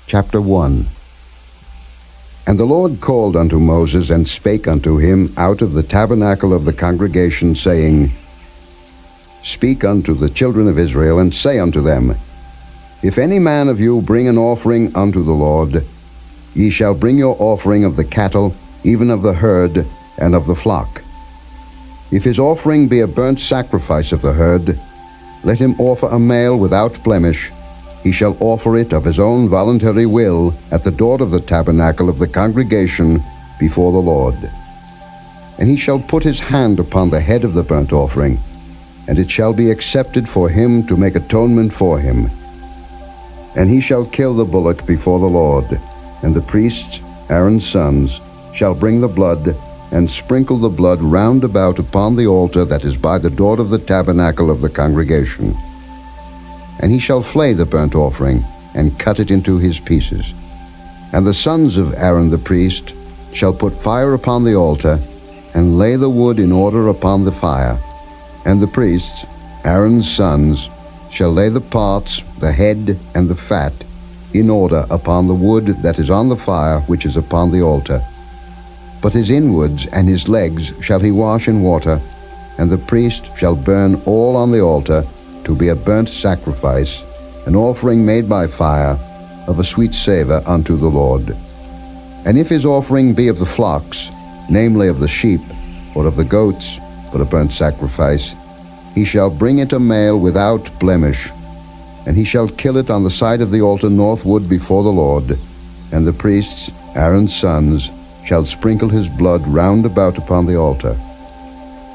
Chapter 1. And the Lord called unto Moses, and spake unto him out of the tabernacle of the congregation, saying, Speak unto the children of Israel, and say unto them, If any man of you bring an offering unto the Lord, ye shall bring your offering of the cattle, even of the herd, and of the flock. If his offering be a burnt sacrifice of the herd, let him offer a male without blemish. He shall offer it of his own voluntary will at the door of the tabernacle of the congregation before the Lord. And he shall put his hand upon the head of the burnt offering, and it shall be accepted for him to make atonement for him. And he shall kill the bullock before the Lord, and the priests, Aaron's sons, shall bring the blood, and sprinkle the blood round about upon the altar that is by the door of the tabernacle of the congregation. And he shall flay the burnt offering, and cut it into his pieces. And the sons of Aaron the priest shall put fire upon the altar, and lay the wood in order upon the fire. And the priests, Aaron's sons, shall lay the parts, the head, and the fat, in order upon the wood that is on the fire which is upon the altar. But his inwards and his legs shall he wash in water, and the priest shall burn all on the altar, to be a burnt sacrifice, an offering made by fire, of a sweet savour unto the Lord. And if his offering be of the flocks, namely of the sheep, or of the goats, for a burnt sacrifice, he shall bring it a male without blemish, and he shall kill it on the side of the altar northward before the Lord. And the priests, Aaron's sons, shall sprinkle his blood round about upon the altar.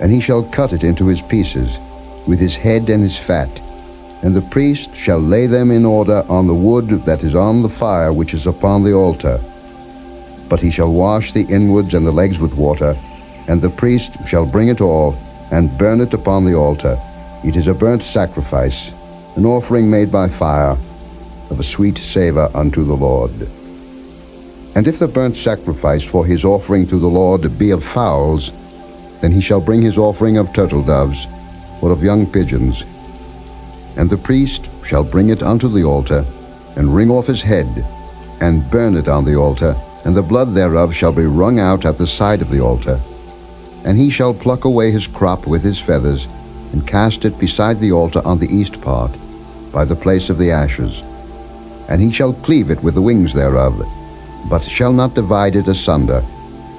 And he shall cut it into his pieces, with his head and his fat, and the priest shall lay them in order on the wood that is on the fire which is upon the altar. But he shall wash the inwards and the legs with water, and the priest shall bring it all, and burn it upon the altar. It is a burnt sacrifice, an offering made by fire, of a sweet savour unto the Lord. And if the burnt sacrifice for his offering to the Lord be of fowls, then he shall bring his offering of turtle doves, or of young pigeons. And the priest shall bring it unto the altar, and wring off his head, and burn it on the altar, and the blood thereof shall be wrung out at the side of the altar. And he shall pluck away his crop with his feathers, and cast it beside the altar on the east part, by the place of the ashes. And he shall cleave it with the wings thereof, but shall not divide it asunder.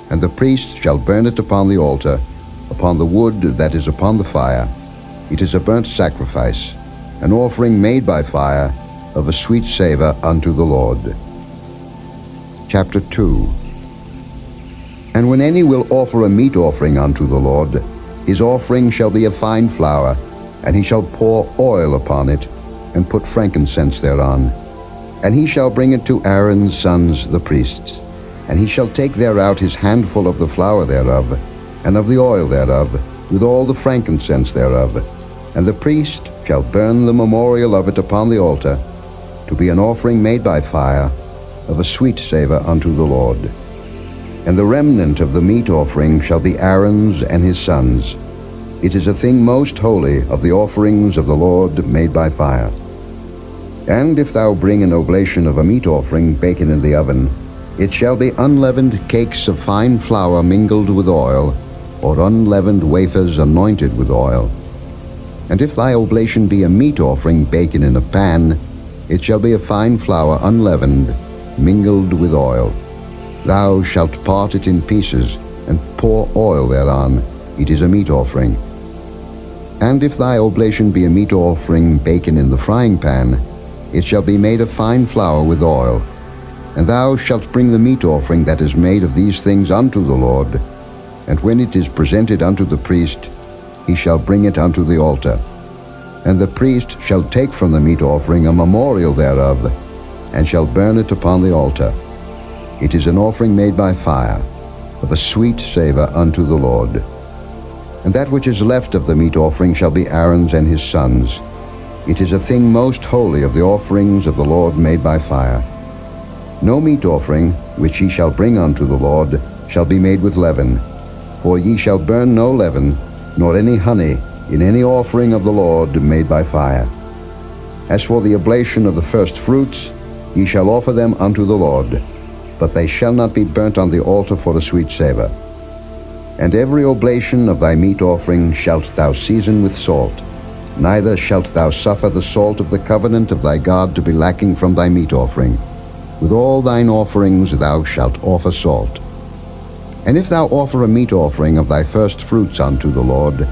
And the priest shall burn it upon the altar, upon the wood that is upon the fire. It is a burnt sacrifice, an offering made by fire, of a sweet savour unto the Lord. Chapter 2. And when any will offer a meat offering unto the Lord, his offering shall be of fine flour, and he shall pour oil upon it, and put frankincense thereon. And he shall bring it to Aaron's sons the priests. And he shall take thereout his handful of the flour thereof, and of the oil thereof, with all the frankincense thereof. And the priest shall burn the memorial of it upon the altar, to be an offering made by fire, of a sweet savour unto the Lord. And the remnant of the meat offering shall be Aaron's and his sons. It is a thing most holy of the offerings of the Lord made by fire. And if thou bring an oblation of a meat offering baken in the oven, it shall be unleavened cakes of fine flour mingled with oil, or unleavened wafers anointed with oil. And if thy oblation be a meat offering baken in a pan, it shall be a fine flour unleavened, mingled with oil. Thou shalt part it in pieces, and pour oil thereon. It is a meat offering. And if thy oblation be a meat offering baken in the frying pan, it shall be made of fine flour with oil. And thou shalt bring the meat offering that is made of these things unto the Lord. And when it is presented unto the priest, he shall bring it unto the altar. And the priest shall take from the meat offering a memorial thereof, and shall burn it upon the altar. It is an offering made by fire, of a sweet savour unto the Lord. And that which is left of the meat offering shall be Aaron's and his sons. It is a thing most holy of the offerings of the Lord made by fire. No meat offering, which ye shall bring unto the Lord, shall be made with leaven. For ye shall burn no leaven, nor any honey, in any offering of the Lord made by fire. As for the oblation of the first fruits, Ye shall offer them unto the Lord, but they shall not be burnt on the altar for a sweet savour. And every oblation of thy meat offering shalt thou season with salt, neither shalt thou suffer the salt of the covenant of thy God to be lacking from thy meat offering. With all thine offerings thou shalt offer salt. And if thou offer a meat offering of thy first fruits unto the Lord,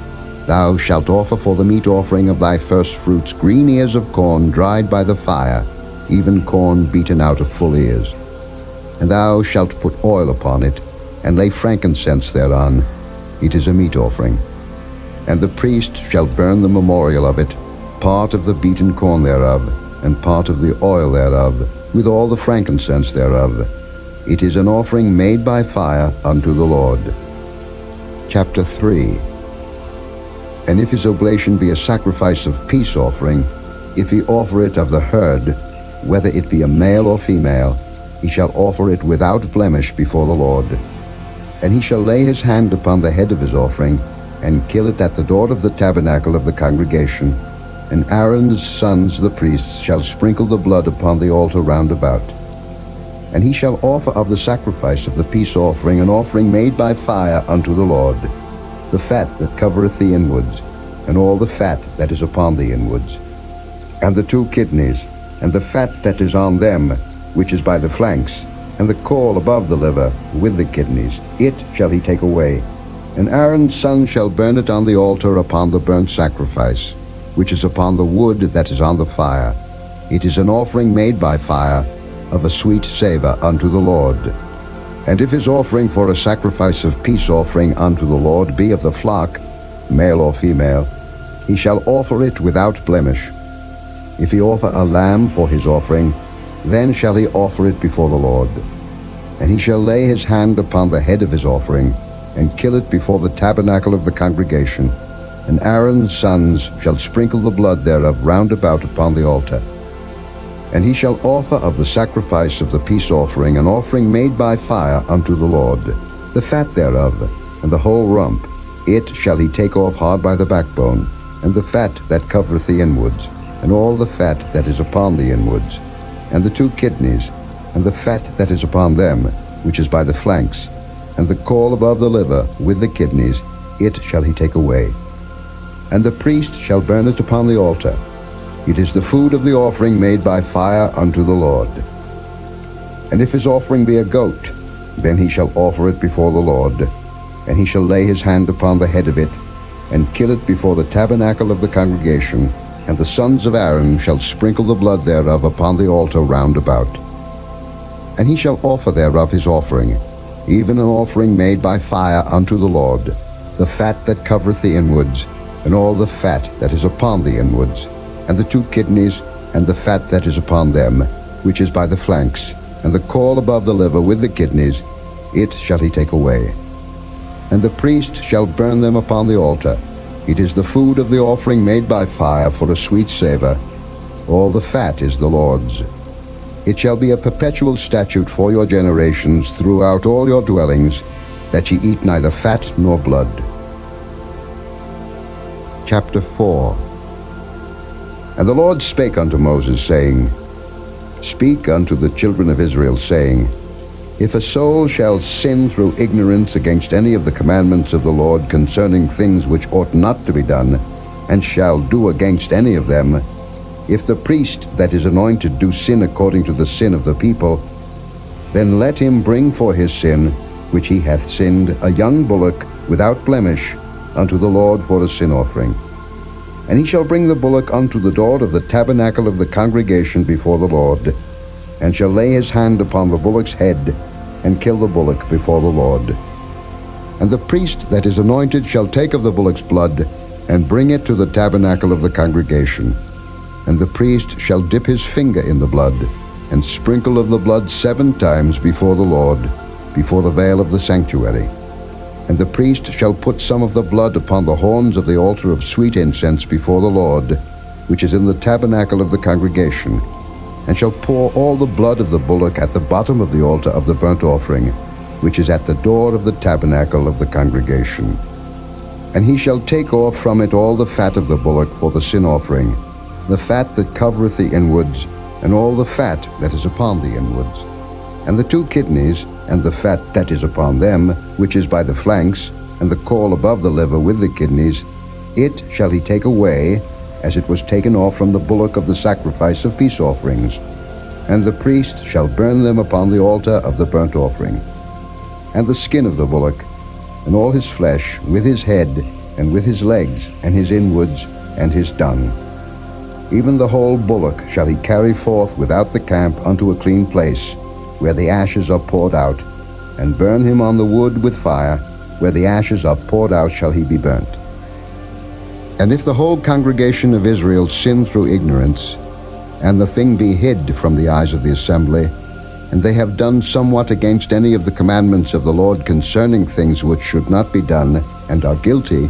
thou shalt offer for the meat offering of thy first fruits green ears of corn dried by the fire, even corn beaten out of full ears. And thou shalt put oil upon it, and lay frankincense thereon. It is a meat offering. And the priest shall burn the memorial of it, part of the beaten corn thereof, and part of the oil thereof, with all the frankincense thereof. It is an offering made by fire unto the Lord. Chapter 3. And if his oblation be a sacrifice of peace offering, if he offer it of the herd, whether it be a male or female, he shall offer it without blemish before the Lord. And he shall lay his hand upon the head of his offering, and kill it at the door of the tabernacle of the congregation. And Aaron's sons the priests shall sprinkle the blood upon the altar round about. And he shall offer of the sacrifice of the peace offering an offering made by fire unto the Lord, the fat that covereth the inwards, and all the fat that is upon the inwards, and the 2 kidneys, and the fat that is on them, which is by the flanks, and the caul above the liver, with the kidneys, it shall he take away. And Aaron's son shall burn it on the altar upon the burnt sacrifice, which is upon the wood that is on the fire. It is an offering made by fire, of a sweet savour unto the Lord. And if his offering for a sacrifice of peace offering unto the Lord be of the flock, male or female, he shall offer it without blemish. If he offer a lamb for his offering, then shall he offer it before the Lord. And he shall lay his hand upon the head of his offering, and kill it before the tabernacle of the congregation. And Aaron's sons shall sprinkle the blood thereof round about upon the altar. And he shall offer of the sacrifice of the peace offering an offering made by fire unto the Lord, the fat thereof, and the whole rump. It shall he take off hard by the backbone, and the fat that covereth the inwards, and all the fat that is upon the inwards, and the 2 kidneys, and the fat that is upon them, which is by the flanks, and the caul above the liver, with the kidneys, it shall he take away. And the priest shall burn it upon the altar. It is the food of the offering made by fire unto the Lord. And if his offering be a goat, then he shall offer it before the Lord, and he shall lay his hand upon the head of it, and kill it before the tabernacle of the congregation, and the sons of Aaron shall sprinkle the blood thereof upon the altar round about. And he shall offer thereof his offering, even an offering made by fire unto the Lord, the fat that covereth the inwards, and all the fat that is upon the inwards, and the 2 kidneys, and the fat that is upon them, which is by the flanks, and the caul above the liver with the kidneys, it shall he take away. And the priest shall burn them upon the altar. It is the food of the offering made by fire for a sweet savour. All the fat is the Lord's. It shall be a perpetual statute for your generations throughout all your dwellings, that ye eat neither fat nor blood. Chapter 4. And the Lord spake unto Moses, saying, Speak unto the children of Israel, saying, If a soul shall sin through ignorance against any of the commandments of the Lord concerning things which ought not to be done, and shall do against any of them, if the priest that is anointed do sin according to the sin of the people, then let him bring for his sin, which he hath sinned, a young bullock without blemish, unto the Lord for a sin offering. And he shall bring the bullock unto the door of the tabernacle of the congregation before the Lord, and shall lay his hand upon the bullock's head, and kill the bullock before the Lord. And the priest that is anointed shall take of the bullock's blood, and bring it to the tabernacle of the congregation. And the priest shall dip his finger in the blood, and sprinkle of the blood 7 times before the Lord, before the veil of the sanctuary. And the priest shall put some of the blood upon the horns of the altar of sweet incense before the Lord, which is in the tabernacle of the congregation, and shall pour all the blood of the bullock at the bottom of the altar of the burnt offering, which is at the door of the tabernacle of the congregation. And he shall take off from it all the fat of the bullock for the sin offering, the fat that covereth the inwards, and all the fat that is upon the inwards, and the 2 kidneys, and the fat that is upon them, which is by the flanks, and the caul above the liver with the kidneys, it shall he take away, as it was taken off from the bullock of the sacrifice of peace offerings. And the priest shall burn them upon the altar of the burnt offering. And the skin of the bullock, and all his flesh, with his head, and with his legs, and his inwards, and his dung. Even the whole bullock shall he carry forth without the camp unto a clean place, where the ashes are poured out, and burn him on the wood with fire, where the ashes are poured out shall he be burnt. And if the whole congregation of Israel sin through ignorance, and the thing be hid from the eyes of the assembly, and they have done somewhat against any of the commandments of the Lord concerning things which should not be done, and are guilty,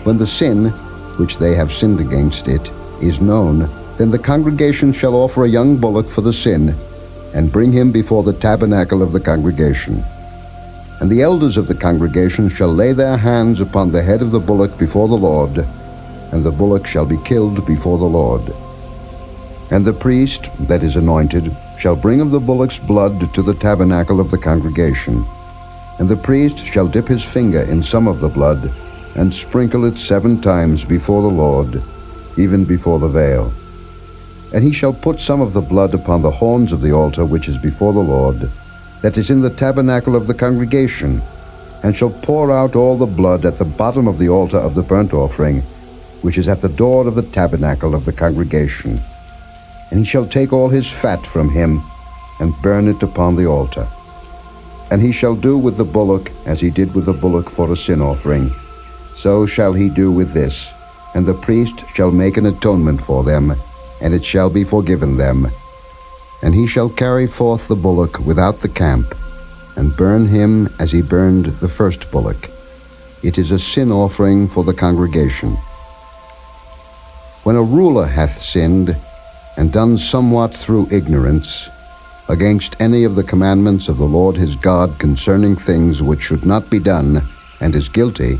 when the sin, which they have sinned against it, is known, then the congregation shall offer a young bullock for the sin, and bring him before the tabernacle of the congregation. And the elders of the congregation shall lay their hands upon the head of the bullock before the Lord, and the bullock shall be killed before the Lord. And the priest that is anointed shall bring of the bullock's blood to the tabernacle of the congregation. And the priest shall dip his finger in some of the blood, and sprinkle it 7 times before the Lord, even before the veil. And he shall put some of the blood upon the horns of the altar which is before the Lord, that is in the tabernacle of the congregation, and shall pour out all the blood at the bottom of the altar of the burnt offering, which is at the door of the tabernacle of the congregation. And he shall take all his fat from him, and burn it upon the altar. And he shall do with the bullock as he did with the bullock for a sin offering. So shall he do with this, and the priest shall make an atonement for them, and it shall be forgiven them. And he shall carry forth the bullock without the camp, and burn him as he burned the first bullock. It is a sin offering for the congregation. When a ruler hath sinned, and done somewhat through ignorance, against any of the commandments of the Lord his God concerning things which should not be done, and is guilty,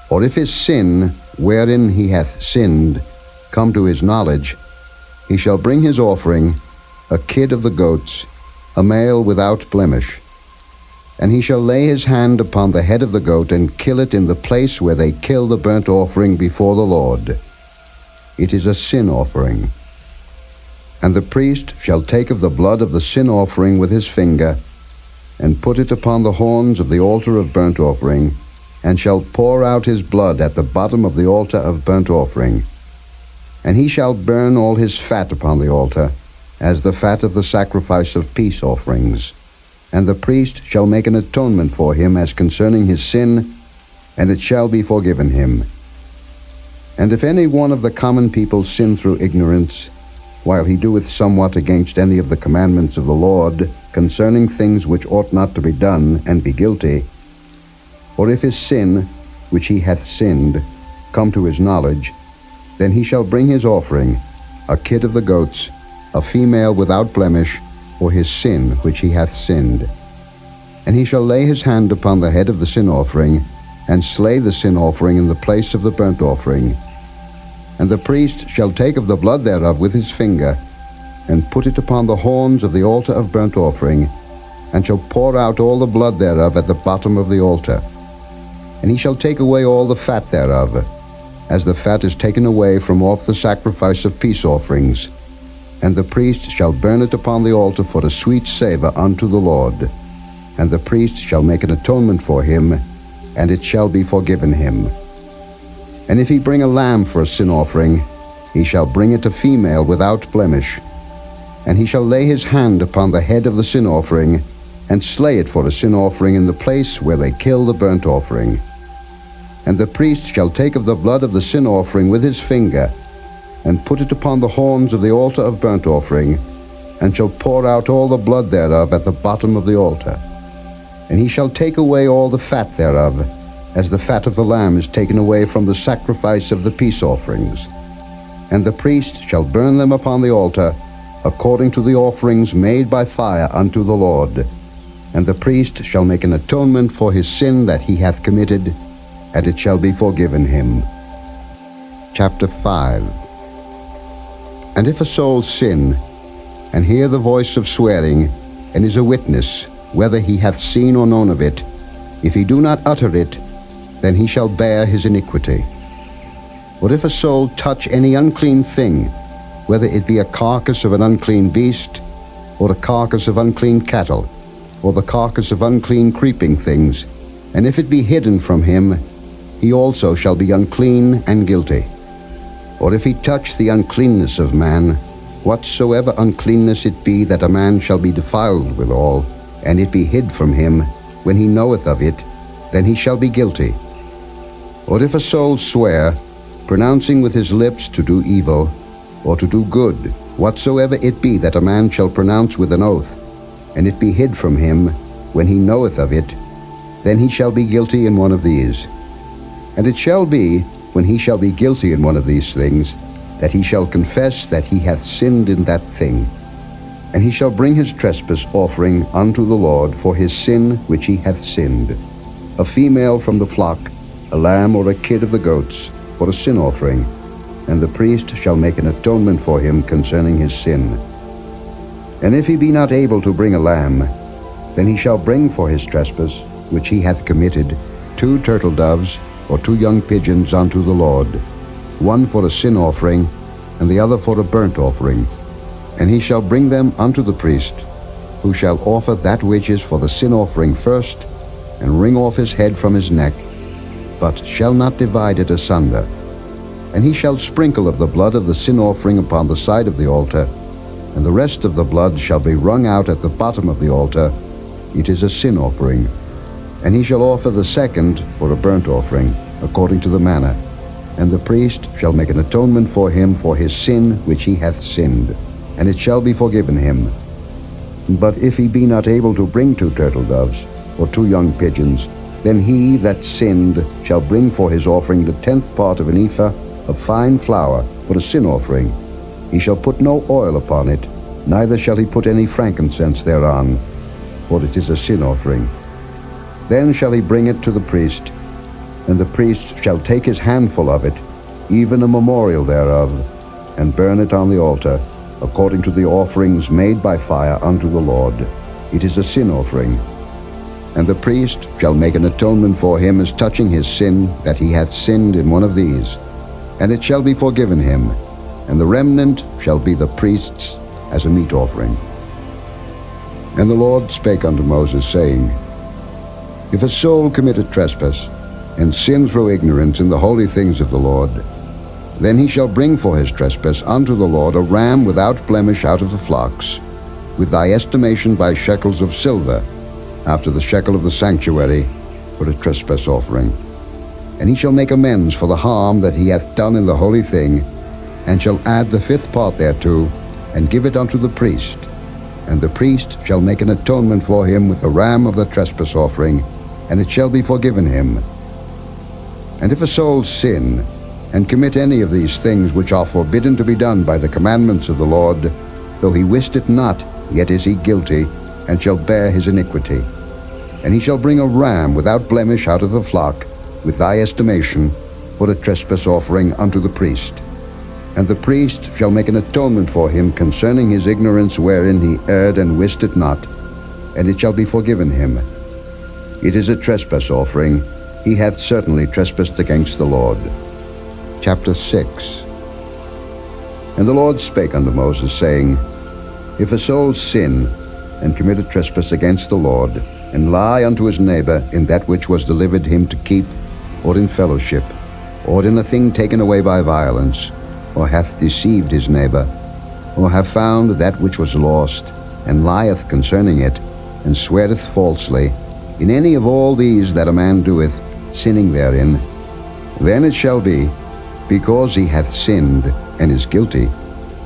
or if his sin, wherein he hath sinned, come to his knowledge, he shall bring his offering, a kid of the goats, a male without blemish. And he shall lay his hand upon the head of the goat, and kill it in the place where they kill the burnt offering before the Lord. It is a sin offering. And the priest shall take of the blood of the sin offering with his finger, and put it upon the horns of the altar of burnt offering, and shall pour out his blood at the bottom of the altar of burnt offering. And he shall burn all his fat upon the altar, as the fat of the sacrifice of peace offerings. And the priest shall make an atonement for him as concerning his sin, and it shall be forgiven him. And if any one of the common people sin through ignorance, while he doeth somewhat against any of the commandments of the Lord concerning things which ought not to be done, and be guilty, or if his sin, which he hath sinned, come to his knowledge, then he shall bring his offering, a kid of the goats, a female without blemish, for his sin which he hath sinned. And he shall lay his hand upon the head of the sin offering, and slay the sin offering in the place of the burnt offering. And the priest shall take of the blood thereof with his finger, and put it upon the horns of the altar of burnt offering, and shall pour out all the blood thereof at the bottom of the altar. And he shall take away all the fat thereof, as the fat is taken away from off the sacrifice of peace offerings. And the priest shall burn it upon the altar for a sweet savour unto the Lord. And the priest shall make an atonement for him, and it shall be forgiven him. And if he bring a lamb for a sin offering, he shall bring it a female without blemish. And he shall lay his hand upon the head of the sin offering, and slay it for a sin offering in the place where they kill the burnt offering. And the priest shall take of the blood of the sin offering with his finger, and put it upon the horns of the altar of burnt offering, and shall pour out all the blood thereof at the bottom of the altar. And he shall take away all the fat thereof, as the fat of the lamb is taken away from the sacrifice of the peace offerings. And the priest shall burn them upon the altar, according to the offerings made by fire unto the Lord. And the priest shall make an atonement for his sin that he hath committed, and it shall be forgiven him. Chapter 5. And if a soul sin, and hear the voice of swearing, and is a witness, whether he hath seen or known of it, if he do not utter it, then he shall bear his iniquity. Or if a soul touch any unclean thing, whether it be a carcass of an unclean beast, or a carcass of unclean cattle, or the carcass of unclean creeping things, and if it be hidden from him, he also shall be unclean and guilty. Or if he touch the uncleanness of man, whatsoever uncleanness it be that a man shall be defiled withal, and it be hid from him, when he knoweth of it, then he shall be guilty. Or if a soul swear, pronouncing with his lips to do evil, or to do good, whatsoever it be that a man shall pronounce with an oath, and it be hid from him, when he knoweth of it, then he shall be guilty in one of these. And it shall be, when he shall be guilty in one of these things, that he shall confess that he hath sinned in that thing. And he shall bring his trespass offering unto the Lord for his sin which he hath sinned, a female from the flock, a lamb or a kid of the goats, for a sin offering, and the priest shall make an atonement for him concerning his sin. And if he be not able to bring a lamb, then he shall bring for his trespass, which he hath committed, 2 turtle doves, or 2 young pigeons unto the Lord, one for a sin offering, and the other for a burnt offering. And he shall bring them unto the priest, who shall offer that which is for the sin offering first, and wring off his head from his neck, but shall not divide it asunder. And he shall sprinkle of the blood of the sin offering upon the side of the altar, and the rest of the blood shall be wrung out at the bottom of the altar. It is a sin offering. And he shall offer the second for a burnt offering, according to the manner. And the priest shall make an atonement for him for his sin which he hath sinned, and it shall be forgiven him. But if he be not able to bring 2 turtle doves, or 2 young pigeons, then he that sinned shall bring for his offering the 10th part of an ephah of fine flour for a sin offering. He shall put no oil upon it, neither shall he put any frankincense thereon, for it is a sin offering. Then shall he bring it to the priest, and the priest shall take his handful of it, even a memorial thereof, and burn it on the altar, according to the offerings made by fire unto the Lord. It is a sin offering. And the priest shall make an atonement for him as touching his sin, that he hath sinned in one of these, and it shall be forgiven him, and the remnant shall be the priest's as a meat offering. And the Lord spake unto Moses, saying, If a soul commit a trespass, and sin through ignorance in the holy things of the Lord, then he shall bring for his trespass unto the Lord a ram without blemish out of the flocks, with thy estimation by shekels of silver, after the shekel of the sanctuary, for a trespass offering. And he shall make amends for the harm that he hath done in the holy thing, and shall add the 5th part thereto, and give it unto the priest. And the priest shall make an atonement for him with the ram of the trespass offering, and it shall be forgiven him. And if a soul sin, and commit any of these things which are forbidden to be done by the commandments of the Lord, though he wist it not, yet is he guilty, and shall bear his iniquity. And he shall bring a ram without blemish out of the flock, with thy estimation, for a trespass offering unto the priest. And the priest shall make an atonement for him concerning his ignorance wherein he erred and wist it not, and it shall be forgiven him. It is a trespass offering. He hath certainly trespassed against the Lord. Chapter 6. And the Lord spake unto Moses, saying, If a soul sin, and commit a trespass against the Lord, and lie unto his neighbor in that which was delivered him to keep, or in fellowship, or in a thing taken away by violence, or hath deceived his neighbor, or have found that which was lost, and lieth concerning it, and sweareth falsely, in any of all these that a man doeth, sinning therein, then it shall be, because he hath sinned and is guilty,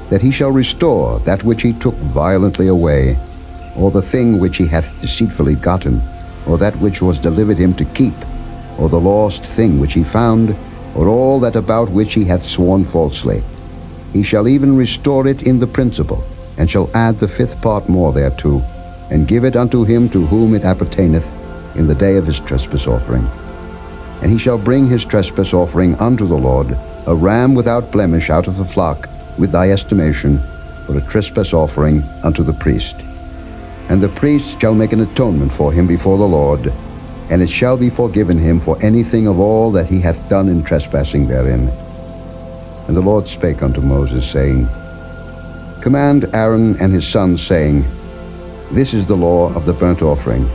that he shall restore that which he took violently away, or the thing which he hath deceitfully gotten, or that which was delivered him to keep, or the lost thing which he found, or all that about which he hath sworn falsely. He shall even restore it in the principal, and shall add the 5th part more thereto, and give it unto him to whom it appertaineth in the day of his trespass offering. And he shall bring his trespass offering unto the Lord, a ram without blemish out of the flock, with thy estimation for a trespass offering unto the priest. And the priest shall make an atonement for him before the Lord, and it shall be forgiven him for anything of all that he hath done in trespassing therein. And the Lord spake unto Moses, saying, Command Aaron and his sons, saying, This is the law of the burnt offering.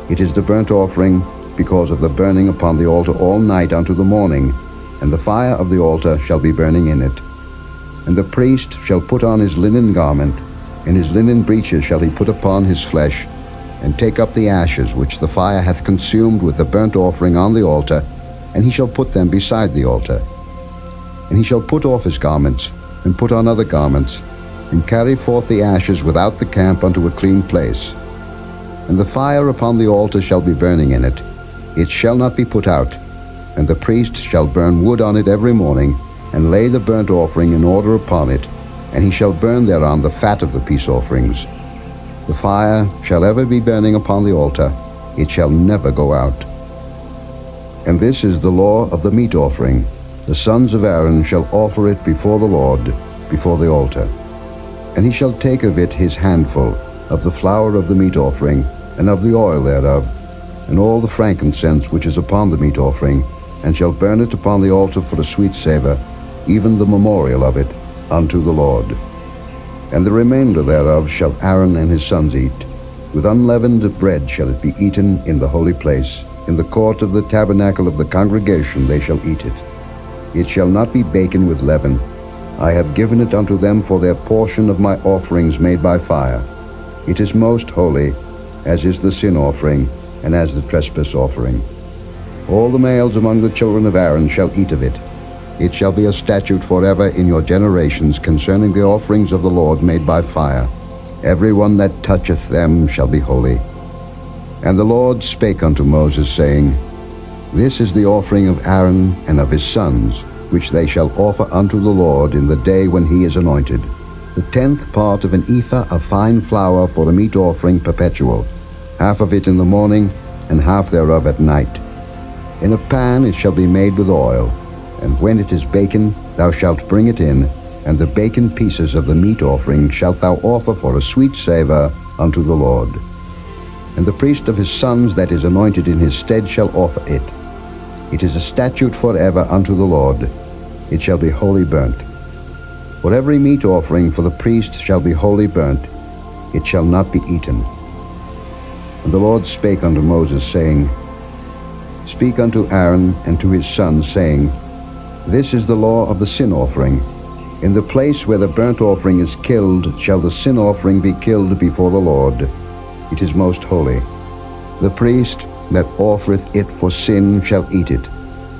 It is the burnt offering because of the burning upon the altar all night unto the morning, and the fire of the altar shall be burning in it. And the priest shall put on his linen garment, and his linen breeches shall he put upon his flesh, and take up the ashes which the fire hath consumed with the burnt offering on the altar, and he shall put them beside the altar. And he shall put off his garments, and put on other garments, and carry forth the ashes without the camp unto a clean place. And the fire upon the altar shall be burning in it. It shall not be put out. And the priest shall burn wood on it every morning, and lay the burnt offering in order upon it, and he shall burn thereon the fat of the peace offerings. The fire shall ever be burning upon the altar. It shall never go out. And this is the law of the meat offering. The sons of Aaron shall offer it before the Lord, before the altar. And he shall take of it his handful, of the flour of the meat offering, and of the oil thereof, and all the frankincense which is upon the meat offering, and shall burn it upon the altar for a sweet savour, even the memorial of it, unto the Lord. And the remainder thereof shall Aaron and his sons eat. With unleavened bread shall it be eaten in the holy place. In the court of the tabernacle of the congregation they shall eat it. It shall not be baken with leaven. I have given it unto them for their portion of my offerings made by fire. It is most holy, as is the sin offering, and as the trespass offering. All the males among the children of Aaron shall eat of it. It shall be a statute forever in your generations concerning the offerings of the Lord made by fire. Every one that toucheth them shall be holy. And the Lord spake unto Moses, saying, This is the offering of Aaron and of his sons, which they shall offer unto the Lord in the day when he is anointed. The 10th part of an ephah of fine flour for a meat offering perpetual, half of it in the morning, and half thereof at night. In a pan it shall be made with oil, and when it is baken, thou shalt bring it in, and the baken pieces of the meat offering shalt thou offer for a sweet savour unto the Lord. And the priest of his sons that is anointed in his stead shall offer it. It is a statute forever unto the Lord. It shall be wholly burnt. For every meat offering for the priest shall be wholly burnt. It shall not be eaten. And the Lord spake unto Moses, saying, Speak unto Aaron and to his sons, saying, This is the law of the sin offering. In the place where the burnt offering is killed shall the sin offering be killed before the Lord. It is most holy. The priest that offereth it for sin shall eat it.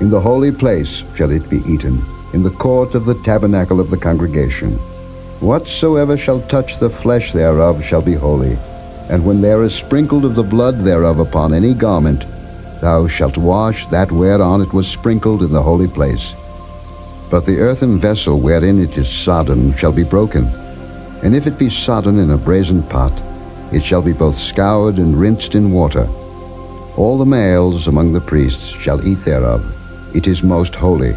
In the holy place shall it be eaten, in the court of the tabernacle of the congregation. Whatsoever shall touch the flesh thereof shall be holy. And when there is sprinkled of the blood thereof upon any garment, thou shalt wash that whereon it was sprinkled in the holy place. But the earthen vessel wherein it is sodden shall be broken. And if it be sodden in a brazen pot, it shall be both scoured and rinsed in water. All the males among the priests shall eat thereof. It is most holy.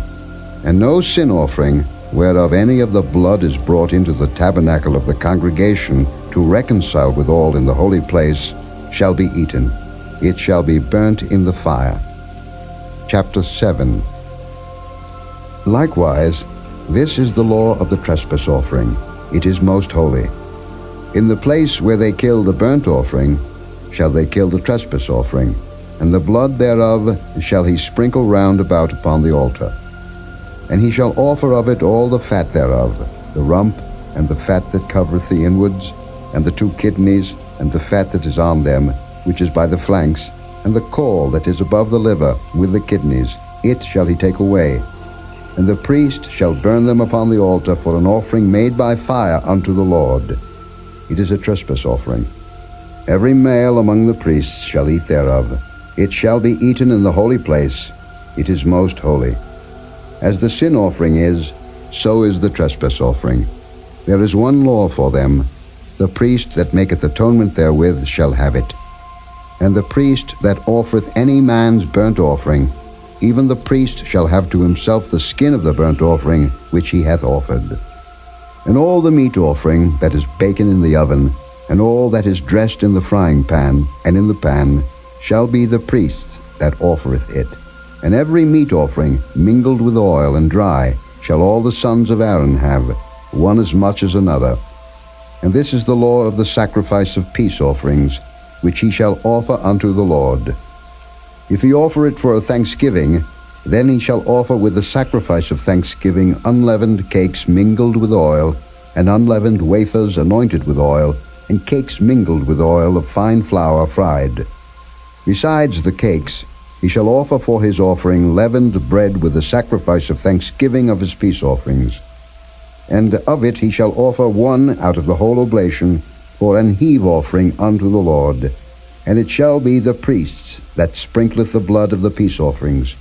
And no sin offering, whereof any of the blood is brought into the tabernacle of the congregation to reconcile withal in the holy place, shall be eaten. It shall be burnt in the fire. Chapter 7. Likewise, this is the law of the trespass offering. It is most holy. In the place where they kill the burnt offering, shall they kill the trespass offering, and the blood thereof shall he sprinkle round about upon the altar. And he shall offer of it all the fat thereof, the rump, and the fat that covereth the inwards, and the 2 kidneys, and the fat that is on them, which is by the flanks, and the caul that is above the liver, with the kidneys, it shall he take away. And the priest shall burn them upon the altar for an offering made by fire unto the Lord. It is a trespass offering. Every male among the priests shall eat thereof. It shall be eaten in the holy place. It is most holy. As the sin offering is, so is the trespass offering. There is one law for them. The priest that maketh atonement therewith shall have it. And the priest that offereth any man's burnt offering, even the priest shall have to himself the skin of the burnt offering which he hath offered. And all the meat offering that is baken in the oven, and all that is dressed in the frying pan and in the pan, shall be the priest's that offereth it. And every meat offering mingled with oil and dry shall all the sons of Aaron have, one as much as another. And this is the law of the sacrifice of peace offerings, which he shall offer unto the Lord. If he offer it for a thanksgiving, then he shall offer with the sacrifice of thanksgiving unleavened cakes mingled with oil, and unleavened wafers anointed with oil, and cakes mingled with oil of fine flour fried. Besides the cakes, he shall offer for his offering leavened bread with the sacrifice of thanksgiving of his peace offerings. And of it he shall offer one out of the whole oblation for an heave offering unto the Lord. And it shall be the priest's that sprinkleth the blood of the peace offerings.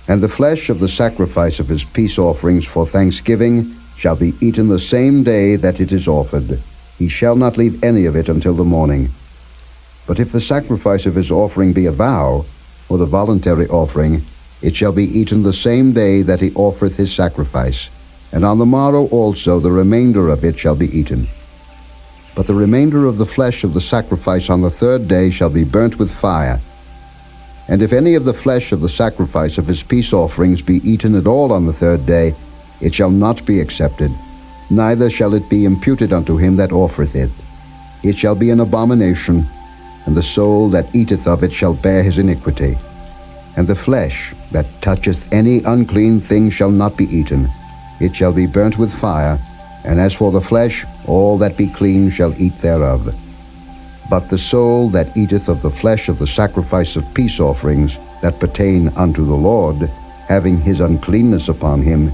And the flesh of the sacrifice of his peace offerings for thanksgiving shall be eaten the same day that it is offered. He shall not leave any of it until the morning. But if the sacrifice of his offering be a vow, or the voluntary offering, it shall be eaten the same day that he offereth his sacrifice, and on the morrow also the remainder of it shall be eaten. But the remainder of the flesh of the sacrifice on the third day shall be burnt with fire. And if any of the flesh of the sacrifice of his peace offerings be eaten at all on the third day, it shall not be accepted, neither shall it be imputed unto him that offereth it. It shall be an abomination, and the soul that eateth of it shall bear his iniquity. And the flesh that toucheth any unclean thing shall not be eaten. It shall be burnt with fire, and as for the flesh, all that be clean shall eat thereof. But the soul that eateth of the flesh of the sacrifice of peace offerings that pertain unto the Lord, having his uncleanness upon him,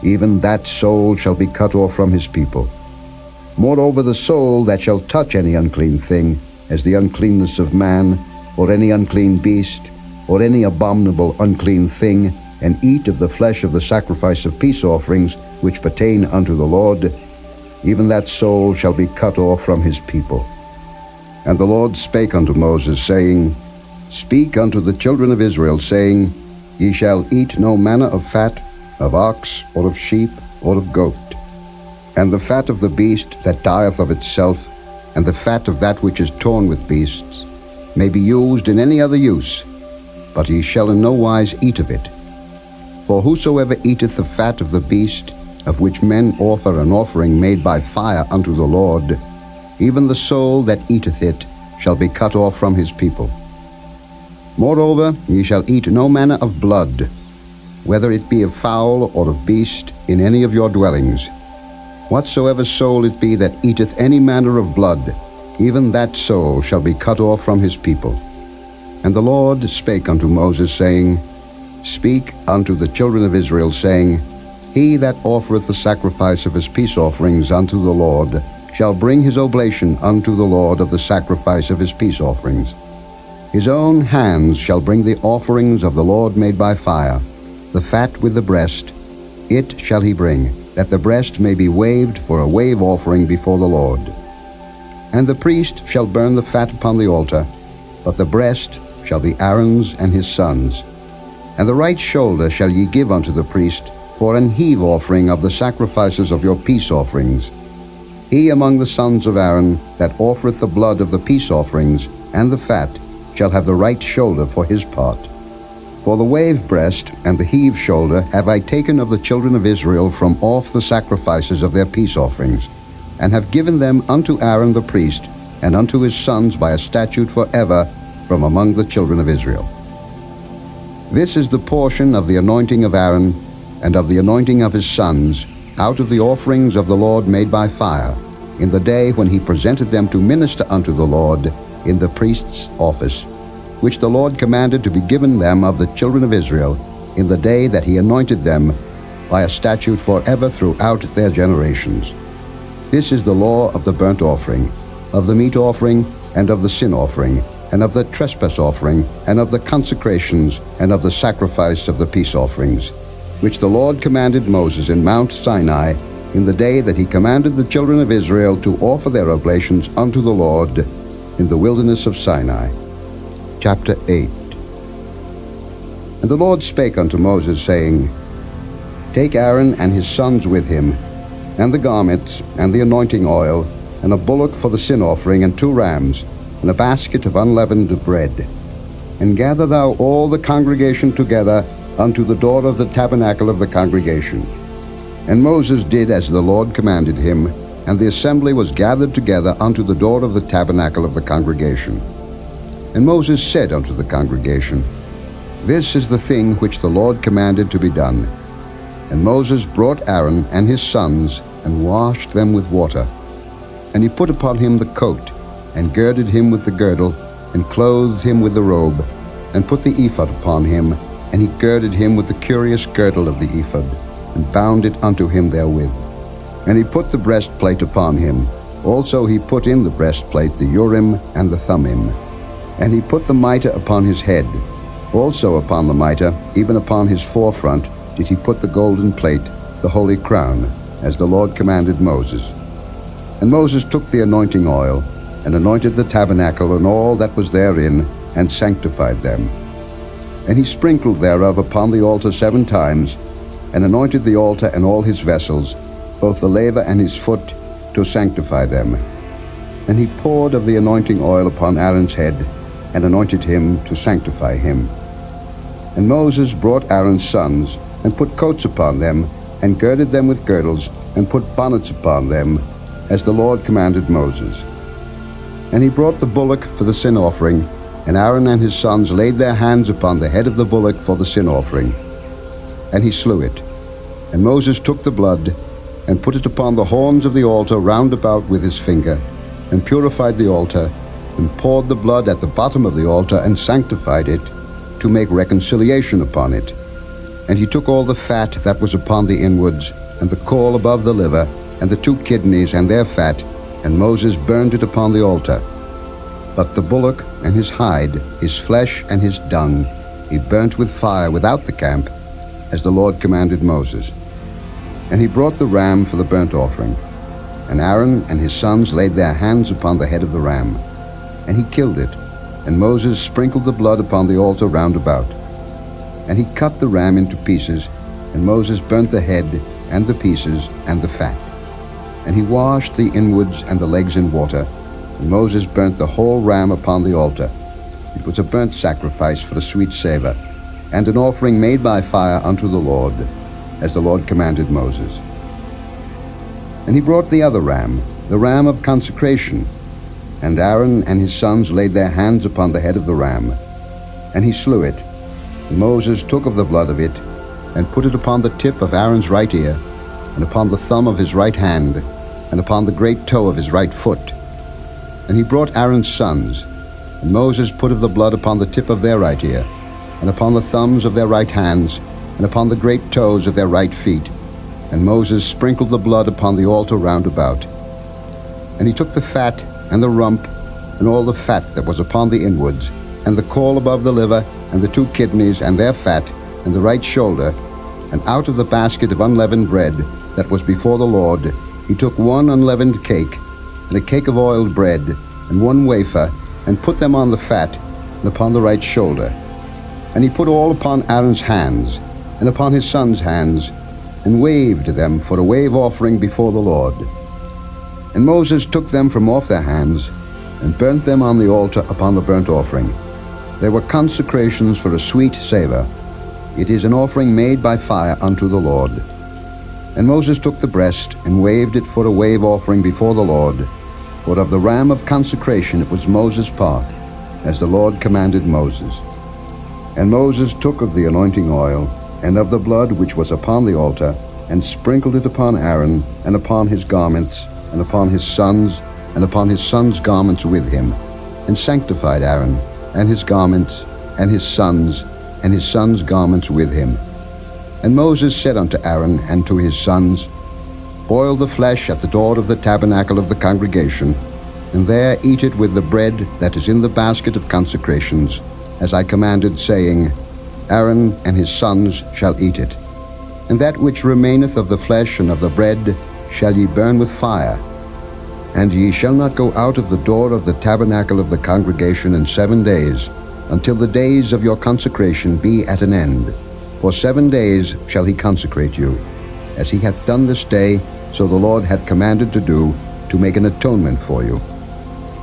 even that soul shall be cut off from his people. Moreover, the soul that shall touch any unclean thing, as the uncleanness of man, or any unclean beast, or any abominable unclean thing, and eat of the flesh of the sacrifice of peace offerings which pertain unto the Lord, even that soul shall be cut off from his people. And the Lord spake unto Moses, saying, Speak unto the children of Israel, saying, Ye shall eat no manner of fat, of ox, or of sheep, or of goat. And the fat of the beast that dieth of itself, and the fat of that which is torn with beasts, may be used in any other use, but ye shall in no wise eat of it. For whosoever eateth the fat of the beast, of which men offer an offering made by fire unto the Lord, even the soul that eateth it shall be cut off from his people. Moreover, ye shall eat no manner of blood, whether it be of fowl or of beast, in any of your dwellings. Whatsoever soul it be that eateth any manner of blood, even that soul shall be cut off from his people. And the Lord spake unto Moses, saying, Speak unto the children of Israel, saying, He that offereth the sacrifice of his peace offerings unto the Lord shall bring his oblation unto the Lord of the sacrifice of his peace offerings. His own hands shall bring the offerings of the Lord made by fire, the fat with the breast, it shall he bring, that the breast may be waved for a wave offering before the Lord. And the priest shall burn the fat upon the altar, but the breast shall be Aaron's and his sons'. And the right shoulder shall ye give unto the priest for an heave offering of the sacrifices of your peace offerings. He among the sons of Aaron that offereth the blood of the peace offerings and the fat shall have the right shoulder for his part. For the wave breast and the heave shoulder have I taken of the children of Israel from off the sacrifices of their peace offerings, and have given them unto Aaron the priest, and unto his sons by a statute forever from among the children of Israel. This is the portion of the anointing of Aaron, and of the anointing of his sons, out of the offerings of the Lord made by fire, in the day when he presented them to minister unto the Lord in the priest's office, which the Lord commanded to be given them of the children of Israel, in the day that he anointed them, by a statute forever throughout their generations. This is the law of the burnt offering, of the meat offering, and of the sin offering, and of the trespass offering, and of the consecrations, and of the sacrifice of the peace offerings, which the Lord commanded Moses in Mount Sinai, in the day that he commanded the children of Israel to offer their oblations unto the Lord in the wilderness of Sinai. Chapter 8. And the Lord spake unto Moses, saying, Take Aaron and his sons with him, and the garments, and the anointing oil, and a bullock for the sin offering, and 2 rams, and a basket of unleavened bread. And gather thou all the congregation together unto the door of the tabernacle of the congregation. And Moses did as the Lord commanded him, and the assembly was gathered together unto the door of the tabernacle of the congregation. And Moses said unto the congregation, This is the thing which the Lord commanded to be done. And Moses brought Aaron and his sons, and washed them with water. And he put upon him the coat, and girded him with the girdle, and clothed him with the robe, and put the ephod upon him, and he girded him with the curious girdle of the ephod, and bound it unto him therewith. And he put the breastplate upon him. Also he put in the breastplate the Urim and the Thummim. And he put the mitre upon his head. Also upon the mitre, even upon his forefront, did he put the golden plate, the holy crown, as the Lord commanded Moses. And Moses took the anointing oil, and anointed the tabernacle and all that was therein, and sanctified them. And he sprinkled thereof upon the altar 7 times, and anointed the altar and all his vessels, both the laver and his foot, to sanctify them. And he poured of the anointing oil upon Aaron's head, and anointed him to sanctify him. And Moses brought Aaron's sons, and put coats upon them, and girded them with girdles, and put bonnets upon them, as the Lord commanded Moses. And he brought the bullock for the sin offering, and Aaron and his sons laid their hands upon the head of the bullock for the sin offering. And he slew it. And Moses took the blood, and put it upon the horns of the altar round about with his finger, and purified the altar, and poured the blood at the bottom of the altar, and sanctified it, to make reconciliation upon it. And he took all the fat that was upon the inwards, and the caul above the liver, and the 2 kidneys and their fat, and Moses burned it upon the altar. But the bullock and his hide, his flesh and his dung, he burnt with fire without the camp, as the Lord commanded Moses. And he brought the ram for the burnt offering. And Aaron and his sons laid their hands upon the head of the ram. And he killed it, and Moses sprinkled the blood upon the altar round about. And he cut the ram into pieces, and Moses burnt the head, and the pieces, and the fat. And he washed the inwards and the legs in water, and Moses burnt the whole ram upon the altar. It was a burnt sacrifice for a sweet savour, and an offering made by fire unto the Lord, as the Lord commanded Moses. And he brought the other ram, the ram of consecration, and Aaron and his sons laid their hands upon the head of the ram. And he slew it. And Moses took of the blood of it, and put it upon the tip of Aaron's right ear, and upon the thumb of his right hand, and upon the great toe of his right foot. And he brought Aaron's sons, and Moses put of the blood upon the tip of their right ear, and upon the thumbs of their right hands, and upon the great toes of their right feet. And Moses sprinkled the blood upon the altar round about. And he took the fat, and the rump, and all the fat that was upon the inwards, and the caul above the liver, and the 2 kidneys, and their fat, and the right shoulder, and out of the basket of unleavened bread that was before the Lord, he took 1 unleavened cake, and a cake of oiled bread, and 1 wafer, and put them on the fat, and upon the right shoulder. And he put all upon Aaron's hands, and upon his sons' hands, and waved them for a wave offering before the Lord. And Moses took them from off their hands, and burnt them on the altar upon the burnt offering. They were consecrations for a sweet savour. It is an offering made by fire unto the Lord. And Moses took the breast, and waved it for a wave offering before the Lord. For of the ram of consecration it was Moses' part, as the Lord commanded Moses. And Moses took of the anointing oil, and of the blood which was upon the altar, and sprinkled it upon Aaron, and upon his garments, and upon his sons, and upon his sons' garments with him, and sanctified Aaron, and his garments, and his sons' garments with him. And Moses said unto Aaron and to his sons, Boil the flesh at the door of the tabernacle of the congregation, and there eat it with the bread that is in the basket of consecrations, as I commanded, saying, Aaron and his sons shall eat it. And that which remaineth of the flesh and of the bread shall ye burn with fire. And ye shall not go out of the door of the tabernacle of the congregation in 7 days, until the days of your consecration be at an end. For 7 days shall he consecrate you, as he hath done this day, so the Lord hath commanded to do, to make an atonement for you.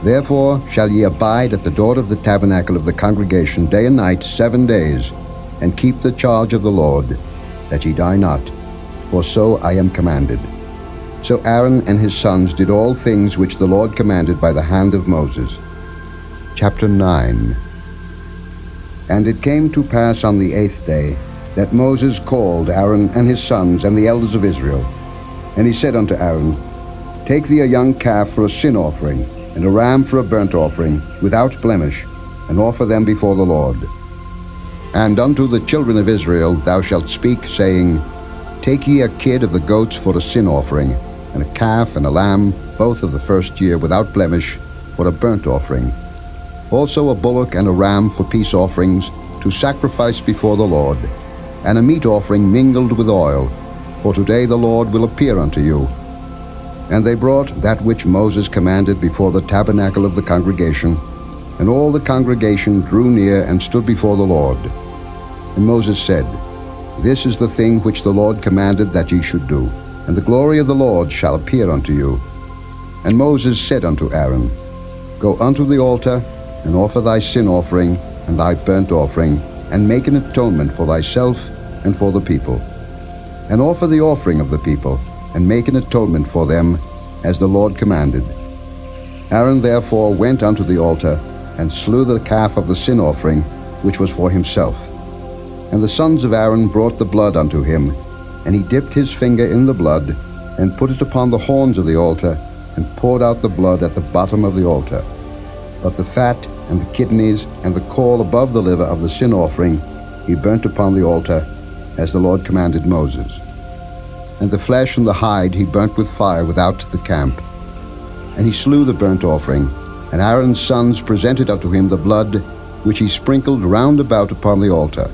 Therefore shall ye abide at the door of the tabernacle of the congregation day and night 7 days, and keep the charge of the Lord, that ye die not, for so I am commanded. So Aaron and his sons did all things which the Lord commanded by the hand of Moses. Chapter 9. And it came to pass on the 8th day, that Moses called Aaron and his sons and the elders of Israel. And he said unto Aaron, Take thee a young calf for a sin offering, and a ram for a burnt offering, without blemish, and offer them before the Lord. And unto the children of Israel thou shalt speak, saying, Take ye a kid of the goats for a sin offering, and a calf and a lamb, both of the first year, without blemish, for a burnt offering. Also a bullock and a ram for peace offerings, to sacrifice before the Lord, and a meat offering mingled with oil, for today the Lord will appear unto you. And they brought that which Moses commanded before the tabernacle of the congregation, and all the congregation drew near and stood before the Lord. And Moses said, This is the thing which the Lord commanded that ye should do, and the glory of the Lord shall appear unto you. And Moses said unto Aaron, Go unto the altar, and offer thy sin offering and thy burnt offering, and make an atonement for thyself and for the people. And offer the offering of the people, and make an atonement for them, as the Lord commanded. Aaron therefore went unto the altar, and slew the calf of the sin offering, which was for himself. And the sons of Aaron brought the blood unto him, and he dipped his finger in the blood, and put it upon the horns of the altar, and poured out the blood at the bottom of the altar. But the fat, and the kidneys, and the caul above the liver of the sin offering, he burnt upon the altar, as the Lord commanded Moses. And the flesh and the hide he burnt with fire without the camp. And he slew the burnt offering, and Aaron's sons presented unto him the blood, which he sprinkled round about upon the altar.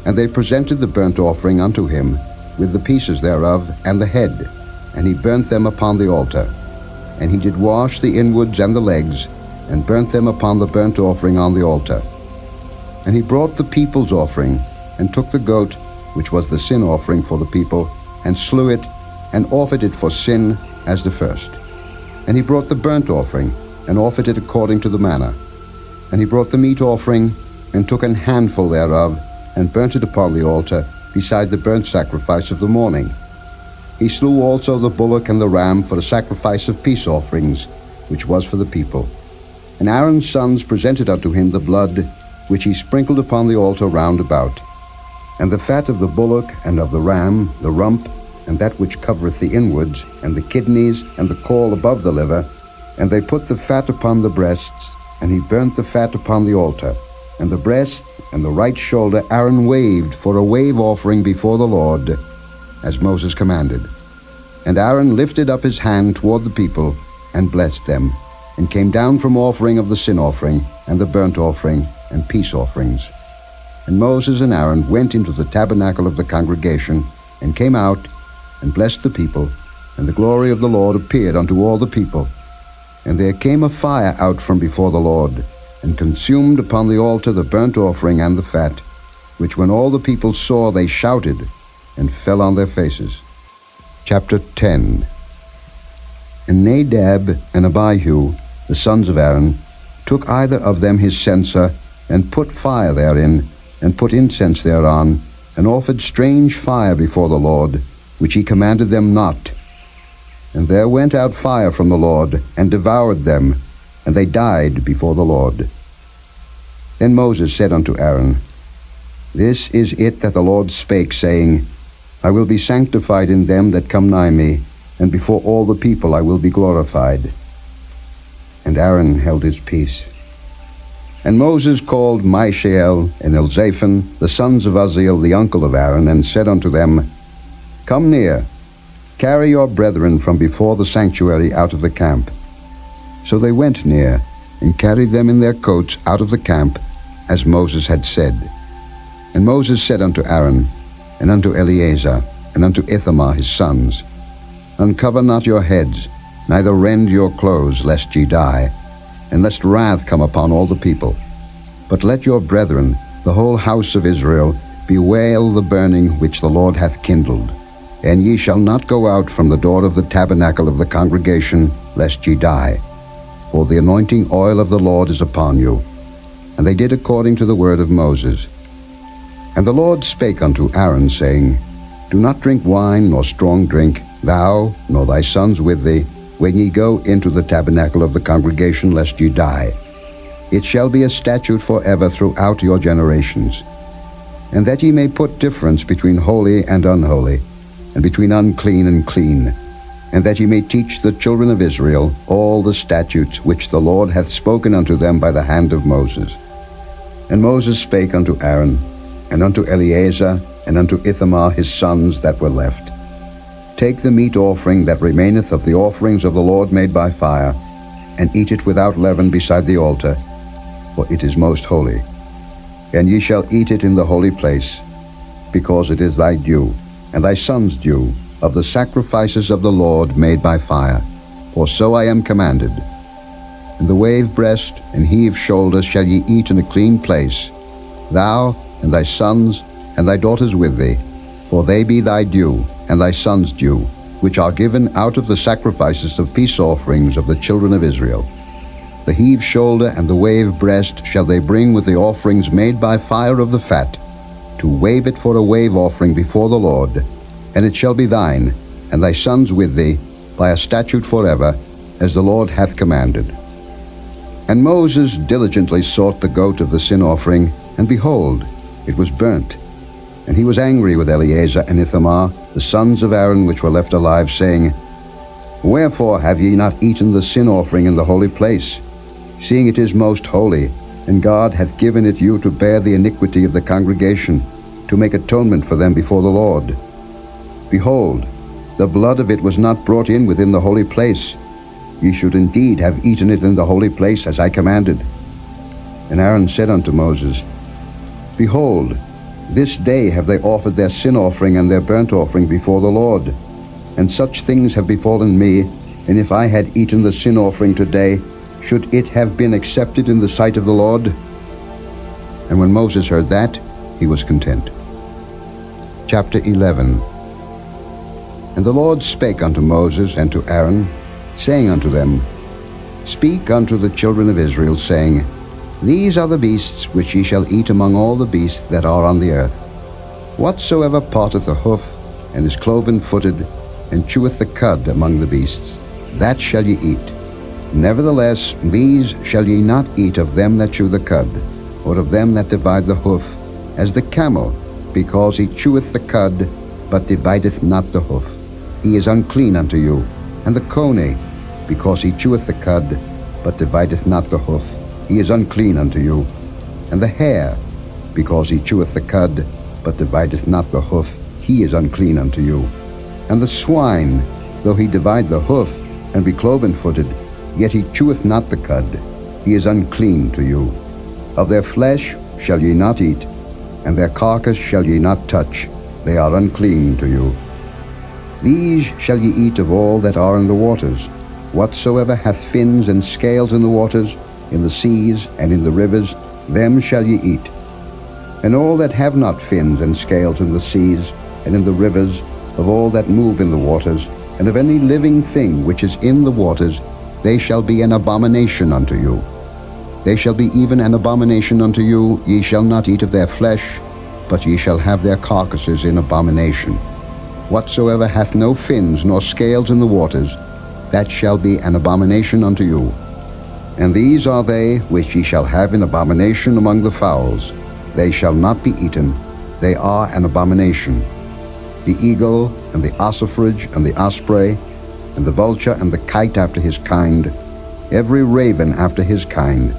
And they presented the burnt offering unto him, with the pieces thereof, and the head, and he burnt them upon the altar. And he did wash the inwards and the legs, and burnt them upon the burnt offering on the altar. And he brought the people's offering, and took the goat, which was the sin offering for the people, and slew it, and offered it for sin as the first. And he brought the burnt offering, and offered it according to the manner. And he brought the meat offering, and took an handful thereof, and burnt it upon the altar, beside the burnt sacrifice of the morning. He slew also the bullock and the ram for the sacrifice of peace offerings, which was for the people. And Aaron's sons presented unto him the blood, which he sprinkled upon the altar round about. And the fat of the bullock and of the ram, the rump, and that which covereth the inwards, and the kidneys, and the caul above the liver. And they put the fat upon the breasts, and he burnt the fat upon the altar. And the breasts and the right shoulder Aaron waved for a wave offering before the Lord, as Moses commanded. And Aaron lifted up his hand toward the people, and blessed them, and came down from offering of the sin offering, and the burnt offering, and peace offerings. And Moses and Aaron went into the tabernacle of the congregation, and came out, and blessed the people, and the glory of the Lord appeared unto all the people. And there came a fire out from before the Lord, and consumed upon the altar the burnt offering and the fat, which when all the people saw, they shouted, and fell on their faces. Chapter 10. And Nadab and Abihu, the sons of Aaron, took either of them his censer, and put fire therein, and put incense thereon, and offered strange fire before the Lord, which he commanded them not. And there went out fire from the Lord, and devoured them, and they died before the Lord. Then Moses said unto Aaron, This is it that the Lord spake, saying, I will be sanctified in them that come nigh me, and before all the people I will be glorified. And Aaron held his peace. And Moses called Mishael and Elzaphan, the sons of Uzziel, the uncle of Aaron, and said unto them, Come near, carry your brethren from before the sanctuary out of the camp. So they went near, and carried them in their coats out of the camp, as Moses had said. And Moses said unto Aaron, and unto Eleazar, and unto Ithamar his sons, Uncover not your heads, neither rend your clothes, lest ye die, and lest wrath come upon all the people. But let your brethren, the whole house of Israel, bewail the burning which the Lord hath kindled. And ye shall not go out from the door of the tabernacle of the congregation, lest ye die. For the anointing oil of the Lord is upon you. And they did according to the word of Moses. And the Lord spake unto Aaron, saying, Do not drink wine nor strong drink, thou nor thy sons with thee, when ye go into the tabernacle of the congregation, lest ye die. It shall be a statute forever throughout your generations. And that ye may put difference between holy and unholy, and between unclean and clean, and that ye may teach the children of Israel all the statutes which the Lord hath spoken unto them by the hand of Moses. And Moses spake unto Aaron, and unto Eleazar, and unto Ithamar his sons that were left, Take the meat offering that remaineth of the offerings of the Lord made by fire, and eat it without leaven beside the altar, for it is most holy. And ye shall eat it in the holy place, because it is thy due, and thy son's due, of the sacrifices of the Lord made by fire, for so I am commanded. And the wave breast and heave shoulder shall ye eat in a clean place, thou and thy sons and thy daughters with thee, for they be thy due, and thy sons' due, which are given out of the sacrifices of peace offerings of the children of Israel. The heave shoulder and the wave breast shall they bring with the offerings made by fire of the fat, to wave it for a wave offering before the Lord, and it shall be thine, and thy sons with thee, by a statute forever, as the Lord hath commanded. And Moses diligently sought the goat of the sin offering, and behold, it was burnt. And he was angry with Eleazar and Ithamar, the sons of Aaron which were left alive, saying, Wherefore have ye not eaten the sin offering in the holy place, seeing it is most holy, and God hath given it you to bear the iniquity of the congregation, to make atonement for them before the Lord? Behold, the blood of it was not brought in within the holy place. Ye should indeed have eaten it in the holy place, as I commanded. And Aaron said unto Moses, Behold, this day have they offered their sin offering and their burnt offering before the Lord. And such things have befallen me, and if I had eaten the sin offering today, should it have been accepted in the sight of the Lord? And when Moses heard that, he was content. Chapter 11. And the Lord spake unto Moses and to Aaron, saying unto them, Speak unto the children of Israel, saying, These are the beasts which ye shall eat among all the beasts that are on the earth. Whatsoever parteth a hoof, and is cloven-footed, and cheweth the cud among the beasts, that shall ye eat. Nevertheless, these shall ye not eat of them that chew the cud, or of them that divide the hoof, as the camel, because he cheweth the cud, but divideth not the hoof. He is unclean unto you. And the coney, because he cheweth the cud, but divideth not the hoof. He is unclean unto you. And the hare, because he cheweth the cud, but divideth not the hoof. He is unclean unto you. And the swine, though he divide the hoof, and be cloven-footed, yet he cheweth not the cud. He is unclean to you. Of their flesh shall ye not eat, and their carcass shall ye not touch. They are unclean to you. These shall ye eat of all that are in the waters. Whatsoever hath fins and scales in the waters, in the seas and in the rivers, them shall ye eat. And all that have not fins and scales in the seas and in the rivers, of all that move in the waters, and of any living thing which is in the waters, they shall be an abomination unto you. They shall be even an abomination unto you. Ye shall not eat of their flesh, but ye shall have their carcasses in abomination. Whatsoever hath no fins nor scales in the waters, that shall be an abomination unto you. And these are they which ye shall have in abomination among the fowls. They shall not be eaten. They are an abomination. The eagle, and the ossifrage, and the osprey, and the vulture, and the kite after his kind, every raven after his kind,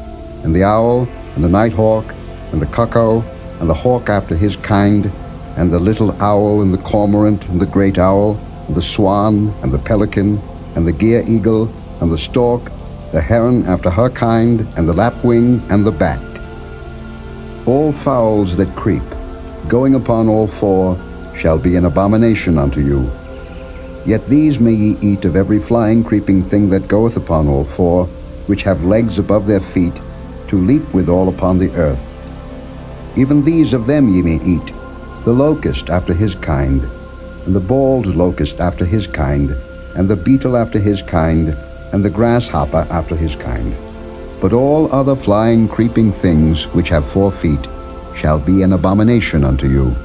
and the owl, and the nighthawk, and the cuckoo, and the hawk after his kind, and the little owl, and the cormorant, and the great owl, and the swan, and the pelican, and the gier eagle, and the stork, the heron after her kind, and the lapwing, and the bat. All fowls that creep, going upon all four, shall be an abomination unto you. Yet these may ye eat of every flying creeping thing that goeth upon all four, which have legs above their feet, to leap withal upon the earth. Even these of them ye may eat, the locust after his kind, and the bald locust after his kind, and the beetle after his kind, and the grasshopper after his kind. But all other flying, creeping things which have 4 feet shall be an abomination unto you.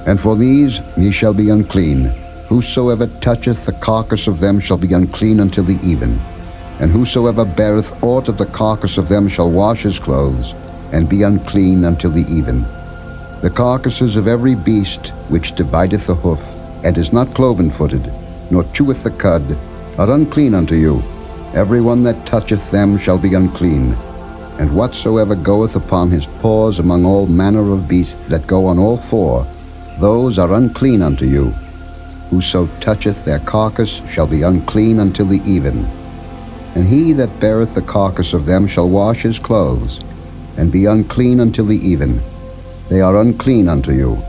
And for these ye shall be unclean. Whosoever toucheth the carcass of them shall be unclean until the even. And whosoever beareth aught of the carcass of them shall wash his clothes, and be unclean until the even. The carcasses of every beast which divideth the hoof, and is not cloven-footed, nor cheweth the cud, are unclean unto you. Every one that toucheth them shall be unclean. And whatsoever goeth upon his paws among all manner of beasts that go on all 4, those are unclean unto you. Whoso toucheth their carcass shall be unclean until the even. And he that beareth the carcass of them shall wash his clothes, and be unclean until the even. They are unclean unto you.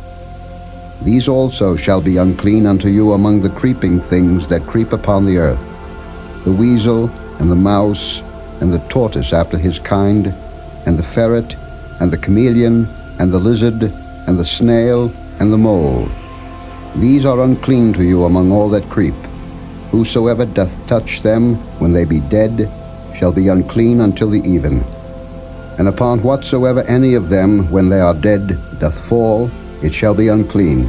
These also shall be unclean unto you among the creeping things that creep upon the earth, the weasel, and the mouse, and the tortoise after his kind, and the ferret, and the chameleon, and the lizard, and the snail, and the mole. These are unclean to you among all that creep. Whosoever doth touch them when they be dead shall be unclean until the even. And upon whatsoever any of them when they are dead doth fall, it shall be unclean,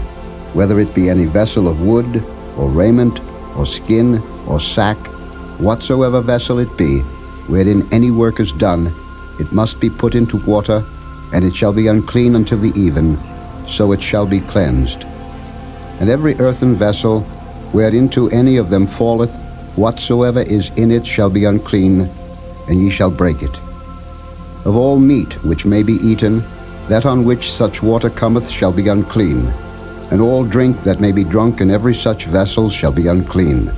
whether it be any vessel of wood, or raiment, or skin, or sack, whatsoever vessel it be, wherein any work is done, it must be put into water, and it shall be unclean until the even, so it shall be cleansed. And every earthen vessel, whereinto any of them falleth, whatsoever is in it shall be unclean, and ye shall break it. Of all meat which may be eaten, that on which such water cometh shall be unclean, and all drink that may be drunk in every such vessel shall be unclean.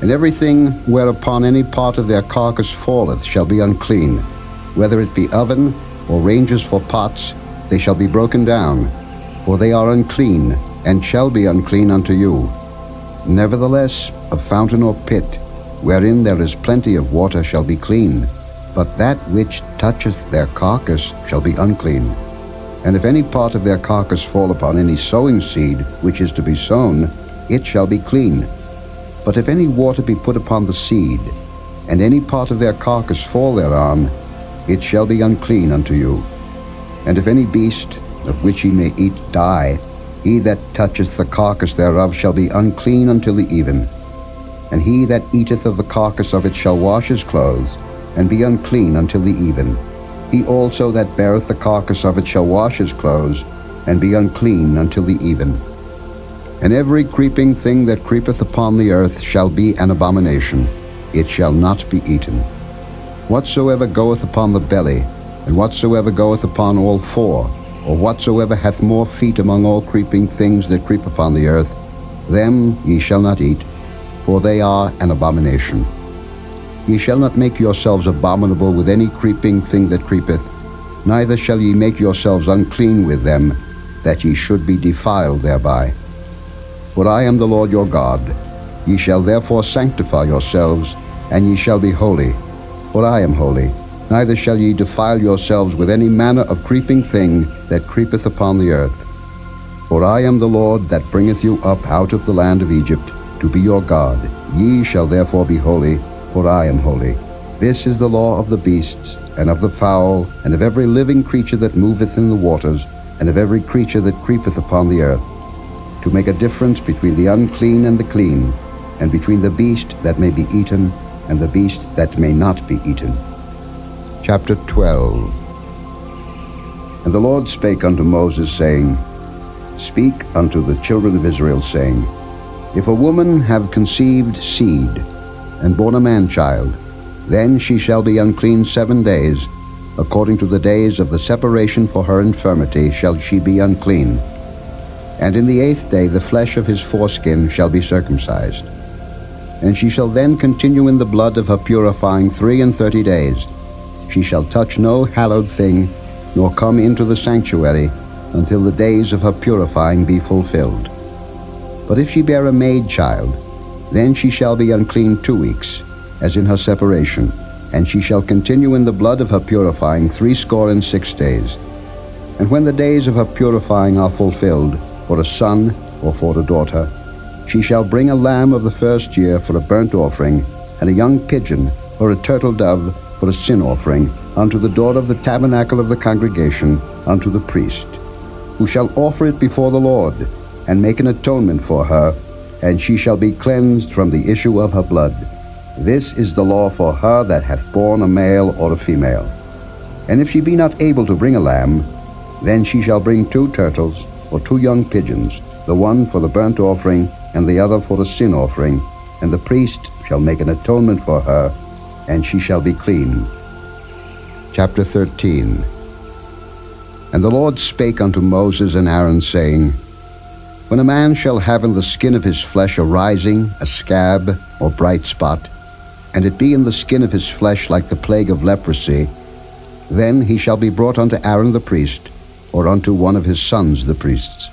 And everything whereupon any part of their carcass falleth shall be unclean, whether it be oven, or ranges for pots, they shall be broken down, for they are unclean, and shall be unclean unto you. Nevertheless, a fountain or pit, wherein there is plenty of water, shall be clean, but that which toucheth their carcass shall be unclean. And if any part of their carcass fall upon any sowing seed which is to be sown, it shall be clean. But if any water be put upon the seed, and any part of their carcass fall thereon, it shall be unclean unto you. And if any beast, of which ye may eat, die, he that toucheth the carcass thereof shall be unclean until the even. And he that eateth of the carcass of it shall wash his clothes, and be unclean until the even. He also that beareth the carcass of it shall wash his clothes, and be unclean until the even. And every creeping thing that creepeth upon the earth shall be an abomination. It shall not be eaten. Whatsoever goeth upon the belly, and whatsoever goeth upon all 4, or whatsoever hath more feet among all creeping things that creep upon the earth, them ye shall not eat, for they are an abomination. Ye shall not make yourselves abominable with any creeping thing that creepeth, neither shall ye make yourselves unclean with them, that ye should be defiled thereby. For I am the Lord your God. Ye shall therefore sanctify yourselves, and ye shall be holy, for I am holy. Neither shall ye defile yourselves with any manner of creeping thing that creepeth upon the earth. For I am the Lord that bringeth you up out of the land of Egypt, to be your God. Ye shall therefore be holy, for I am holy. This is the law of the beasts, and of the fowl, and of every living creature that moveth in the waters, and of every creature that creepeth upon the earth, to make a difference between the unclean and the clean, and between the beast that may be eaten, and the beast that may not be eaten. Chapter 12. And the Lord spake unto Moses, saying, Speak unto the children of Israel, saying, If a woman have conceived seed, and born a man-child, then she shall be unclean 7 days. According to the days of the separation for her infirmity shall she be unclean. And in the 8th day the flesh of his foreskin shall be circumcised. And she shall then continue in the blood of her purifying 33 days. She shall touch no hallowed thing, nor come into the sanctuary, until the days of her purifying be fulfilled. But if she bear a maid child, then she shall be unclean 2 weeks, as in her separation, and she shall continue in the blood of her purifying 66 days. And when the days of her purifying are fulfilled, for a son, or for a daughter, she shall bring a lamb of the first year for a burnt offering, and a young pigeon or a turtle dove for a sin offering, unto the door of the tabernacle of the congregation, unto the priest, who shall offer it before the Lord, and make an atonement for her, and she shall be cleansed from the issue of her blood. This is the law for her that hath borne a male or a female. And if she be not able to bring a lamb, then she shall bring 2 turtles or 2 young pigeons, the one for the burnt offering, and the other for the sin offering, and the priest shall make an atonement for her, and she shall be clean. Chapter 13. And the Lord spake unto Moses and Aaron, saying, When a man shall have in the skin of his flesh a rising, a scab, or bright spot, and it be in the skin of his flesh like the plague of leprosy, then he shall be brought unto Aaron the priest, or unto one of his sons the priests.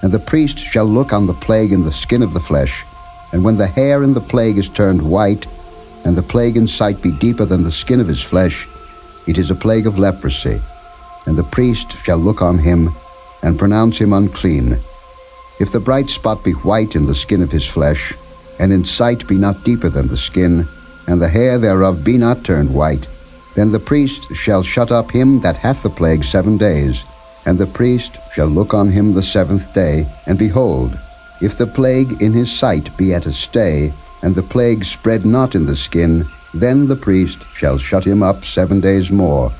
And the priest shall look on the plague in the skin of the flesh, and when the hair in the plague is turned white, and the plague in sight be deeper than the skin of his flesh, it is a plague of leprosy. And the priest shall look on him, and pronounce him unclean. If the bright spot be white in the skin of his flesh, and in sight be not deeper than the skin, and the hair thereof be not turned white, then the priest shall shut up him that hath the plague 7 days, and the priest shall look on him the 7th day, and behold, if the plague in his sight be at a stay, and the plague spread not in the skin, then the priest shall shut him up 7 days more.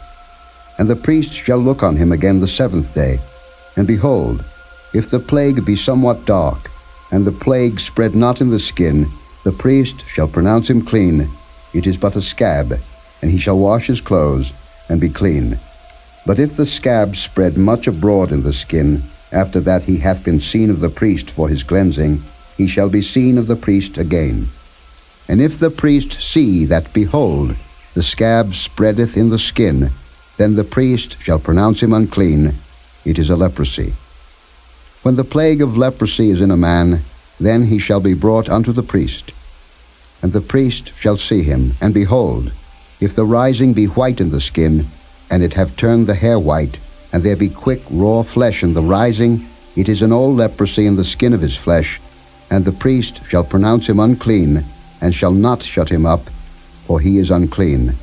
And the priest shall look on him again the 7th day, and behold, if the plague be somewhat dark, and the plague spread not in the skin, the priest shall pronounce him clean. It is but a scab, and he shall wash his clothes, and be clean. But if the scab spread much abroad in the skin, after that he hath been seen of the priest for his cleansing, he shall be seen of the priest again. And if the priest see that, behold, the scab spreadeth in the skin, then the priest shall pronounce him unclean. It is a leprosy. When the plague of leprosy is in a man, then he shall be brought unto the priest. And the priest shall see him, and behold, if the rising be white in the skin, and it have turned the hair white, and there be quick raw flesh in the rising, it is an old leprosy in the skin of his flesh, and the priest shall pronounce him unclean, and shall not shut him up, for he is unclean.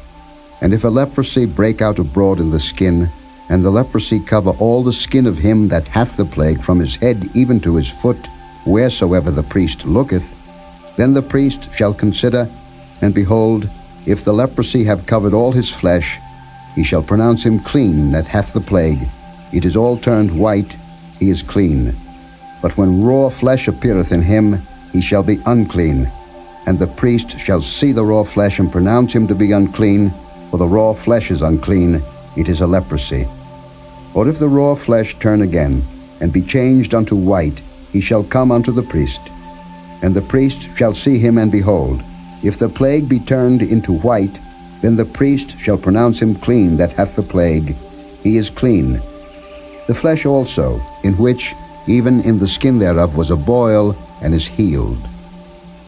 And if a leprosy break out abroad in the skin, and the leprosy cover all the skin of him that hath the plague from his head even to his foot, wheresoever the priest looketh, then the priest shall consider, and behold, if the leprosy have covered all his flesh, he shall pronounce him clean that hath the plague. It is all turned white, he is clean. But when raw flesh appeareth in him, he shall be unclean. And the priest shall see the raw flesh, and pronounce him to be unclean, for the raw flesh is unclean, it is a leprosy. Or if the raw flesh turn again, and be changed unto white, he shall come unto the priest. And the priest shall see him, and behold, if the plague be turned into white, then the priest shall pronounce him clean that hath the plague. He is clean. The flesh also, in which, even in the skin thereof, was a boil, and is healed.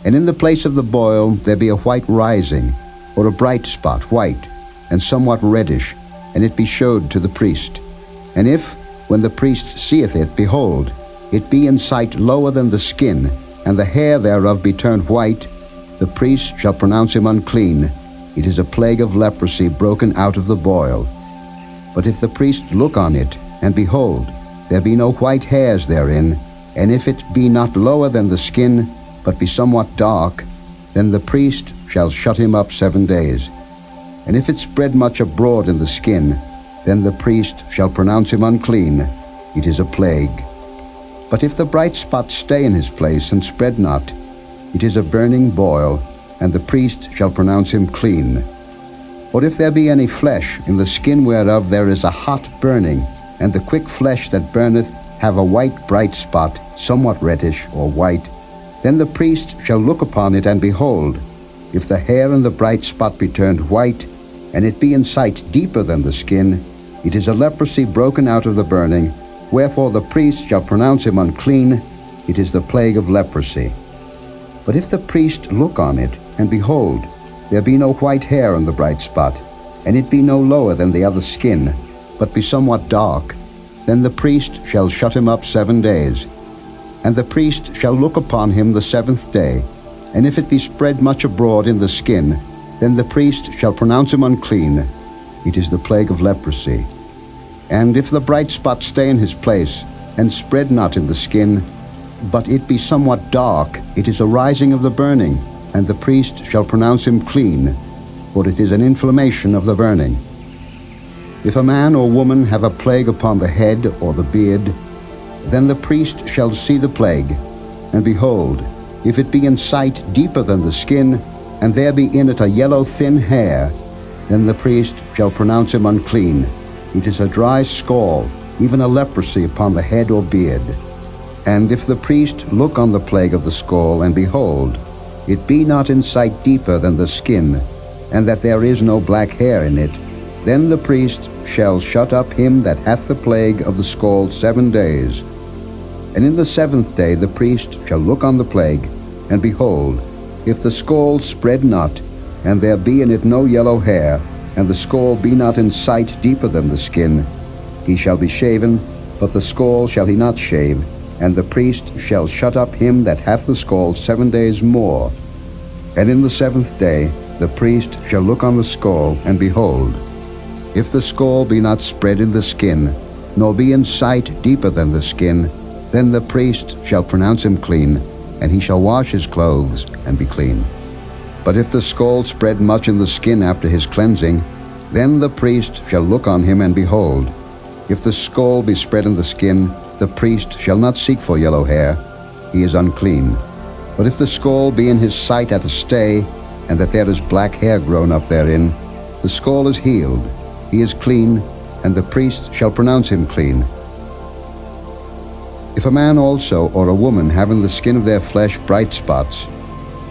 And in the place of the boil there be a white rising, or a bright spot, white, and somewhat reddish, and it be showed to the priest. And if, when the priest seeth it, behold, it be in sight lower than the skin, and the hair thereof be turned white, the priest shall pronounce him unclean. It is a plague of leprosy broken out of the boil. But if the priest look on it, and behold, there be no white hairs therein, and if it be not lower than the skin, but be somewhat dark, then the priest shall shut him up 7 days. And if it spread much abroad in the skin, then the priest shall pronounce him unclean. It is a plague. But if the bright spot stay in his place, and spread not, it is a burning boil, and the priest shall pronounce him clean. Or if there be any flesh in the skin whereof there is a hot burning, and the quick flesh that burneth have a white bright spot, somewhat reddish or white, then the priest shall look upon it, and behold, if the hair in the bright spot be turned white, and it be in sight deeper than the skin, it is a leprosy broken out of the burning, wherefore the priest shall pronounce him unclean. It is the plague of leprosy. But if the priest look on it, and behold, there be no white hair on the bright spot, and it be no lower than the other skin, but be somewhat dark, then the priest shall shut him up 7 days. And the priest shall look upon him the 7th day, and if it be spread much abroad in the skin, then the priest shall pronounce him unclean. It is the plague of leprosy. And if the bright spot stay in his place, and spread not in the skin, but it be somewhat dark, it is a rising of the burning, and the priest shall pronounce him clean, for it is an inflammation of the burning. If a man or woman have a plague upon the head or the beard, then the priest shall see the plague, and behold, if it be in sight deeper than the skin, and there be in it a yellow thin hair, then the priest shall pronounce him unclean. It is a dry scall, even a leprosy upon the head or beard. And if the priest look on the plague of the scall, and behold, it be not in sight deeper than the skin, and that there is no black hair in it, then the priest shall shut up him that hath the plague of the scald 7 days. And in the 7th day the priest shall look on the plague, and behold, if the scald spread not, and there be in it no yellow hair, and the scald be not in sight deeper than the skin, he shall be shaven, but the scald shall he not shave, and the priest shall shut up him that hath the scald 7 days more. And in the 7th day the priest shall look on the scald, and behold, if the scald be not spread in the skin, nor be in sight deeper than the skin, then the priest shall pronounce him clean, and he shall wash his clothes, and be clean. But if the scald spread much in the skin after his cleansing, then the priest shall look on him, and behold, if the scald be spread in the skin, the priest shall not seek for yellow hair, he is unclean. But if the scald be in his sight at a stay, and that there is black hair grown up therein, the scald is healed, he is clean, and the priest shall pronounce him clean. If a man also or a woman have in the skin of their flesh bright spots,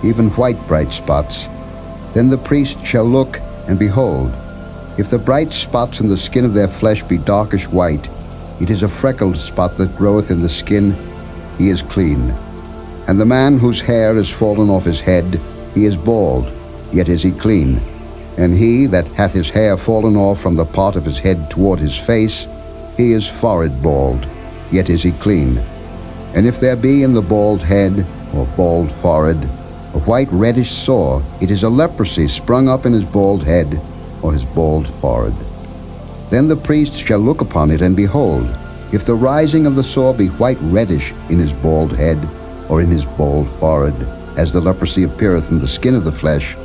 even white bright spots, then the priest shall look, and behold, if the bright spots in the skin of their flesh be darkish white, it is a freckled spot that groweth in the skin, he is clean. And the man whose hair is fallen off his head, he is bald, yet is he clean. And he that hath his hair fallen off from the part of his head toward his face, he is forehead bald, yet is he clean. And if there be in the bald head, or bald forehead, a white reddish sore, it is a leprosy sprung up in his bald head, or his bald forehead. Then the priest shall look upon it, and behold, if the rising of the sore be white reddish in his bald head, or in his bald forehead, as the leprosy appeareth in the skin of the flesh,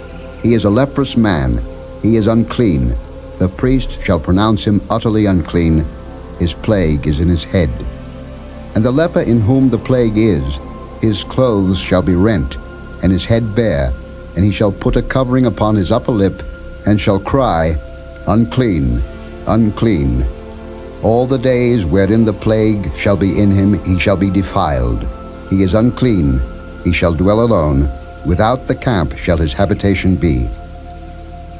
he is a leprous man, he is unclean. The priest shall pronounce him utterly unclean, his plague is in his head. And the leper in whom the plague is, his clothes shall be rent, and his head bare, and he shall put a covering upon his upper lip, and shall cry, Unclean, unclean. All the days wherein the plague shall be in him, he shall be defiled. He is unclean, he shall dwell alone, without the camp shall his habitation be.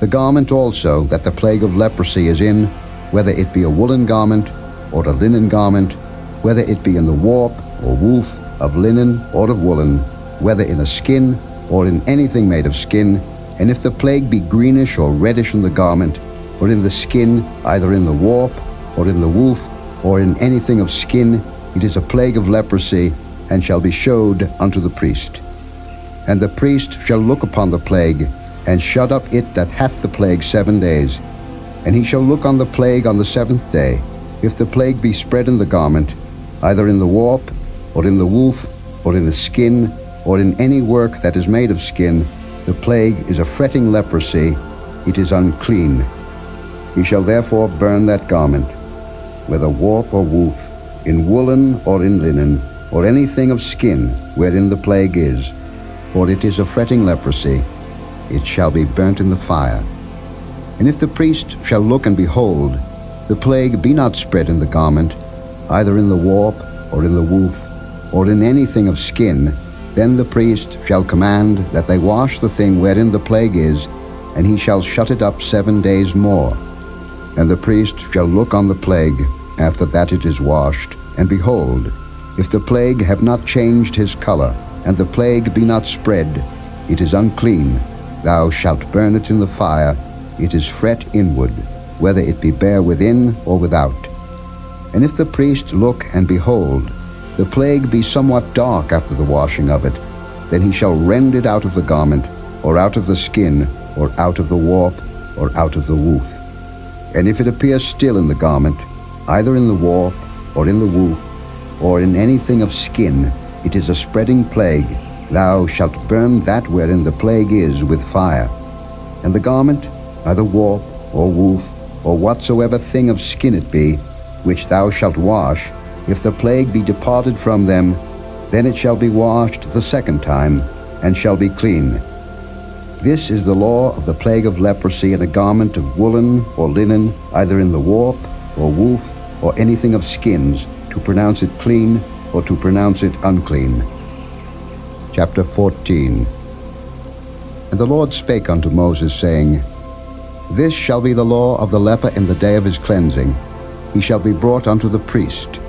The garment also that the plague of leprosy is in, whether it be a woolen garment, or a linen garment, whether it be in the warp or woof of linen or of woolen, whether in a skin or in anything made of skin, and if the plague be greenish or reddish in the garment, or in the skin, either in the warp, or in the woof, or in anything of skin, it is a plague of leprosy, and shall be showed unto the priest. And the priest shall look upon the plague, and shut up it that hath the plague 7 days. And he shall look on the plague on the 7th day. If the plague be spread in the garment, either in the warp, or in the woof, or in the skin, or in any work that is made of skin, the plague is a fretting leprosy, it is unclean. He shall therefore burn that garment, whether warp or woof, in woolen or in linen, or anything of skin wherein the plague is, for it is a fretting leprosy, it shall be burnt in the fire. And if the priest shall look and behold, the plague be not spread in the garment, either in the warp, or in the woof, or in anything of skin, then the priest shall command that they wash the thing wherein the plague is, and he shall shut it up 7 days more. And the priest shall look on the plague, after that it is washed, and behold, if the plague have not changed his color, and the plague be not spread, it is unclean. Thou shalt burn it in the fire, it is fret inward, whether it be bare within or without. And if the priest look and behold, the plague be somewhat dark after the washing of it, then he shall rend it out of the garment, or out of the skin, or out of the warp, or out of the woof. And if it appear still in the garment, either in the warp, or in the woof, or in anything of skin, it is a spreading plague. Thou shalt burn that wherein the plague is with fire. And the garment, either warp, or woof, or whatsoever thing of skin it be, which thou shalt wash, if the plague be departed from them, then it shall be washed the second time, and shall be clean. This is the law of the plague of leprosy in a garment of woolen or linen, either in the warp, or woof, or anything of skins, to pronounce it clean, or to pronounce it unclean. Chapter 14. And the Lord spake unto Moses, saying, This shall be the law of the leper in the day of his cleansing. He shall be brought unto the priest.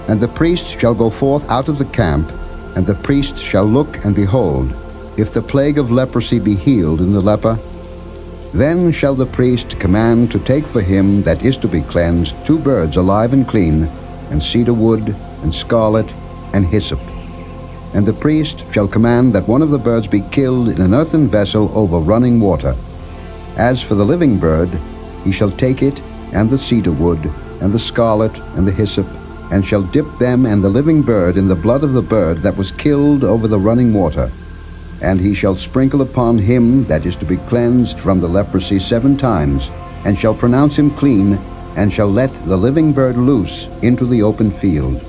And the priest shall go forth out of the camp, and the priest shall look, and behold, if the plague of leprosy be healed in the leper, then shall the priest command to take for him that is to be cleansed 2 birds alive and clean, and cedar wood, and scarlet, and hyssop. And the priest shall command that one of the birds be killed in an earthen vessel over running water. As for the living bird, he shall take it, and the cedar wood, and the scarlet, and the hyssop, and shall dip them and the living bird in the blood of the bird that was killed over the running water. And he shall sprinkle upon him that is to be cleansed from the leprosy 7 times, and shall pronounce him clean, and shall let the living bird loose into the open field.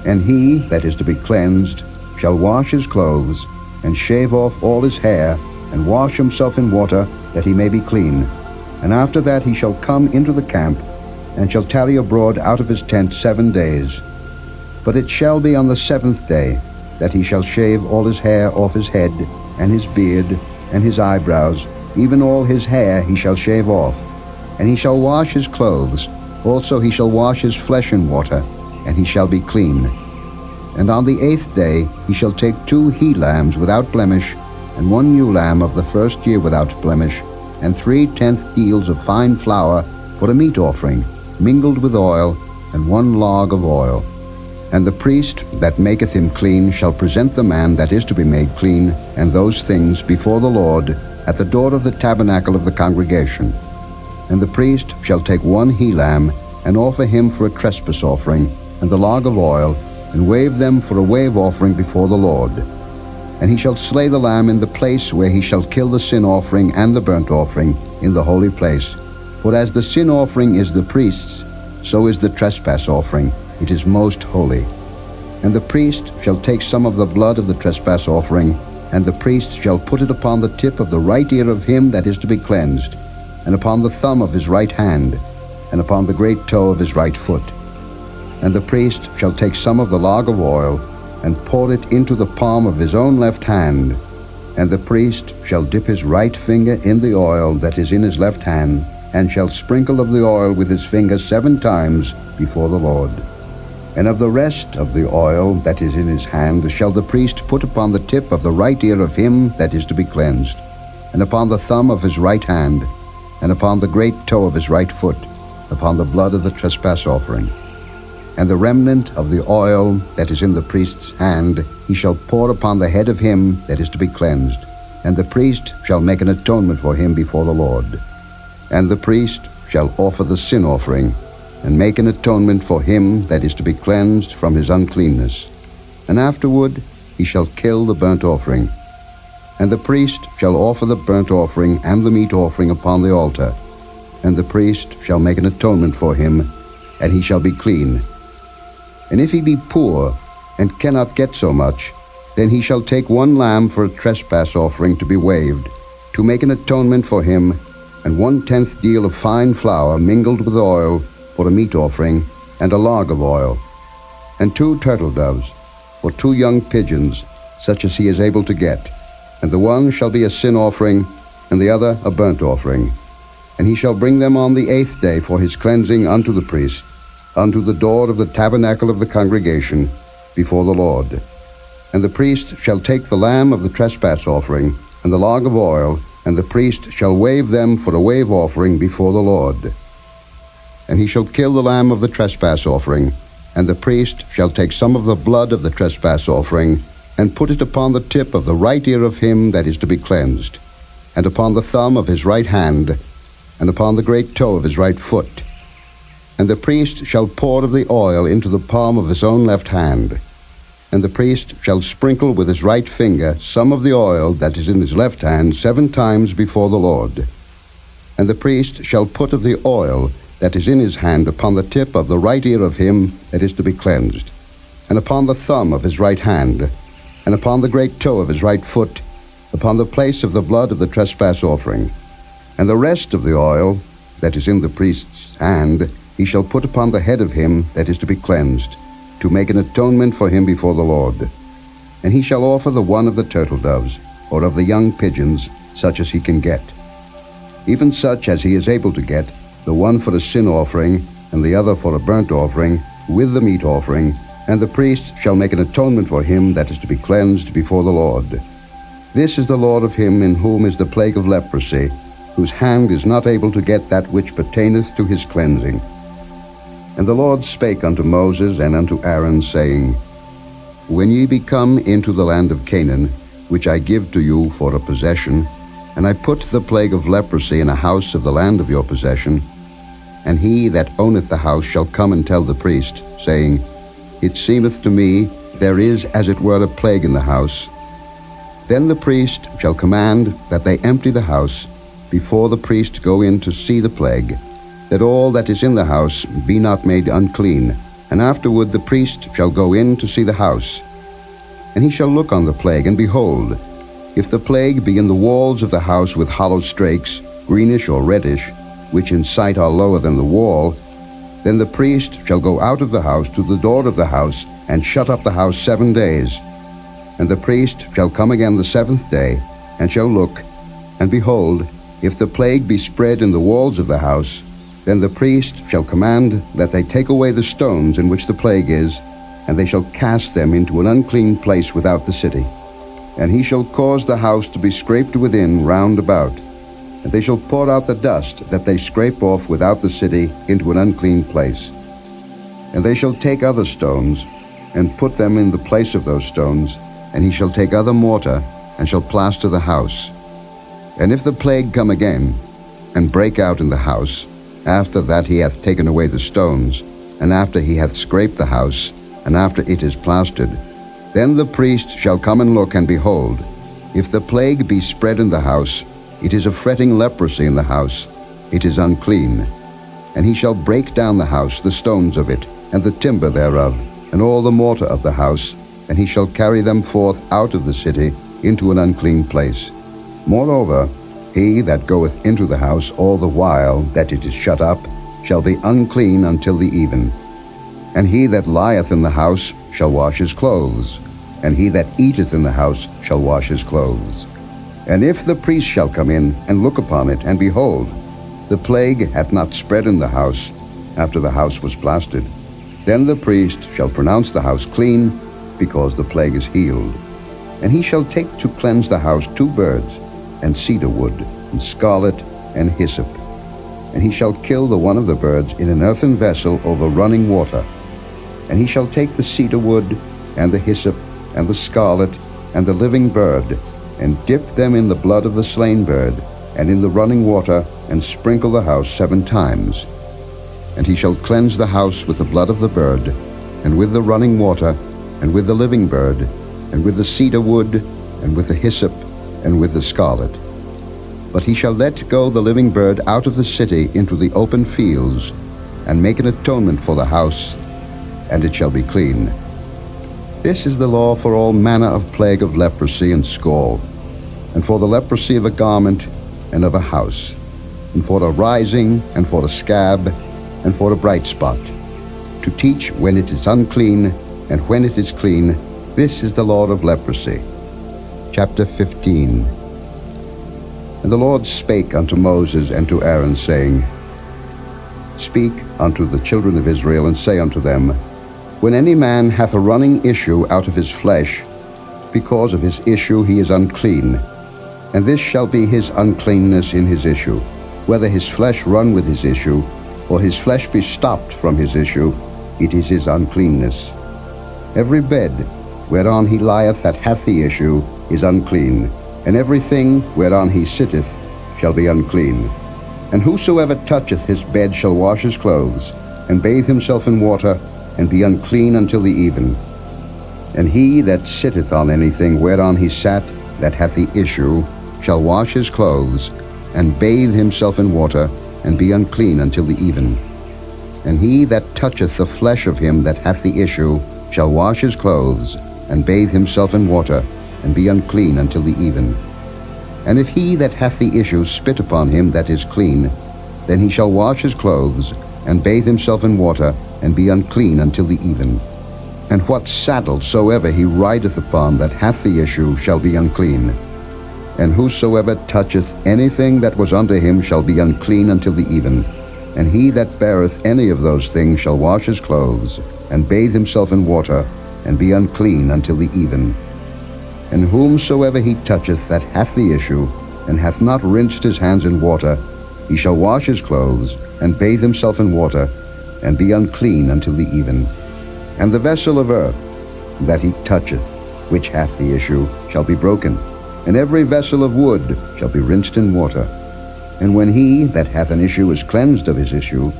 And he that is to be cleansed shall wash his clothes, and shave off all his hair, and wash himself in water, that he may be clean. And after that he shall come into the camp, and shall tarry abroad out of his tent 7 days. But it shall be on the 7th day that he shall shave all his hair off his head, and his beard, and his eyebrows, even all his hair he shall shave off. And he shall wash his clothes, also he shall wash his flesh in water, and he shall be clean. And on the 8th day he shall take 2 he-lambs without blemish, and 1 ewe lamb of the first year without blemish, and 3/10 deals of fine flour for a meat offering, mingled with oil, and 1 log of oil. And the priest that maketh him clean shall present the man that is to be made clean, and those things before the Lord, at the door of the tabernacle of the congregation. And the priest shall take 1 he-lamb, and offer him for a trespass offering, and the log of oil, and wave them for a wave offering before the Lord. And he shall slay the lamb in the place where he shall kill the sin offering and the burnt offering in the holy place. For as the sin offering is the priest's, so is the trespass offering. It is most holy. And the priest shall take some of the blood of the trespass offering, and the priest shall put it upon the tip of the right ear of him that is to be cleansed, and upon the thumb of his right hand, and upon the great toe of his right foot. And the priest shall take some of the log of oil, and pour it into the palm of his own left hand. And the priest shall dip his right finger in the oil that is in his left hand, and shall sprinkle of the oil with his finger 7 times before the Lord. And of the rest of the oil that is in his hand shall the priest put upon the tip of the right ear of him that is to be cleansed, and upon the thumb of his right hand, and upon the great toe of his right foot, upon the blood of the trespass offering. And the remnant of the oil that is in the priest's hand he shall pour upon the head of him that is to be cleansed, and the priest shall make an atonement for him before the Lord. And the priest shall offer the sin offering, and make an atonement for him that is to be cleansed from his uncleanness. And afterward he shall kill the burnt offering. And the priest shall offer the burnt offering and the meat offering upon the altar. And the priest shall make an atonement for him, and he shall be clean. And if he be poor, and cannot get so much, then he shall take 1 lamb for a trespass offering to be waved, to make an atonement for him, and 1/10 deal of fine flour mingled with oil for a meat offering, and a log of oil. And 2 turtle doves, or 2 young pigeons, such as he is able to get. And the one shall be a sin offering, and the other a burnt offering. And he shall bring them on the 8th day for his cleansing unto the priest, unto the door of the tabernacle of the congregation, before the Lord. And the priest shall take the lamb of the trespass offering, and the log of oil, and the priest shall wave them for a wave offering before the Lord. And he shall kill the lamb of the trespass offering, And the priest shall take some of the blood of the trespass offering, and put it upon the tip of the right ear of him that is to be cleansed, and upon the thumb of his right hand, and upon the great toe of his right foot. And the priest shall pour of the oil into the palm of his own left hand. And the priest shall sprinkle with his right finger some of the oil that is in his left hand 7 times before the Lord. And the priest shall put of the oil that is in his hand upon the tip of the right ear of him that is to be cleansed, and upon the thumb of his right hand, and upon the great toe of his right foot, upon the place of the blood of the trespass offering. And the rest of the oil that is in the priest's hand he shall put upon the head of him that is to be cleansed, to make an atonement for him before the Lord. And he shall offer the one of the turtle doves, or of the young pigeons, such as he can get, even such as he is able to get, the one for a sin offering, and the other for a burnt offering, with the meat offering, and the priest shall make an atonement for him that is to be cleansed before the Lord. This is the Lord of him in whom is the plague of leprosy, whose hand is not able to get that which pertaineth to his cleansing. And the Lord spake unto Moses and unto Aaron, saying, When ye be come into the land of Canaan, which I give to you for a possession, and I put the plague of leprosy in a house of the land of your possession, and he that owneth the house shall come and tell the priest, saying, It seemeth to me there is as it were a plague in the house. Then the priest shall command that they empty the house, before the priest go in to see the plague, that all that is in the house be not made unclean, and afterward the priest shall go in to see the house. And he shall look on the plague, and behold, if the plague be in the walls of the house with hollow strakes, greenish or reddish, which in sight are lower than the wall, then the priest shall go out of the house to the door of the house, and shut up the house 7 days. And the priest shall come again the 7th day, and shall look, and behold, if the plague be spread in the walls of the house, then the priest shall command that they take away the stones in which the plague is, and they shall cast them into an unclean place without the city. And he shall cause the house to be scraped within round about, and they shall pour out the dust that they scrape off without the city into an unclean place. And they shall take other stones, and put them in the place of those stones, and he shall take other mortar, and shall plaster the house. And if the plague come again, and break out in the house, after that he hath taken away the stones, and after he hath scraped the house, and after it is plastered, then the priest shall come and look, and behold, if the plague be spread in the house, it is a fretting leprosy in the house, it is unclean. And he shall break down the house, the stones of it, and the timber thereof, and all the mortar of the house, and he shall carry them forth out of the city into an unclean place. Moreover, he that goeth into the house all the while that it is shut up shall be unclean until the even. And he that lieth in the house shall wash his clothes, and he that eateth in the house shall wash his clothes. And if the priest shall come in and look upon it, and behold, the plague hath not spread in the house after the house was plastered, then the priest shall pronounce the house clean, because the plague is healed. And he shall take to cleanse the house 2 birds, and cedar wood, and scarlet, and hyssop. And he shall kill the one of the birds in an earthen vessel over running water. And he shall take the cedar wood, and the hyssop, and the scarlet, and the living bird, and dip them in the blood of the slain bird, and in the running water, and sprinkle the house 7 times. And he shall cleanse the house with the blood of the bird, and with the running water, and with the living bird, and with the cedar wood, and with the hyssop, and with the scarlet. But he shall let go the living bird out of the city into the open fields, and make an atonement for the house, and it shall be clean. This is the law for all manner of plague of leprosy and scald, and for the leprosy of a garment and of a house, and for a rising, and for a scab, and for a bright spot, to teach when it is unclean, and when it is clean. This is the law of leprosy. Chapter 15. And the Lord spake unto Moses and to Aaron, saying, Speak unto the children of Israel, and say unto them, When any man hath a running issue out of his flesh, because of his issue he is unclean, and this shall be his uncleanness in his issue, whether his flesh run with his issue, or his flesh be stopped from his issue, it is his uncleanness. Every bed whereon he lieth that hath the issue is unclean, and everything whereon he sitteth shall be unclean. And whosoever toucheth his bed shall wash his clothes, and bathe himself in water, and be unclean until the even. And he that sitteth on anything whereon he sat that hath the issue shall wash his clothes, and bathe himself in water, and be unclean until the even. And he that toucheth the flesh of him that hath the issue shall wash his clothes, and bathe himself in water, and be unclean until the even. And if he that hath the issue spit upon him that is clean, then he shall wash his clothes, and bathe himself in water, and be unclean until the even. And what saddle soever he rideth upon that hath the issue shall be unclean. And whosoever toucheth anything that was under him shall be unclean until the even. And he that beareth any of those things shall wash his clothes, and bathe himself in water, and be unclean until the even. And whomsoever he toucheth that hath the issue, and hath not rinsed his hands in water, he shall wash his clothes, and bathe himself in water, and be unclean until the even. And the vessel of earth that he toucheth, which hath the issue, shall be broken, and every vessel of wood shall be rinsed in water. And when he that hath an issue is cleansed of his issue,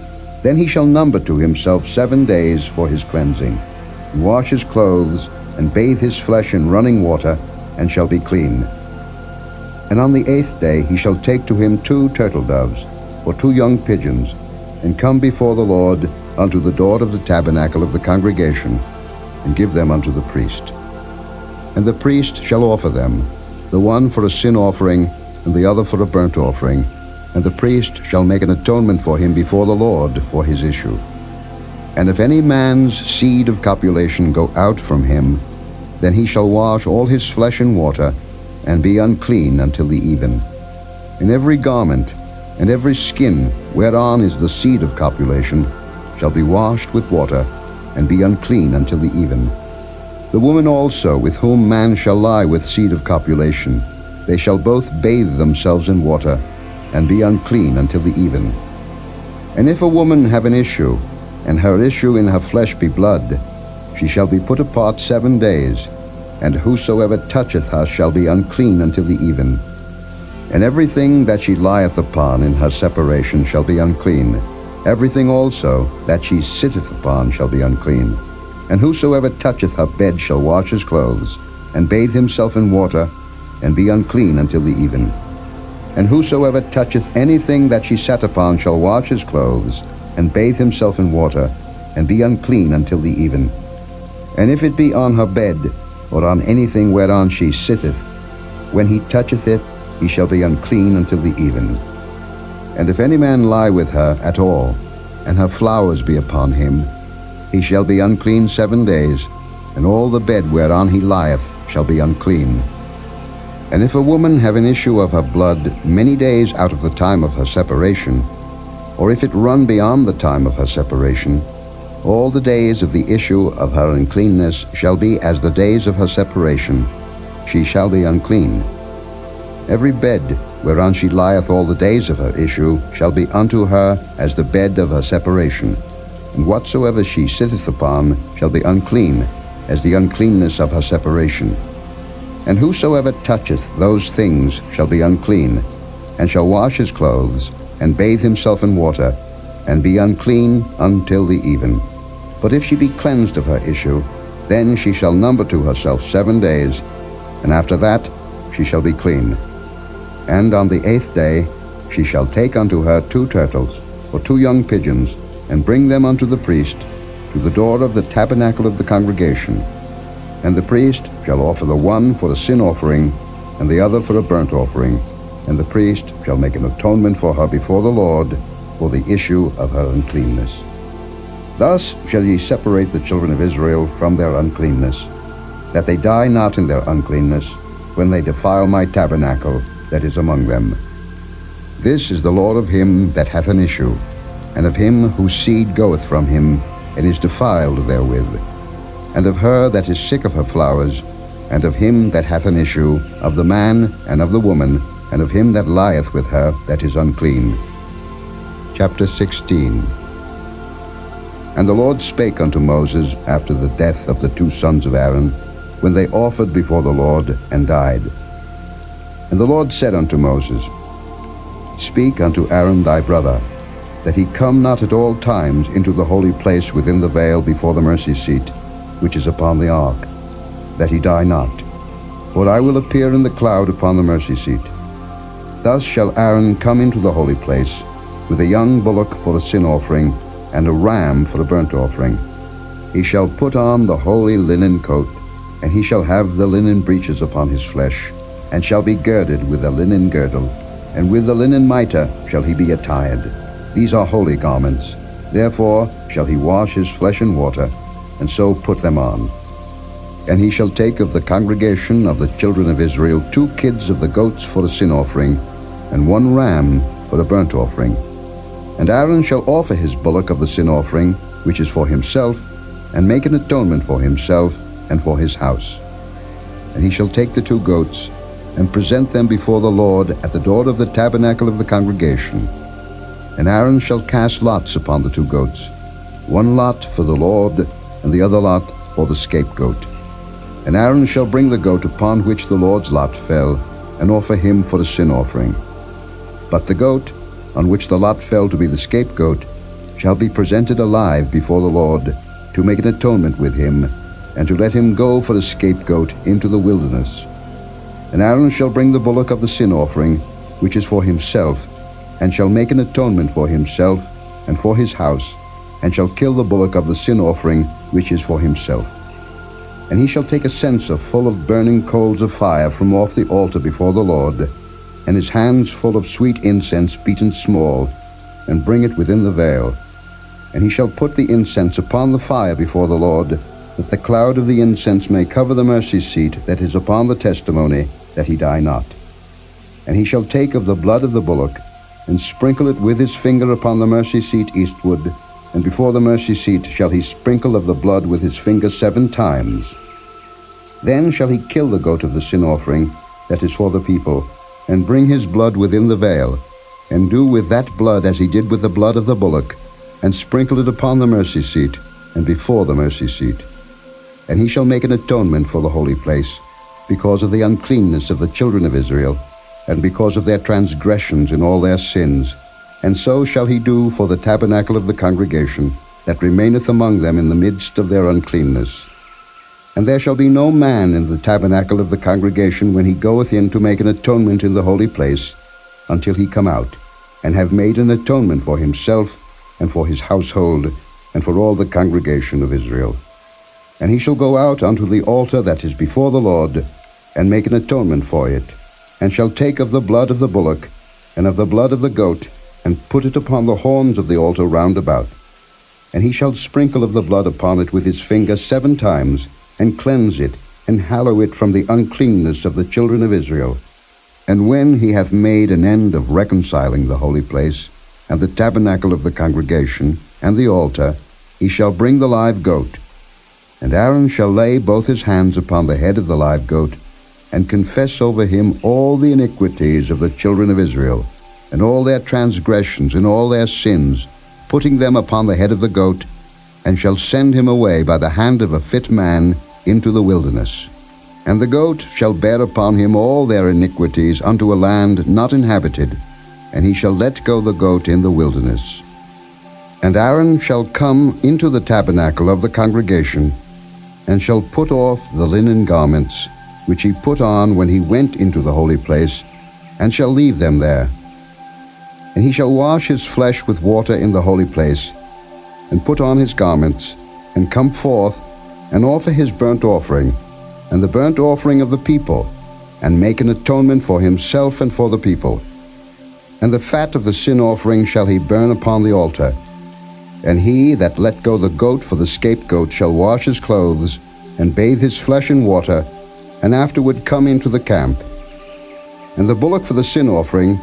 then he shall number to himself 7 days for his cleansing, and wash his clothes, and bathe his flesh in running water, and shall be clean. And on the 8th day he shall take to him 2 turtle doves, or 2 young pigeons, and come before the Lord unto the door of the tabernacle of the congregation, and give them unto the priest. And the priest shall offer them, the one for a sin offering, and the other for a burnt offering, and the priest shall make an atonement for him before the Lord for his issue. And if any man's seed of copulation go out from him, then he shall wash all his flesh in water, and be unclean until the even. And every garment, and every skin whereon is the seed of copulation, shall be washed with water, and be unclean until the even. The woman also with whom man shall lie with seed of copulation, they shall both bathe themselves in water, and be unclean until the even. And if a woman have an issue, and her issue in her flesh be blood, she shall be put apart 7 days, and whosoever toucheth her shall be unclean until the even. And everything that she lieth upon in her separation shall be unclean. Everything also that she sitteth upon shall be unclean. And whosoever toucheth her bed shall wash his clothes, and bathe himself in water, and be unclean until the even. And whosoever toucheth anything that she sat upon shall wash his clothes, and bathe himself in water, and be unclean until the even. And if it be on her bed, or on anything whereon she sitteth, when he toucheth it, he shall be unclean until the even. And if any man lie with her at all, and her flowers be upon him, he shall be unclean 7 days, and all the bed whereon he lieth shall be unclean. And if a woman have an issue of her blood many days out of the time of her separation, or if it run beyond the time of her separation, all the days of the issue of her uncleanness shall be as the days of her separation. She shall be unclean. Every bed whereon she lieth all the days of her issue shall be unto her as the bed of her separation. And whatsoever she sitteth upon shall be unclean, as the uncleanness of her separation. And whosoever toucheth those things shall be unclean, and shall wash his clothes, and bathe himself in water, and be unclean until the even. But if she be cleansed of her issue, then she shall number to herself 7 days, and after that she shall be clean. And on the 8th day she shall take unto her 2 turtles, or 2 young pigeons, and bring them unto the priest, to the door of the tabernacle of the congregation. And the priest shall offer the one for a sin offering, and the other for a burnt offering, and the priest shall make an atonement for her before the Lord for the issue of her uncleanness. Thus shall ye separate the children of Israel from their uncleanness, that they die not in their uncleanness, when they defile my tabernacle that is among them. This is the law of him that hath an issue, and of him whose seed goeth from him, and is defiled therewith, and of her that is sick of her flowers, and of him that hath an issue, of the man and of the woman, and of him that lieth with her that is unclean. Chapter 16. And the Lord spake unto Moses after the death of the two sons of Aaron, when they offered before the Lord and died. And the Lord said unto Moses, Speak unto Aaron thy brother, that he come not at all times into the holy place within the veil before the mercy seat, which is upon the ark, that he die not. For I will appear in the cloud upon the mercy seat. Thus shall Aaron come into the holy place, with a young bullock for a sin offering, and a ram for a burnt offering. He shall put on the holy linen coat, and he shall have the linen breeches upon his flesh, and shall be girded with a linen girdle, and with the linen mitre shall he be attired. These are holy garments. Therefore shall he wash his flesh in water, and so put them on. And he shall take of the congregation of the children of Israel 2 kids of the goats for a sin offering, and 1 ram for a burnt offering. And Aaron shall offer his bullock of the sin offering, which is for himself, and make an atonement for himself and for his house. And he shall take the 2 goats, and present them before the Lord at the door of the tabernacle of the congregation. And Aaron shall cast lots upon the 2 goats, 1 lot for the Lord, and the other lot for the scapegoat. And Aaron shall bring the goat upon which the Lord's lot fell, and offer him for a sin offering. But the goat, on which the lot fell to be the scapegoat, shall be presented alive before the Lord, to make an atonement with him, and to let him go for a scapegoat into the wilderness. And Aaron shall bring the bullock of the sin offering, which is for himself, and shall make an atonement for himself and for his house, and shall kill the bullock of the sin offering, which is for himself. And he shall take a censer full of burning coals of fire from off the altar before the Lord, and his hands full of sweet incense beaten small, and bring it within the veil. And he shall put the incense upon the fire before the Lord, that the cloud of the incense may cover the mercy seat that is upon the testimony, that he die not. And he shall take of the blood of the bullock, and sprinkle it with his finger upon the mercy seat eastward, and before the mercy seat shall he sprinkle of the blood with his finger 7 times. Then shall he kill the goat of the sin offering, that is for the people, and bring his blood within the veil, and do with that blood as he did with the blood of the bullock, and sprinkle it upon the mercy seat, and before the mercy seat. And he shall make an atonement for the holy place, because of the uncleanness of the children of Israel, and because of their transgressions in all their sins. And so shall he do for the tabernacle of the congregation, that remaineth among them in the midst of their uncleanness. And there shall be no man in the tabernacle of the congregation when he goeth in to make an atonement in the holy place, until he come out, and have made an atonement for himself, and for his household, and for all the congregation of Israel. And he shall go out unto the altar that is before the Lord, and make an atonement for it, and shall take of the blood of the bullock, and of the blood of the goat, and put it upon the horns of the altar round about. And he shall sprinkle of the blood upon it with his finger 7 times, and cleanse it, and hallow it from the uncleanness of the children of Israel. And when he hath made an end of reconciling the holy place, and the tabernacle of the congregation, and the altar, he shall bring the live goat. And Aaron shall lay both his hands upon the head of the live goat, and confess over him all the iniquities of the children of Israel, and all their transgressions and all their sins, putting them upon the head of the goat, and shall send him away by the hand of a fit man into the wilderness. And the goat shall bear upon him all their iniquities unto a land not inhabited, and he shall let go the goat in the wilderness. And Aaron shall come into the tabernacle of the congregation, and shall put off the linen garments, which he put on when he went into the holy place, and shall leave them there. And he shall wash his flesh with water in the holy place, and put on his garments, and come forth, and offer his burnt offering, and the burnt offering of the people, and make an atonement for himself and for the people. And the fat of the sin offering shall he burn upon the altar. And he that let go the goat for the scapegoat shall wash his clothes, and bathe his flesh in water, and afterward come into the camp. And the bullock for the sin offering,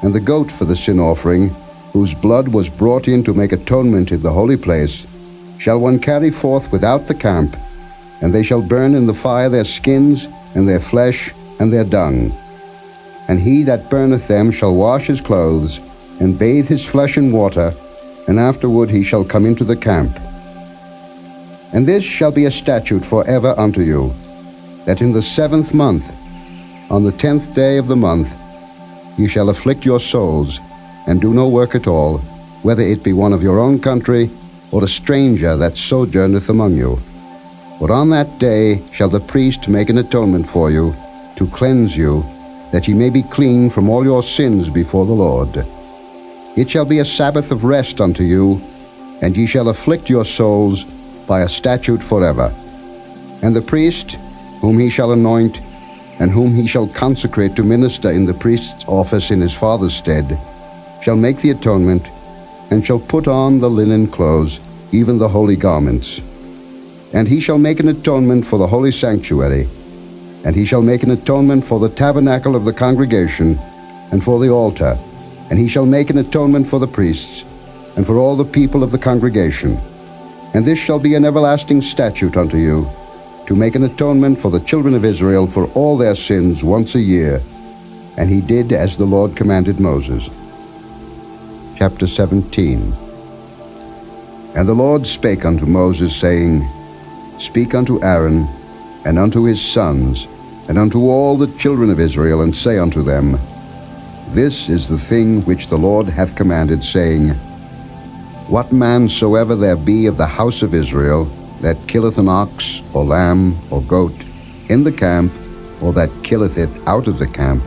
and the goat for the sin offering, whose blood was brought in to make atonement in the holy place, shall one carry forth without the camp, and they shall burn in the fire their skins, and their flesh, and their dung. And he that burneth them shall wash his clothes, and bathe his flesh in water, and afterward he shall come into the camp. And this shall be a statute forever unto you, that in the 7th month, on the 10th day of the month, ye shall afflict your souls, and do no work at all, whether it be one of your own country, or a stranger that sojourneth among you. For on that day shall the priest make an atonement for you, to cleanse you, that ye may be clean from all your sins before the Lord. It shall be a Sabbath of rest unto you, and ye shall afflict your souls by a statute forever. And the priest, whom he shall anoint, and whom he shall consecrate to minister in the priest's office in his father's stead, shall make the atonement, and shall put on the linen clothes, even the holy garments. And he shall make an atonement for the holy sanctuary, and he shall make an atonement for the tabernacle of the congregation, and for the altar, and he shall make an atonement for the priests, and for all the people of the congregation. And this shall be an everlasting statute unto you, to make an atonement for the children of Israel for all their sins once a year. And he did as the Lord commanded Moses. Chapter 17. And the Lord spake unto Moses, saying, Speak unto Aaron, and unto his sons, and unto all the children of Israel, and say unto them, This is the thing which the Lord hath commanded, saying, What man soever there be of the house of Israel, that killeth an ox, or lamb, or goat, in the camp, or that killeth it out of the camp,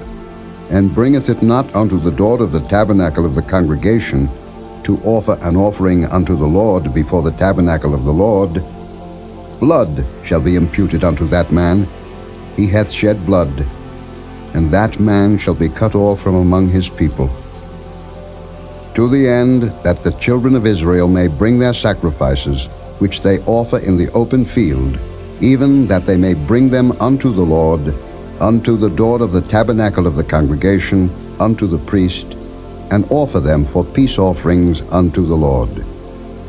and bringeth it not unto the door of the tabernacle of the congregation, to offer an offering unto the Lord before the tabernacle of the Lord, blood shall be imputed unto that man. He hath shed blood, and that man shall be cut off from among his people. To the end that the children of Israel may bring their sacrifices, which they offer in the open field, even that they may bring them unto the Lord, unto the door of the tabernacle of the congregation, unto the priest, and offer them for peace offerings unto the Lord.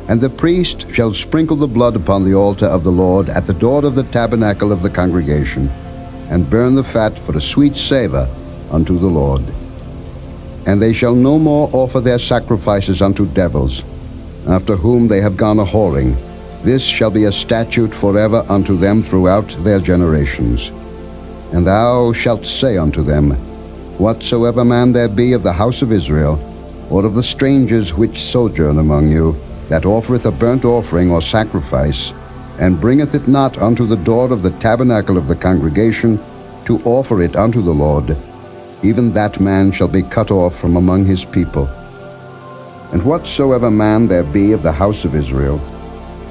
And the priest shall sprinkle the blood upon the altar of the Lord at the door of the tabernacle of the congregation, and burn the fat for a sweet savour unto the Lord. And they shall no more offer their sacrifices unto devils, after whom they have gone a-whoring. This shall be a statute forever unto them throughout their generations. And thou shalt say unto them, Whatsoever man there be of the house of Israel, or of the strangers which sojourn among you, that offereth a burnt offering or sacrifice, and bringeth it not unto the door of the tabernacle of the congregation, to offer it unto the Lord, even that man shall be cut off from among his people. And whatsoever man there be of the house of Israel,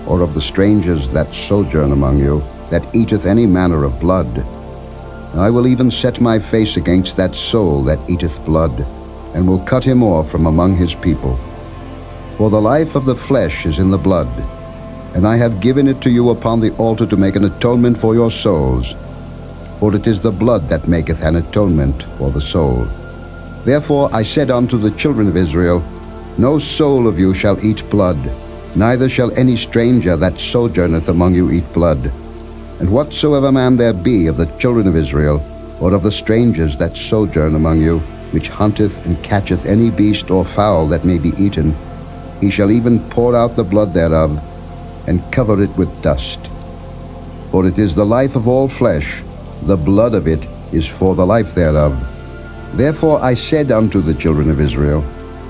or of the strangers that sojourn among you, that eateth any manner of blood, I will even set my face against that soul that eateth blood, and will cut him off from among his people. For the life of the flesh is in the blood, and I have given it to you upon the altar to make an atonement for your souls. For it is the blood that maketh an atonement for the soul. Therefore I said unto the children of Israel, No soul of you shall eat blood, neither shall any stranger that sojourneth among you eat blood. And whatsoever man there be of the children of Israel, or of the strangers that sojourn among you, which hunteth and catcheth any beast or fowl that may be eaten, he shall even pour out the blood thereof, and cover it with dust. For it is the life of all flesh, the blood of it is for the life thereof. Therefore I said unto the children of Israel,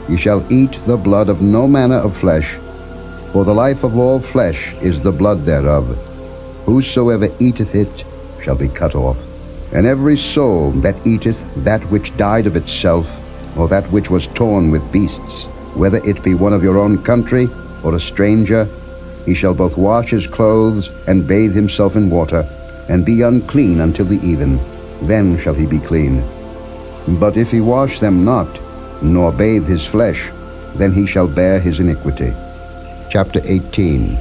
Ye shall eat the blood of no manner of flesh, for the life of all flesh is the blood thereof. Whosoever eateth it shall be cut off. And every soul that eateth that which died of itself, or that which was torn with beasts, whether it be one of your own country, or a stranger, he shall both wash his clothes, and bathe himself in water, and be unclean until the even. Then shall he be clean. But if he wash them not, nor bathe his flesh, then he shall bear his iniquity. Chapter 18.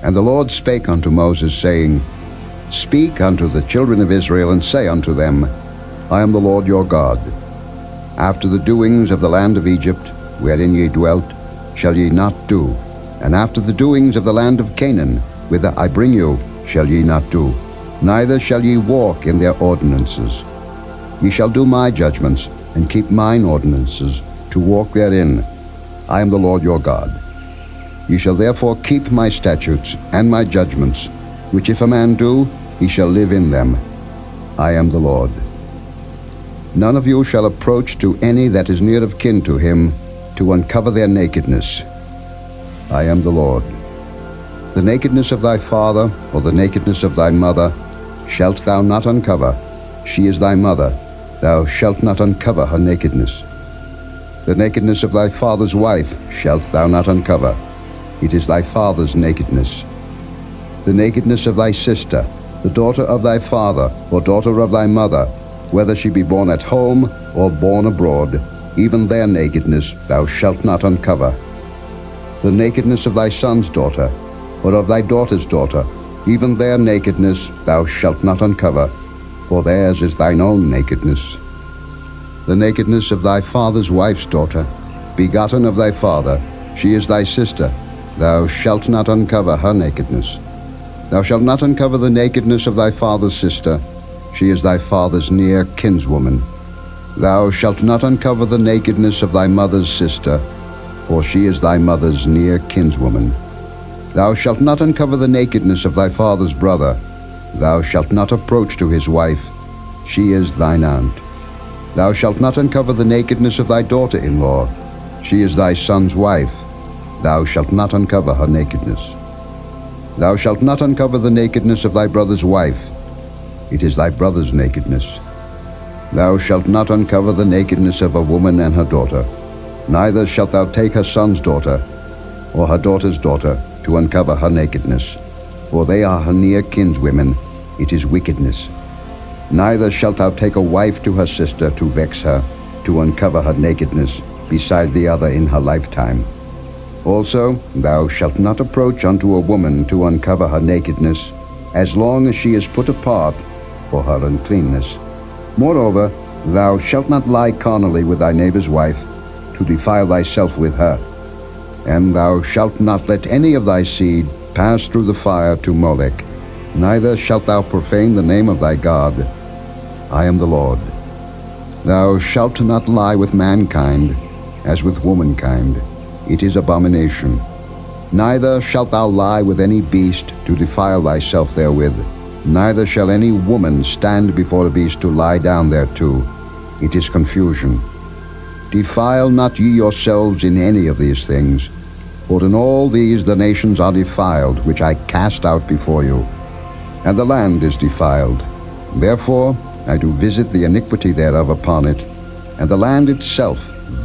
And the Lord spake unto Moses, saying, Speak unto the children of Israel, and say unto them, I am the Lord your God. After the doings of the land of Egypt, wherein ye dwelt, shall ye not do, and after the doings of the land of Canaan, whither I bring you, shall ye not do, neither shall ye walk in their ordinances. Ye shall do my judgments, and keep mine ordinances, to walk therein. I am the Lord your God. Ye shall therefore keep my statutes and my judgments, which if a man do, he shall live in them. I am the Lord. None of you shall approach to any that is near of kin to him, to uncover their nakedness. I am the Lord. The nakedness of thy father, or the nakedness of thy mother, shalt thou not uncover. She is thy mother. Thou shalt not uncover her nakedness. The nakedness of thy father's wife shalt thou not uncover. It is thy father's nakedness. The nakedness of thy sister, the daughter of thy father, or daughter of thy mother, whether she be born at home or born abroad, even their nakedness thou shalt not uncover. The nakedness of thy son's daughter, or of thy daughter's daughter, even their nakedness thou shalt not uncover, for theirs is thine own nakedness. The nakedness of thy father's wife's daughter, begotten of thy father, she is thy sister, thou shalt not uncover her nakedness. Thou shalt not uncover the nakedness of thy father's sister, she is thy father's near kinswoman. Thou shalt not uncover the nakedness of thy mother's sister, for she is thy mother's near kinswoman. Thou shalt not uncover the nakedness of thy father's brother. Thou shalt not approach to his wife, she is thine aunt. Thou shalt not uncover the nakedness of thy daughter-in-law, she is thy son's wife. Thou shalt not uncover her nakedness. Thou shalt not uncover the nakedness of thy brother's wife, it is thy brother's nakedness. Thou shalt not uncover the nakedness of a woman and her daughter, neither shalt thou take her son's daughter, or her daughter's daughter, to uncover her nakedness, for they are her near kinswomen, it is wickedness. Neither shalt thou take a wife to her sister to vex her, to uncover her nakedness, beside the other in her lifetime. Also, thou shalt not approach unto a woman to uncover her nakedness, as long as she is put apart for her uncleanness. Moreover, thou shalt not lie carnally with thy neighbor's wife, to defile thyself with her. And thou shalt not let any of thy seed pass through the fire to Molech, neither shalt thou profane the name of thy God. I am the Lord. Thou shalt not lie with mankind, as with womankind. It is abomination. Neither shalt thou lie with any beast to defile thyself therewith. Neither shall any woman stand before a beast to lie down thereto. It is confusion. Defile not ye yourselves in any of these things, for in all these the nations are defiled, which I cast out before you. And the land is defiled. Therefore I do visit the iniquity thereof upon it, and the land itself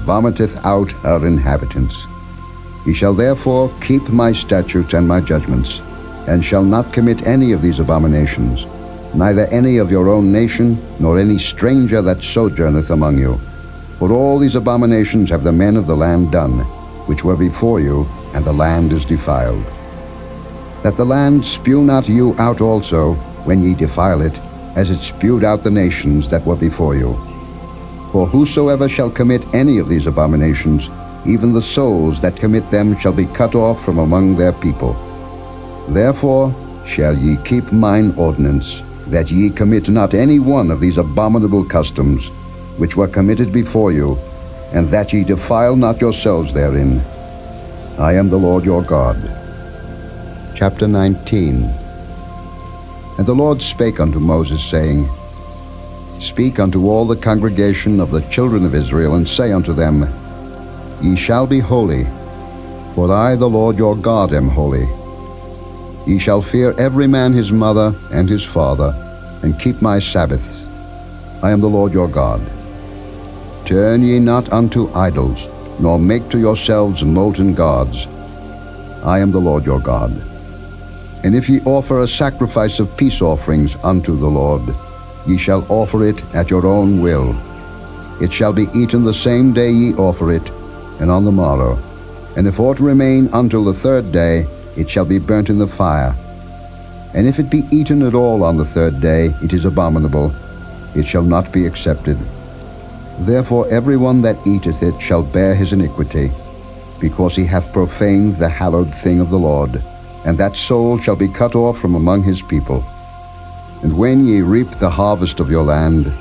vomiteth out her inhabitants. Ye shall therefore keep my statutes and my judgments, and shall not commit any of these abominations, neither any of your own nation, nor any stranger that sojourneth among you. For all these abominations have the men of the land done, which were before you, and the land is defiled. That the land spew not you out also, when ye defile it, as it spewed out the nations that were before you. For whosoever shall commit any of these abominations, even the souls that commit them shall be cut off from among their people. Therefore shall ye keep mine ordinance, that ye commit not any one of these abominable customs, which were committed before you, and that ye defile not yourselves therein. I am the Lord your God. Chapter 19. And the Lord spake unto Moses, saying, Speak unto all the congregation of the children of Israel, and say unto them, Ye shall be holy, for I the Lord your God am holy. Ye shall fear every man his mother and his father, and keep my Sabbaths. I am the Lord your God. Turn ye not unto idols, nor make to yourselves molten gods. I am the Lord your God. And if ye offer a sacrifice of peace offerings unto the Lord, ye shall offer it at your own will. It shall be eaten the same day ye offer it, and on the morrow. And if aught remain until the third day, it shall be burnt in the fire. And if it be eaten at all on the third day, it is abominable, it shall not be accepted. Therefore every one that eateth it shall bear his iniquity, because he hath profaned the hallowed thing of the Lord, and that soul shall be cut off from among his people. And when ye reap the harvest of your land,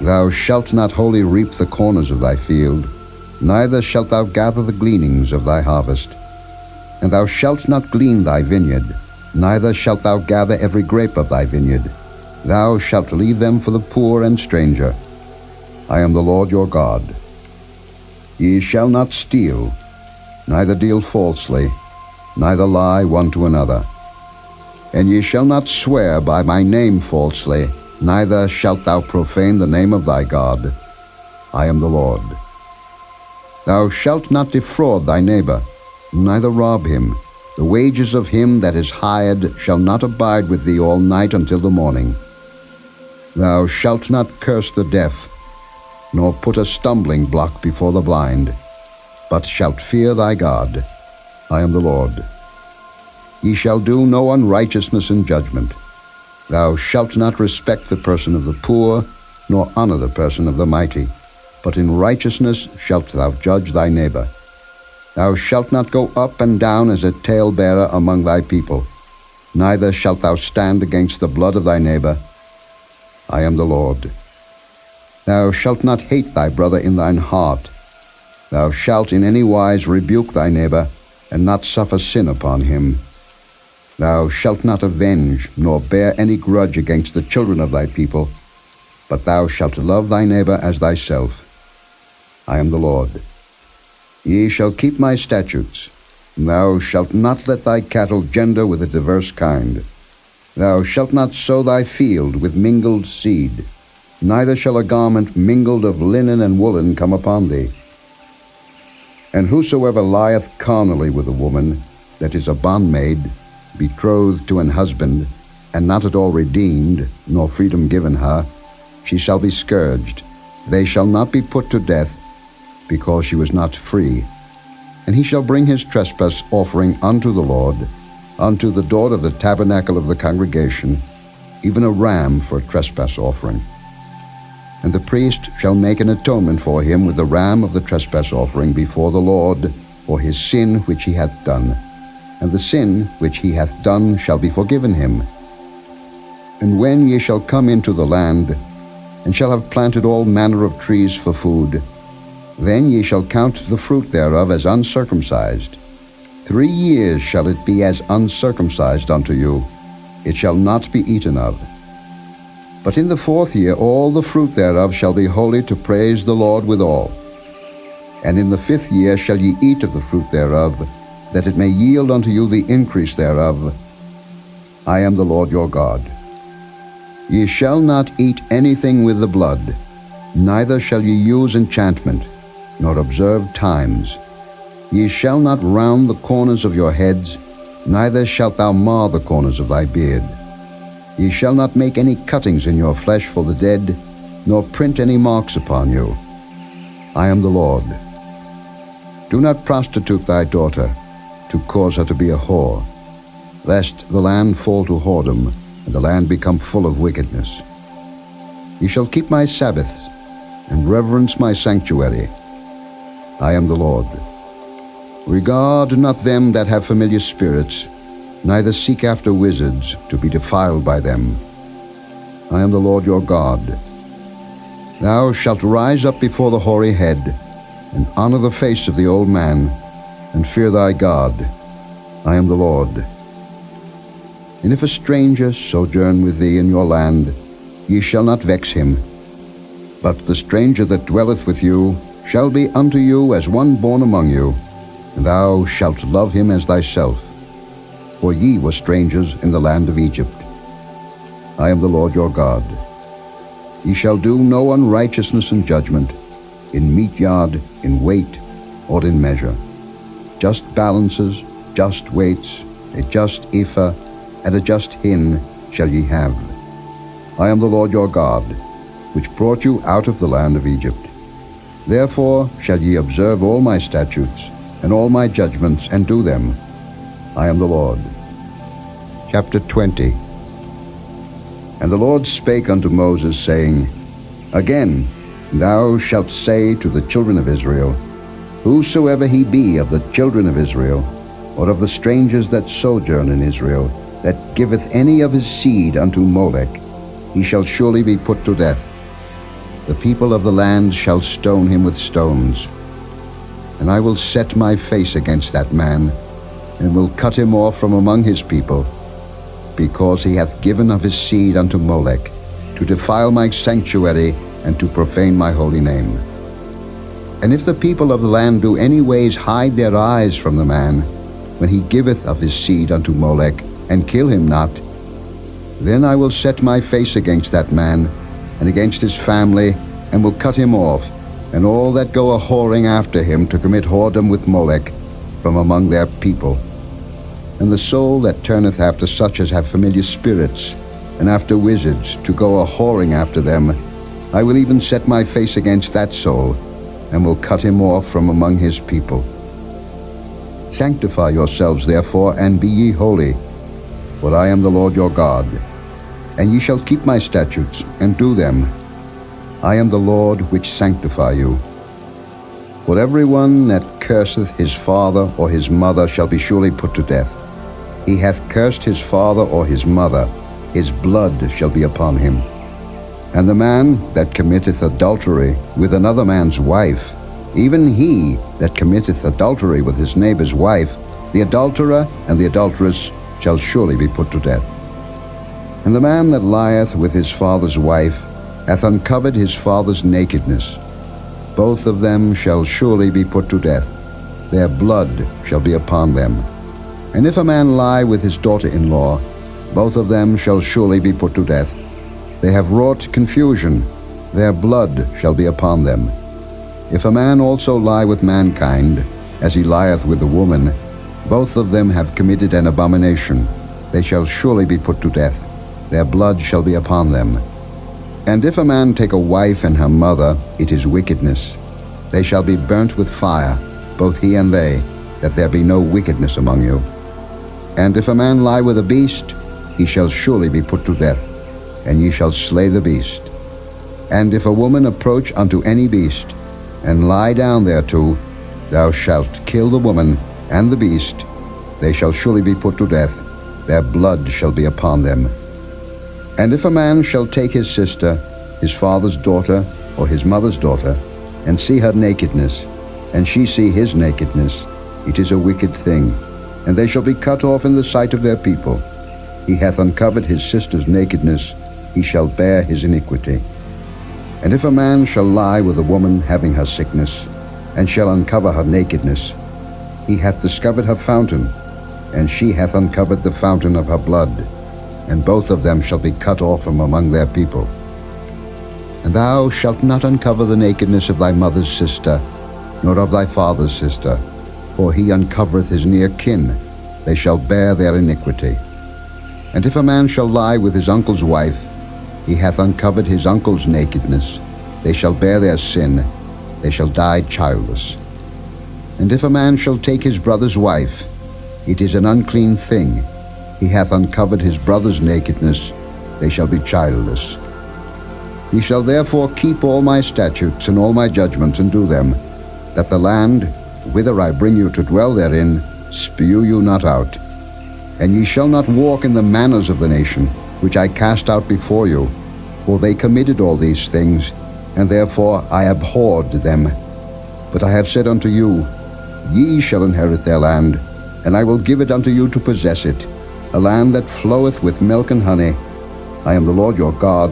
thou shalt not wholly reap the corners of thy field, neither shalt thou gather the gleanings of thy harvest. And thou shalt not glean thy vineyard, neither shalt thou gather every grape of thy vineyard. Thou shalt leave them for the poor and stranger. I am the Lord your God. Ye shall not steal, neither deal falsely, neither lie one to another. And ye shall not swear by my name falsely, neither shalt thou profane the name of thy God. I am the Lord. Thou shalt not defraud thy neighbor, neither rob him. The wages of him that is hired shall not abide with thee all night until the morning. Thou shalt not curse the deaf, nor put a stumbling block before the blind, but shalt fear thy God. I am the Lord. Ye shall do no unrighteousness in judgment. Thou shalt not respect the person of the poor, nor honor the person of the mighty, but in righteousness shalt thou judge thy neighbor. Thou shalt not go up and down as a talebearer among thy people, neither shalt thou stand against the blood of thy neighbor. I am the Lord. Thou shalt not hate thy brother in thine heart. Thou shalt in any wise rebuke thy neighbor, and not suffer sin upon him. Thou shalt not avenge, nor bear any grudge against the children of thy people, but thou shalt love thy neighbor as thyself. I am the Lord. Ye shall keep my statutes. Thou shalt not let thy cattle gender with a diverse kind. Thou shalt not sow thy field with mingled seed, neither shall a garment mingled of linen and woolen come upon thee. And whosoever lieth carnally with a woman, that is a bondmaid, betrothed to an husband, and not at all redeemed, nor freedom given her, she shall be scourged. They shall not be put to death, because she was not free. And he shall bring his trespass offering unto the Lord, unto the door of the tabernacle of the congregation, even a ram for a trespass offering. And the priest shall make an atonement for him with the ram of the trespass offering before the Lord for his sin which he hath done. And the sin which he hath done shall be forgiven him. And when ye shall come into the land, and shall have planted all manner of trees for food, then ye shall count the fruit thereof as uncircumcised. 3 years shall it be as uncircumcised unto you. It shall not be eaten of. But in the 4th year all the fruit thereof shall be holy to praise the Lord withal. And in the 5th year shall ye eat of the fruit thereof, that it may yield unto you the increase thereof. I am the Lord your God. Ye shall not eat anything with the blood, neither shall ye use enchantment, nor observe times. Ye shall not round the corners of your heads, neither shalt thou mar the corners of thy beard. Ye shall not make any cuttings in your flesh for the dead, nor print any marks upon you. I am the Lord. Do not prostitute thy daughter, to cause her to be a whore, lest the land fall to whoredom, and the land become full of wickedness. Ye shall keep my Sabbaths, and reverence my sanctuary. I am the Lord. Regard not them that have familiar spirits, neither seek after wizards, to be defiled by them. I am the Lord your God. Thou shalt rise up before the hoary head, and honor the face of the old man, and fear thy God. I am the Lord. And if a stranger sojourn with thee in your land, ye shall not vex him. But the stranger that dwelleth with you shall be unto you as one born among you, and thou shalt love him as thyself. For ye were strangers in the land of Egypt. I am the Lord your God. Ye shall do no unrighteousness in judgment, in meat yard, in weight, or in measure. Just balances, just weights, a just ephah, and a just hin shall ye have. I am the Lord your God, which brought you out of the land of Egypt. Therefore shall ye observe all my statutes, and all my judgments, and do them. I am the Lord. Chapter 20. And the Lord spake unto Moses, saying, Again, thou shalt say to the children of Israel, Whosoever he be of the children of Israel, or of the strangers that sojourn in Israel, that giveth any of his seed unto Molech, he shall surely be put to death. The people of the land shall stone him with stones. And I will set my face against that man, and will cut him off from among his people, because he hath given of his seed unto Molech, to defile my sanctuary, and to profane my holy name. And if the people of the land do any ways hide their eyes from the man, when he giveth of his seed unto Molech, and kill him not, then I will set my face against that man, and against his family, and will cut him off, and all that go a-whoring after him to commit whoredom with Molech, from among their people. And the soul that turneth after such as have familiar spirits, and after wizards, to go a-whoring after them, I will even set my face against that soul, and will cut him off from among his people. Sanctify yourselves therefore, and be ye holy, for I am the Lord your God. And ye shall keep my statutes, and do them. I am the Lord which sanctify you. For every one that curseth his father or his mother shall be surely put to death. He hath cursed his father or his mother, his blood shall be upon him. And the man that committeth adultery with another man's wife, even he that committeth adultery with his neighbor's wife, the adulterer and the adulteress shall surely be put to death. And the man that lieth with his father's wife hath uncovered his father's nakedness. Both of them shall surely be put to death. Their blood shall be upon them. And if a man lie with his daughter-in-law, both of them shall surely be put to death. They have wrought confusion. Their blood shall be upon them. If a man also lie with mankind, as he lieth with a woman, both of them have committed an abomination. They shall surely be put to death. Their blood shall be upon them. And if a man take a wife and her mother, it is wickedness. They shall be burnt with fire, both he and they, that there be no wickedness among you. And if a man lie with a beast, he shall surely be put to death, and ye shall slay the beast. And if a woman approach unto any beast, and lie down thereto, thou shalt kill the woman and the beast. They shall surely be put to death. Their blood shall be upon them. And if a man shall take his sister, his father's daughter, or his mother's daughter, and see her nakedness, and she see his nakedness, it is a wicked thing, and they shall be cut off in the sight of their people. He hath uncovered his sister's nakedness, he shall bear his iniquity. And if a man shall lie with a woman having her sickness, and shall uncover her nakedness, he hath discovered her fountain, and she hath uncovered the fountain of her blood, and both of them shall be cut off from among their people. And thou shalt not uncover the nakedness of thy mother's sister, nor of thy father's sister, for he uncovereth his near kin. They shall bear their iniquity. And if a man shall lie with his uncle's wife, he hath uncovered his uncle's nakedness. They shall bear their sin. They shall die childless. And if a man shall take his brother's wife, it is an unclean thing. He hath uncovered his brother's nakedness. They shall be childless. Ye shall therefore keep all my statutes and all my judgments, and do them, that the land, whither I bring you to dwell therein, spew you not out. And ye shall not walk in the manners of the nation, which I cast out before you, for they committed all these things, and therefore I abhorred them. But I have said unto you, Ye shall inherit their land, and I will give it unto you to possess it, a land that floweth with milk and honey. I am the Lord your God,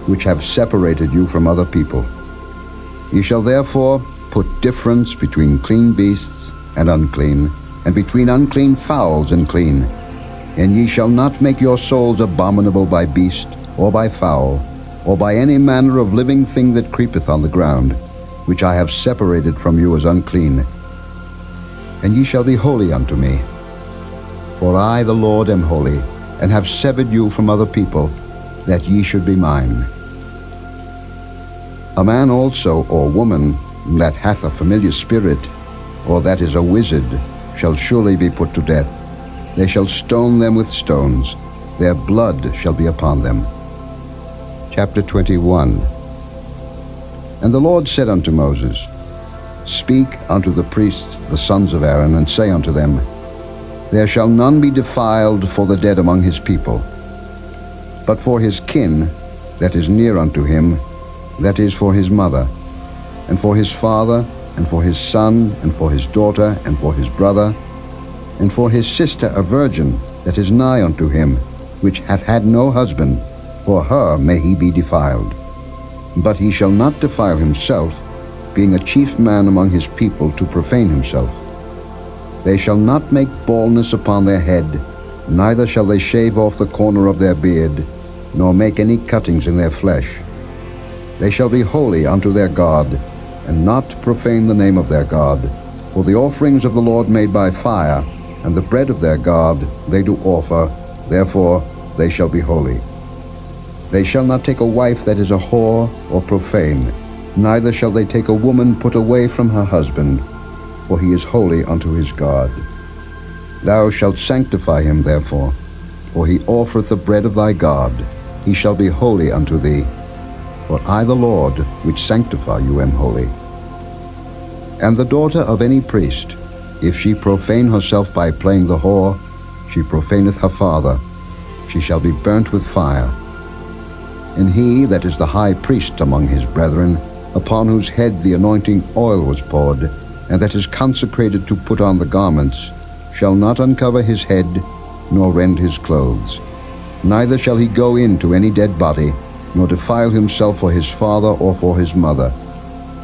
which have separated you from other people. Ye shall therefore put difference between clean beasts and unclean, and between unclean fowls and clean. And ye shall not make your souls abominable by beast, or by fowl, or by any manner of living thing that creepeth on the ground, which I have separated from you as unclean. And ye shall be holy unto me. For I, the Lord, am holy, and have severed you from other people, that ye should be mine. A man also, or woman, that hath a familiar spirit, or that is a wizard, shall surely be put to death. They shall stone them with stones. Their blood shall be upon them. Chapter 21. And the Lord said unto Moses, Speak unto the priests, the sons of Aaron, and say unto them, There shall none be defiled for the dead among his people, but for his kin that is near unto him, that is for his mother, and for his father, and for his son, and for his daughter, and for his brother, and for his sister a virgin that is nigh unto him, which hath had no husband, for her may he be defiled. But he shall not defile himself, being a chief man among his people, to profane himself. They shall not make baldness upon their head, neither shall they shave off the corner of their beard, nor make any cuttings in their flesh. They shall be holy unto their God, and not profane the name of their God. For the offerings of the Lord made by fire, and the bread of their God they do offer, therefore they shall be holy. They shall not take a wife that is a whore or profane, neither shall they take a woman put away from her husband, for he is holy unto his God. Thou shalt sanctify him therefore, for he offereth the bread of thy God. He shall be holy unto thee, for I the Lord, which sanctify you, am holy. And the daughter of any priest, if she profane herself by playing the whore, she profaneth her father, she shall be burnt with fire. And he that is the high priest among his brethren, upon whose head the anointing oil was poured, and that is consecrated to put on the garments, shall not uncover his head, nor rend his clothes. Neither shall he go in to any dead body, nor defile himself for his father or for his mother.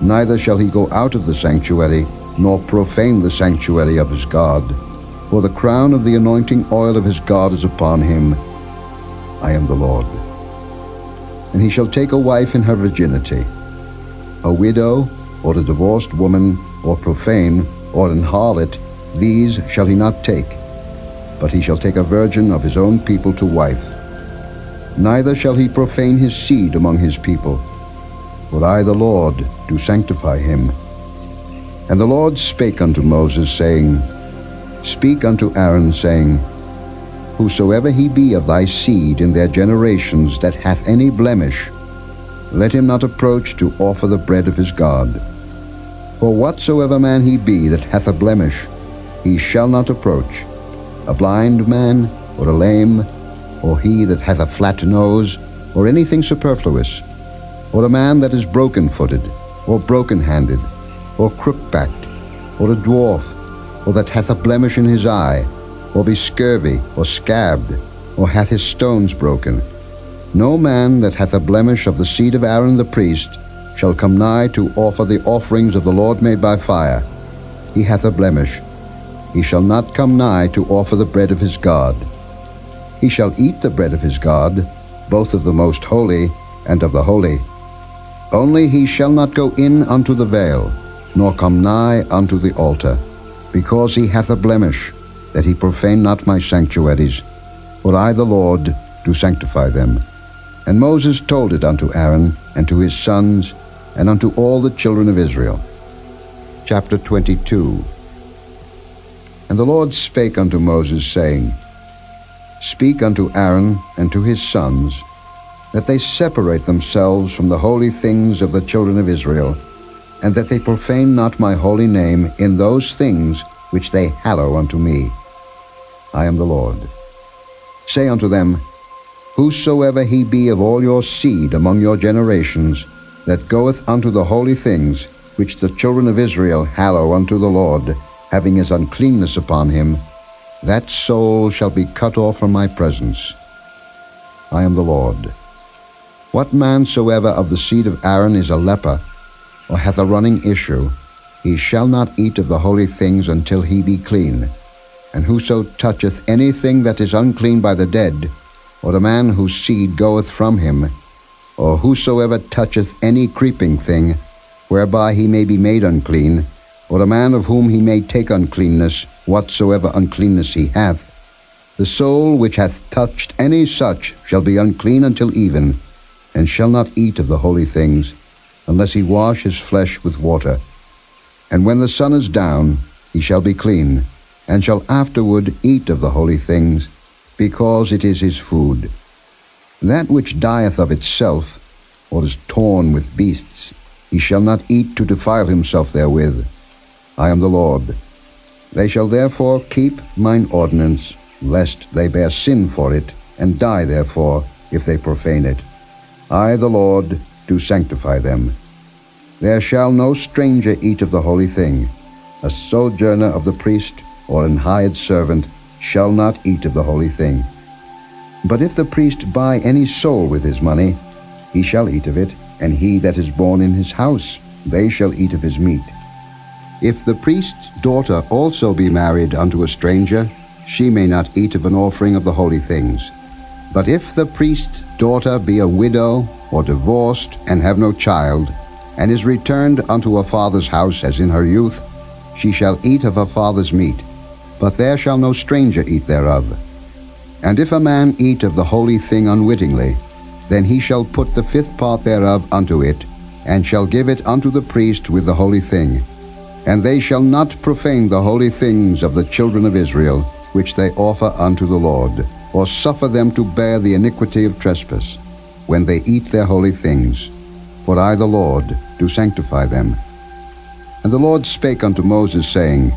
Neither shall he go out of the sanctuary, nor profane the sanctuary of his God. For the crown of the anointing oil of his God is upon him. I am the Lord. And he shall take a wife in her virginity. A widow, or a divorced woman, or profane, or an harlot, these shall he not take. But he shall take a virgin of his own people to wife. Neither shall he profane his seed among his people, for I the Lord do sanctify him. And the Lord spake unto Moses, saying, Speak unto Aaron, saying, Whosoever he be of thy seed in their generations that hath any blemish, let him not approach to offer the bread of his God. For whatsoever man he be that hath a blemish, he shall not approach, a blind man, or a lame, or he that hath a flat nose, or anything superfluous, or a man that is broken-footed, or broken-handed, or crook-backed, or a dwarf, or that hath a blemish in his eye, or be scurvy, or scabbed, or hath his stones broken. No man that hath a blemish of the seed of Aaron the priest shall come nigh to offer the offerings of the Lord made by fire. He hath a blemish. He shall not come nigh to offer the bread of his God. He shall eat the bread of his God, both of the most holy and of the holy. Only he shall not go in unto the veil, nor come nigh unto the altar, because he hath a blemish, that he profane not my sanctuaries, for I the Lord do sanctify them. And Moses told it unto Aaron, and to his sons, and unto all the children of Israel. Chapter 22. And the Lord spake unto Moses, saying, Speak unto Aaron and to his sons, that they separate themselves from the holy things of the children of Israel, and that they profane not my holy name in those things which they hallow unto me. I am the Lord. Say unto them, Whosoever he be of all your seed among your generations, that goeth unto the holy things which the children of Israel hallow unto the Lord, having his uncleanness upon him, that soul shall be cut off from my presence. I am the Lord. What man soever of the seed of Aaron is a leper, or hath a running issue, he shall not eat of the holy things until he be clean. And whoso toucheth anything that is unclean by the dead, or a man whose seed goeth from him, or whosoever toucheth any creeping thing, whereby he may be made unclean, or a man of whom he may take uncleanness, whatsoever uncleanness he hath, the soul which hath touched any such shall be unclean until even, and shall not eat of the holy things, unless he wash his flesh with water. And when the sun is down, he shall be clean, and shall afterward eat of the holy things, because it is his food. That which dieth of itself, or is torn with beasts, he shall not eat to defile himself therewith. I am the Lord. They shall therefore keep mine ordinance, lest they bear sin for it, and die therefore, if they profane it. I, the Lord, do sanctify them. There shall no stranger eat of the holy thing. A sojourner of the priest or an hired servant shall not eat of the holy thing. But if the priest buy any soul with his money, he shall eat of it, and he that is born in his house, they shall eat of his meat. If the priest's daughter also be married unto a stranger, she may not eat of an offering of the holy things. But if the priest's daughter be a widow, or divorced, and have no child, and is returned unto her father's house as in her youth, she shall eat of her father's meat, but there shall no stranger eat thereof. And if a man eat of the holy thing unwittingly, then he shall put the fifth part thereof unto it, and shall give it unto the priest with the holy thing. And they shall not profane the holy things of the children of Israel, which they offer unto the Lord, or suffer them to bear the iniquity of trespass, when they eat their holy things. For I, the Lord, do sanctify them. And the Lord spake unto Moses, saying,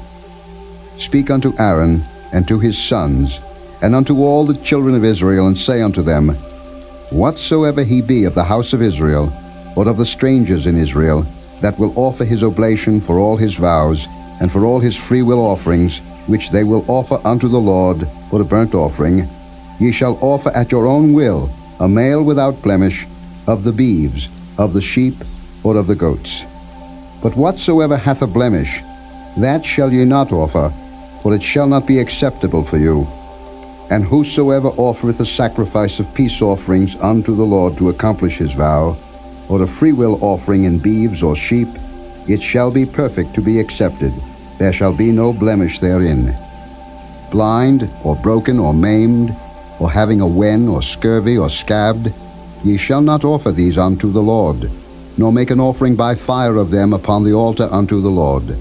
Speak unto Aaron and to his sons, and unto all the children of Israel, and say unto them, Whatsoever he be of the house of Israel, or of the strangers in Israel, that will offer his oblation for all his vows, and for all his freewill offerings, which they will offer unto the Lord for a burnt offering, ye shall offer at your own will a male without blemish, of the beeves, of the sheep, or of the goats. But whatsoever hath a blemish, that shall ye not offer, for it shall not be acceptable for you. And whosoever offereth a sacrifice of peace offerings unto the Lord to accomplish his vow, or a freewill offering in beeves or sheep, it shall be perfect to be accepted. There shall be no blemish therein. Blind, or broken, or maimed, or having a wen, or scurvy, or scabbed, ye shall not offer these unto the Lord, nor make an offering by fire of them upon the altar unto the Lord.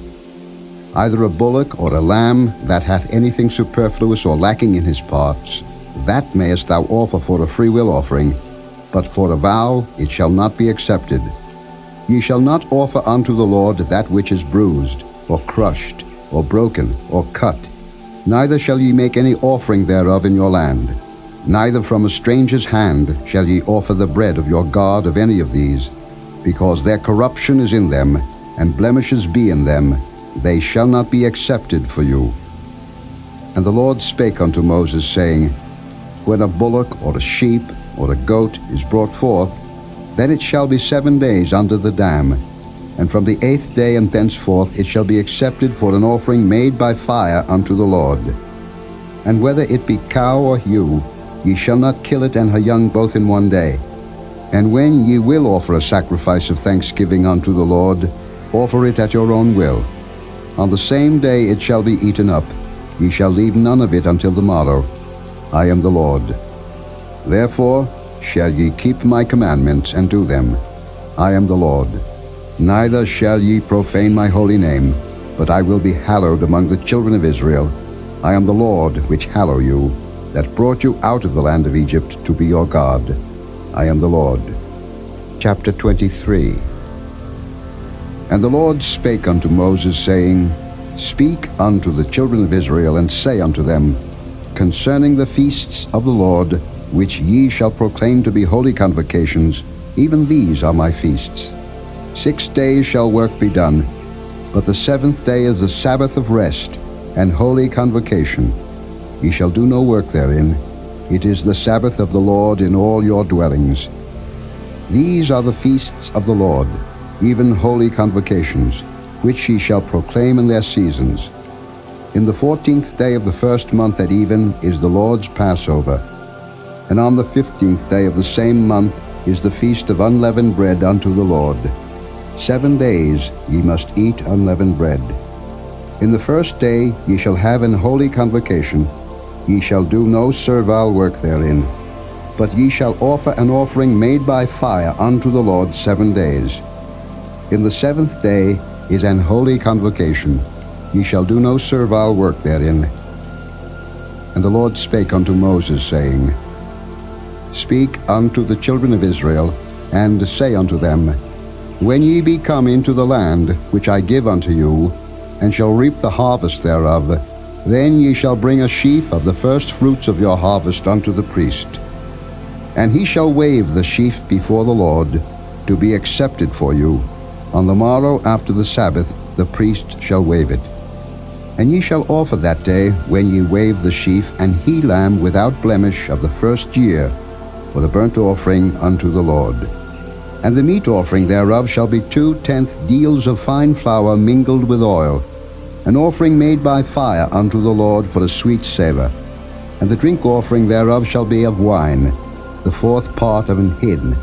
Either a bullock or a lamb that hath anything superfluous or lacking in his parts, that mayest thou offer for a freewill offering, but for a vow it shall not be accepted. Ye shall not offer unto the Lord that which is bruised, or crushed, or broken, or cut. Neither shall ye make any offering thereof in your land. Neither from a stranger's hand shall ye offer the bread of your God of any of these, because their corruption is in them, and blemishes be in them. They shall not be accepted for you. And the Lord spake unto Moses, saying, When a bullock or a sheep or a goat is brought forth, then it shall be 7 days under the dam, and from the 8th day and thenceforth it shall be accepted for an offering made by fire unto the Lord. And whether it be cow or ewe, ye shall not kill it and her young both in 1 day. And when ye will offer a sacrifice of thanksgiving unto the Lord, offer it at your own will. On the same day it shall be eaten up. Ye shall leave none of it until the morrow. I am the Lord. Therefore shall ye keep my commandments and do them. I am the Lord. Neither shall ye profane my holy name, but I will be hallowed among the children of Israel. I am the Lord which hallow you, that brought you out of the land of Egypt to be your God. I am the Lord. Chapter 23. And the Lord spake unto Moses, saying, Speak unto the children of Israel, and say unto them, Concerning the feasts of the Lord, which ye shall proclaim to be holy convocations, even these are my feasts. 6 days shall work be done, but the 7th day is the Sabbath of rest, and holy convocation. Ye shall do no work therein. It is the Sabbath of the Lord in all your dwellings. These are the feasts of the Lord, even holy convocations, which ye shall proclaim in their seasons. In the 14th day of the first month at even is the Lord's Passover, and on the 15th day of the same month is the feast of unleavened bread unto the Lord. 7 days ye must eat unleavened bread. In the first day ye shall have an holy convocation. Ye shall do no servile work therein, but ye shall offer an offering made by fire unto the Lord 7 days. In the 7th day is an holy convocation. Ye shall do no servile work therein. And the Lord spake unto Moses, saying, Speak unto the children of Israel, and say unto them, When ye be come into the land which I give unto you, and shall reap the harvest thereof, then ye shall bring a sheaf of the first fruits of your harvest unto the priest. And he shall wave the sheaf before the Lord, to be accepted for you. On the morrow after the Sabbath the priest shall wave it. And ye shall offer that day, when ye wave the sheaf, an he-lamb without blemish of the first year, for a burnt offering unto the Lord. And the meat offering thereof shall be 2/10 deals of fine flour mingled with oil, an offering made by fire unto the Lord for a sweet savour. And the drink offering thereof shall be of wine, the 4th part of an hin.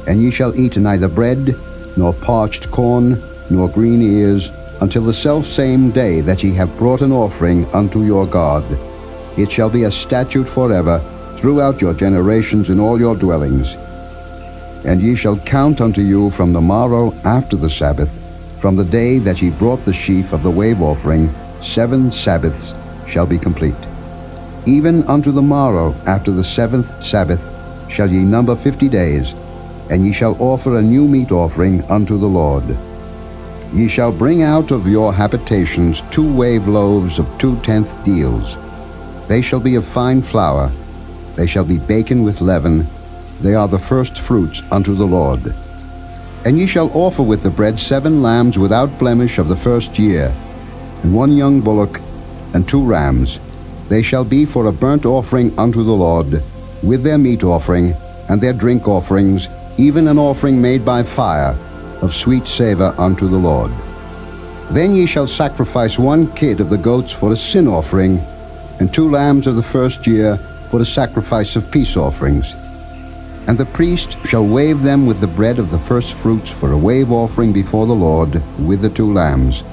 And ye shall eat neither bread, nor parched corn, nor green ears, until the selfsame day that ye have brought an offering unto your God. It shall be a statute forever throughout your generations in all your dwellings. And ye shall count unto you from the morrow after the Sabbath, from the day that ye brought the sheaf of the wave offering, 7 Sabbaths shall be complete. Even unto the morrow after the 7th Sabbath shall ye number 50 days, and ye shall offer a new meat offering unto the Lord. Ye shall bring out of your habitations 2 wave loaves of 2/10 deals. They shall be of fine flour. They shall be baken with leaven. They are the first fruits unto the Lord. And ye shall offer with the bread 7 lambs without blemish of the first year, and 1 young bullock, and 2 rams. They shall be for a burnt offering unto the Lord, with their meat offering, and their drink offerings, even an offering made by fire, of sweet savour unto the Lord. Then ye shall sacrifice 1 kid of the goats for a sin offering, and 2 lambs of the first year for the sacrifice of peace offerings. And the priest shall wave them with the bread of the first fruits for a wave offering before the Lord, with the 2 lambs.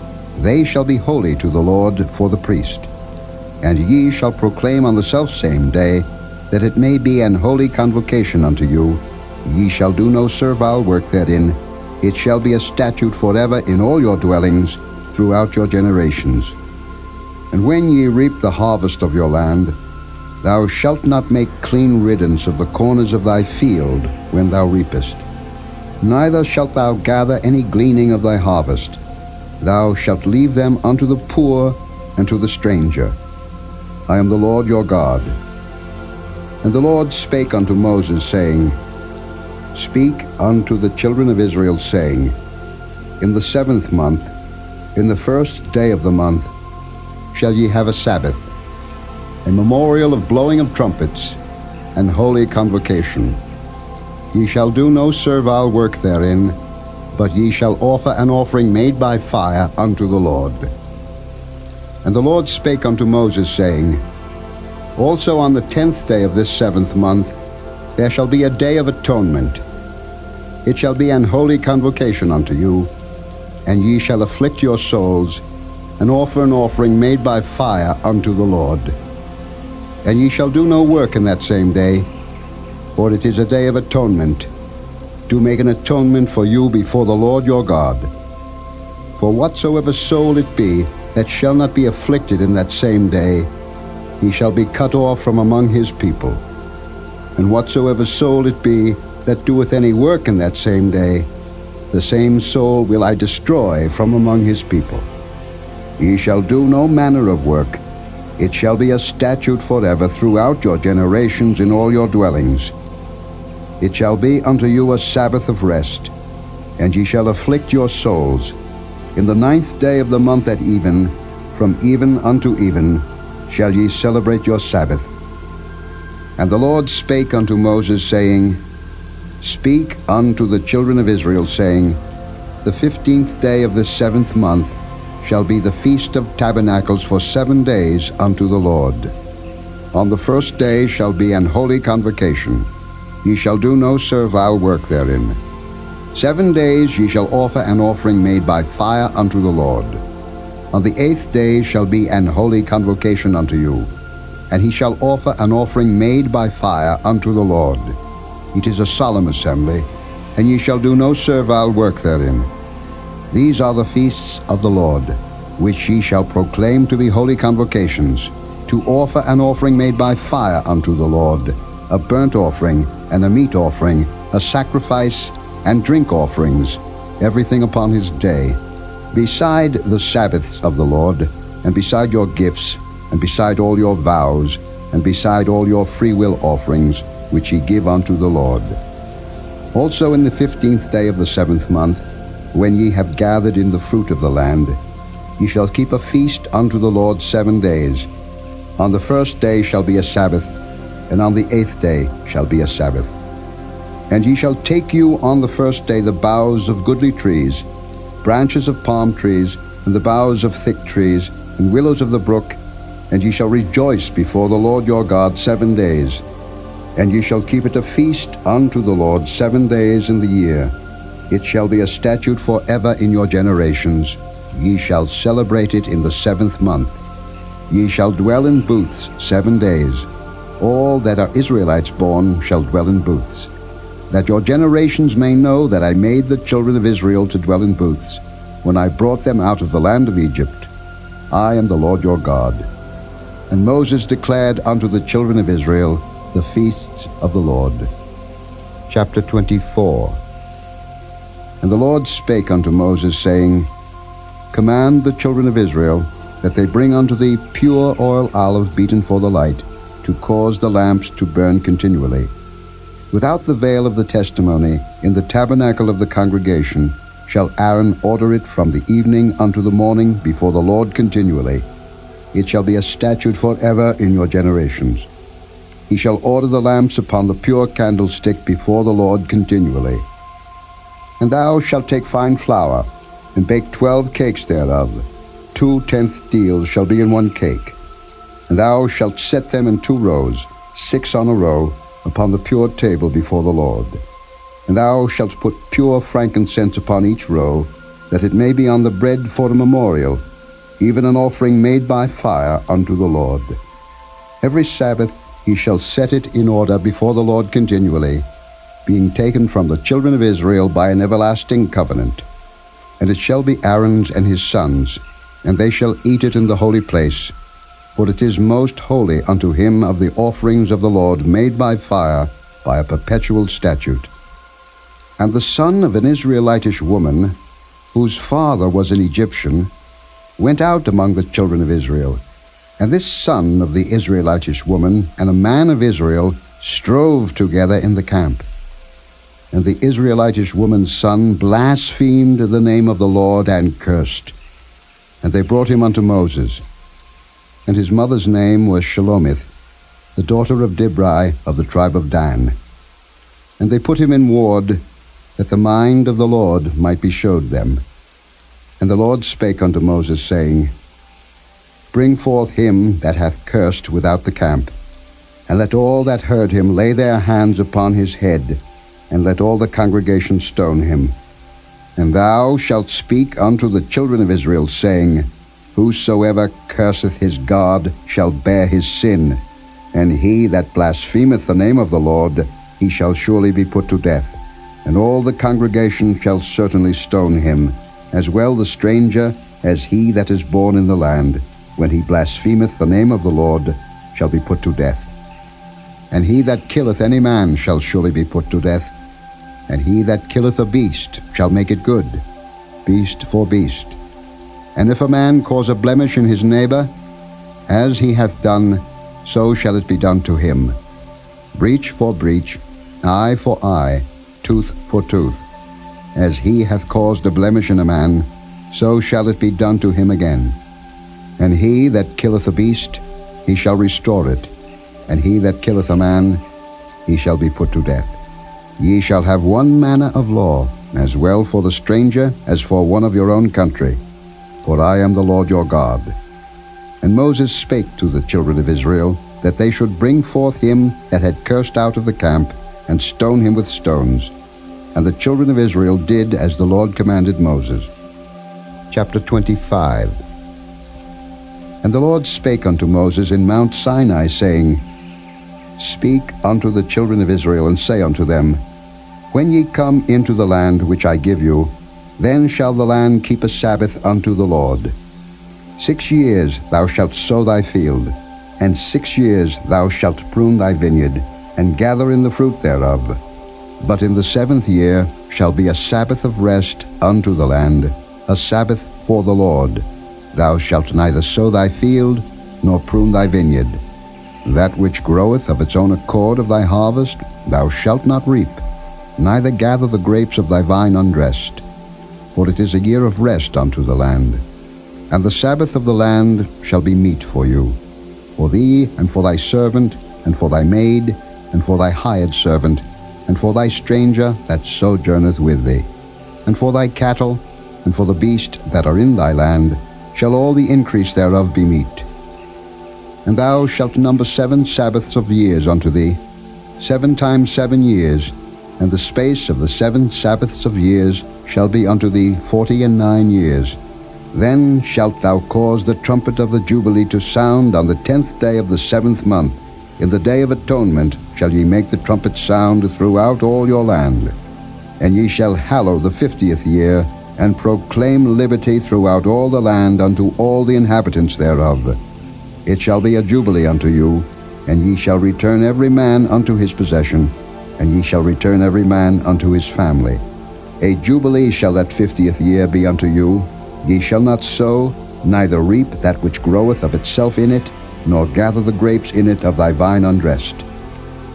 They shall be holy to the Lord for the priest. And ye shall proclaim on the selfsame day, that it may be an holy convocation unto you. Ye shall do no servile work therein. It shall be a statute forever in all your dwellings throughout your generations. And when ye reap the harvest of your land, thou shalt not make clean riddance of the corners of thy field when thou reapest. Neither shalt thou gather any gleaning of thy harvest. Thou shalt leave them unto the poor and to the stranger. I am the Lord your God. And the Lord spake unto Moses, saying, Speak unto the children of Israel, saying, In the 7th month, in the 1st day of the month, shall ye have a Sabbath, a memorial of blowing of trumpets, and holy convocation. Ye shall do no servile work therein, but ye shall offer an offering made by fire unto the Lord. And the Lord spake unto Moses, saying, Also on the 10th day of this 7th month there shall be a day of atonement. It shall be an holy convocation unto you, and ye shall afflict your souls, and offer an offering made by fire unto the Lord. And ye shall do no work in that same day, for it is a day of atonement, to make an atonement for you before the Lord your God. For whatsoever soul it be that shall not be afflicted in that same day, he shall be cut off from among his people. And whatsoever soul it be that doeth any work in that same day, the same soul will I destroy from among his people. Ye shall do no manner of work. It shall be a statute forever throughout your generations in all your dwellings. It shall be unto you a Sabbath of rest, and ye shall afflict your souls. In the 9th day of the month at even, from even unto even, shall ye celebrate your Sabbath. And the Lord spake unto Moses, saying, Speak unto the children of Israel, saying, The 15th day of this 7th month shall be the Feast of Tabernacles for 7 days unto the Lord. On the 1st day shall be an holy convocation. Ye shall do no servile work therein. 7 days ye shall offer an offering made by fire unto the Lord. On the 8th day shall be an holy convocation unto you, and he shall offer an offering made by fire unto the Lord. It is a solemn assembly, and ye shall do no servile work therein. These are the feasts of the Lord, which ye shall proclaim to be holy convocations, to offer an offering made by fire unto the Lord, a burnt offering and a meat offering, a sacrifice and drink offerings, everything upon his day, beside the Sabbaths of the Lord, and beside your gifts, and beside all your vows, and beside all your freewill offerings, which ye give unto the Lord. Also in the 15th day of the 7th month, when ye have gathered in the fruit of the land, Ye shall keep a feast unto the Lord 7 days. On the first day shall be a Sabbath, and on the 8th day shall be a Sabbath. And ye shall take you on the first day the boughs of goodly trees, branches of palm trees, and the boughs of thick trees, and willows of the brook, and ye shall rejoice before the Lord your God 7 days. And ye shall keep it a feast unto the Lord 7 days in the year. It shall be a statute forever in your generations. Ye shall celebrate it in the 7th month. Ye shall dwell in booths 7 days. All that are Israelites born shall dwell in booths, that your generations may know that I made the children of Israel to dwell in booths, when I brought them out of the land of Egypt. I am the Lord your God. And Moses declared unto the children of Israel the feasts of the Lord. Chapter 24. And the Lord spake unto Moses, saying, Command the children of Israel that they bring unto thee pure oil olive beaten for the light, to cause the lamps to burn continually. Without the veil of the testimony, in the tabernacle of the congregation, shall Aaron order it from the evening unto the morning before the Lord continually. It shall be a statute forever in your generations. He shall order the lamps upon the pure candlestick before the Lord continually. And thou shalt take fine flour, and bake 12 cakes thereof. 2 tenth deals shall be in 1 cake. And thou shalt set them in 2 rows, 6 on a row, upon the pure table before the Lord. And thou shalt put pure frankincense upon each row, that it may be on the bread for a memorial, even an offering made by fire unto the Lord. Every Sabbath he shall set it in order before the Lord continually, being taken from the children of Israel by an everlasting covenant. And it shall be Aaron's and his sons, and they shall eat it in the holy place, for it is most holy unto him of the offerings of the Lord made by fire, by a perpetual statute. And the son of an Israelitish woman, whose father was an Egyptian, went out among the children of Israel. And this son of the Israelitish woman and a man of Israel strove together in the camp. And the Israelitish woman's son blasphemed the name of the Lord and cursed. And they brought him unto Moses. And his mother's name was Shelomith, the daughter of Dibri of the tribe of Dan. And they put him in ward, that the mind of the Lord might be showed them. And the Lord spake unto Moses, saying, Bring forth him that hath cursed without the camp, and let all that heard him lay their hands upon his head, and let all the congregation stone him. And thou shalt speak unto the children of Israel, saying, Whosoever curseth his God shall bear his sin, and he that blasphemeth the name of the Lord, he shall surely be put to death. And all the congregation shall certainly stone him, as well the stranger as he that is born in the land, when he blasphemeth the name of the Lord, shall be put to death. And he that killeth any man shall surely be put to death, and he that killeth a beast shall make it good, beast for beast. And if a man cause a blemish in his neighbor, as he hath done, so shall it be done to him. Breach for breach, eye for eye, tooth for tooth. As he hath caused a blemish in a man, so shall it be done to him again. And he that killeth a beast, he shall restore it. And he that killeth a man, he shall be put to death. Ye shall have one manner of law, as well for the stranger as for one of your own country. For I am the Lord your God. And Moses spake to the children of Israel, that they should bring forth him that had cursed out of the camp, and stone him with stones. And the children of Israel did as the Lord commanded Moses. Chapter 25. And the Lord spake unto Moses in Mount Sinai, saying, Speak unto the children of Israel, and say unto them, When ye come into the land which I give you, then shall the land keep a Sabbath unto the Lord. 6 years thou shalt sow thy field, and 6 years thou shalt prune thy vineyard, and gather in the fruit thereof. But in the 7th year shall be a Sabbath of rest unto the land, a Sabbath for the Lord. Thou shalt neither sow thy field, nor prune thy vineyard. That which groweth of its own accord of thy harvest thou shalt not reap, neither gather the grapes of thy vine undressed. For it is a year of rest unto the land. And the Sabbath of the land shall be meat for you, for thee, and for thy servant, and for thy maid, and for thy hired servant, and for thy stranger that sojourneth with thee, and for thy cattle, and for the beast that are in thy land, shall all the increase thereof be meat. And thou shalt number 7 Sabbaths of years unto thee, 7 times 7 years, and the space of the 7 Sabbaths of years shall be unto thee 49 years. Then shalt thou cause the trumpet of the Jubilee to sound on the 10th day of the 7th month. In the day of atonement shall ye make the trumpet sound throughout all your land. And ye shall hallow the 50th year, and proclaim liberty throughout all the land unto all the inhabitants thereof. It shall be a jubilee unto you, and ye shall return every man unto his possession, and ye shall return every man unto his family. A jubilee shall that 50th year be unto you. Ye shall not sow, neither reap that which groweth of itself in it, nor gather the grapes in it of thy vine undressed.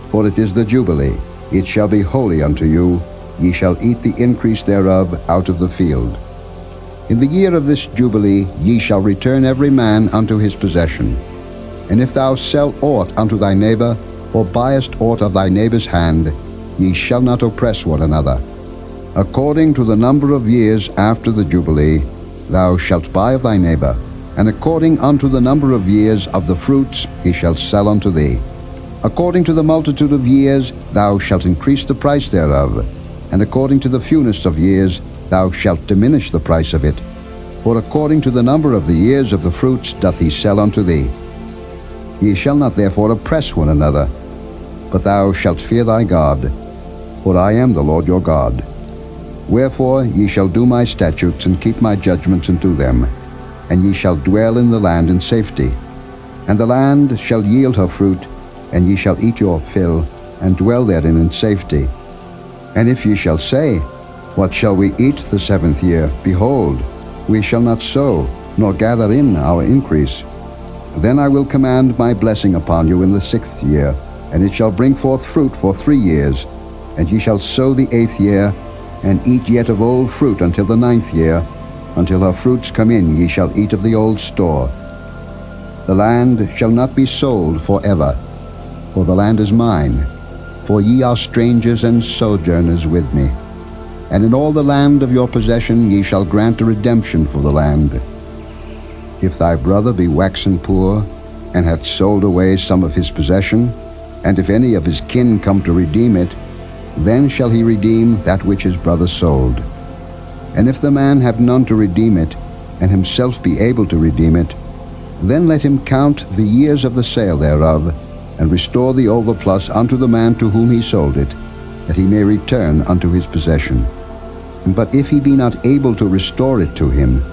For it is the Jubilee, it shall be holy unto you, ye shall eat the increase thereof out of the field. In the year of this Jubilee ye shall return every man unto his possession. And if thou sell aught unto thy neighbor, or buyest aught of thy neighbor's hand, ye shall not oppress one another. According to the number of years after the Jubilee, thou shalt buy of thy neighbor, and according unto the number of years of the fruits he shall sell unto thee. According to the multitude of years thou shalt increase the price thereof, and according to the fewness of years thou shalt diminish the price of it. For according to the number of the years of the fruits doth he sell unto thee. Ye shall not therefore oppress one another, but thou shalt fear thy God, for I am the Lord your God. Wherefore ye shall do my statutes, and keep my judgments, and do them, and ye shall dwell in the land in safety. And the land shall yield her fruit, and ye shall eat your fill, and dwell therein in safety. And if ye shall say, What shall we eat the 7th year? Behold, we shall not sow, nor gather in our increase. Then I will command my blessing upon you in the 6th year, and it shall bring forth fruit for 3 years. And ye shall sow the 8th year, and eat yet of old fruit until the 9th year. Until her fruits come in ye shall eat of the old store. The land shall not be sold forever, for the land is mine, for ye are strangers and sojourners with me. And in all the land of your possession ye shall grant a redemption for the land. If thy brother be waxen poor, and hath sold away some of his possession, and if any of his kin come to redeem it, then shall he redeem that which his brother sold. And if the man have none to redeem it, and himself be able to redeem it, then let him count the years of the sale thereof, and restore the overplus unto the man to whom he sold it, that he may return unto his possession. But if he be not able to restore it to him,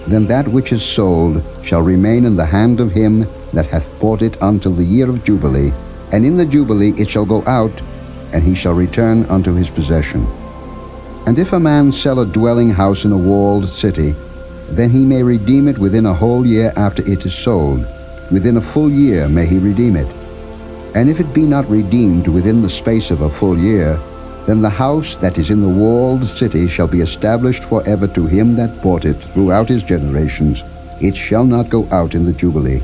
then that which is sold shall remain in the hand of him that hath bought it until the year of Jubilee, and in the Jubilee it shall go out, and he shall return unto his possession. And if a man sell a dwelling house in a walled city, then he may redeem it within a whole year after it is sold. Within a full year may he redeem it. And if it be not redeemed within the space of a full year, then the house that is in the walled city shall be established forever to him that bought it throughout his generations. It shall not go out in the Jubilee.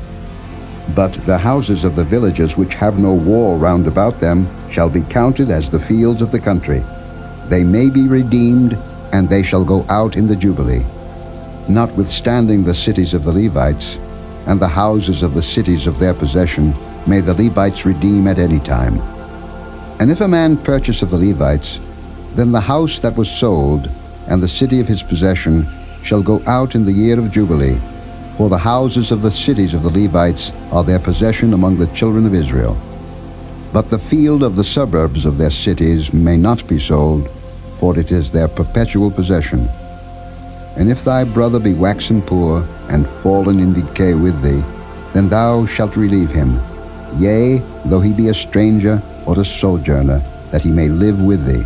But the houses of the villages which have no wall round about them shall be counted as the fields of the country. They may be redeemed, and they shall go out in the Jubilee. Notwithstanding the cities of the Levites, and the houses of the cities of their possession, may the Levites redeem at any time. And if a man purchase of the Levites, then the house that was sold, and the city of his possession, shall go out in the year of Jubilee. For the houses of the cities of the Levites are their possession among the children of Israel. But the field of the suburbs of their cities may not be sold, for it is their perpetual possession. And if thy brother be waxen poor, and fallen in decay with thee, then thou shalt relieve him, yea, though he be a stranger or a sojourner, that he may live with thee.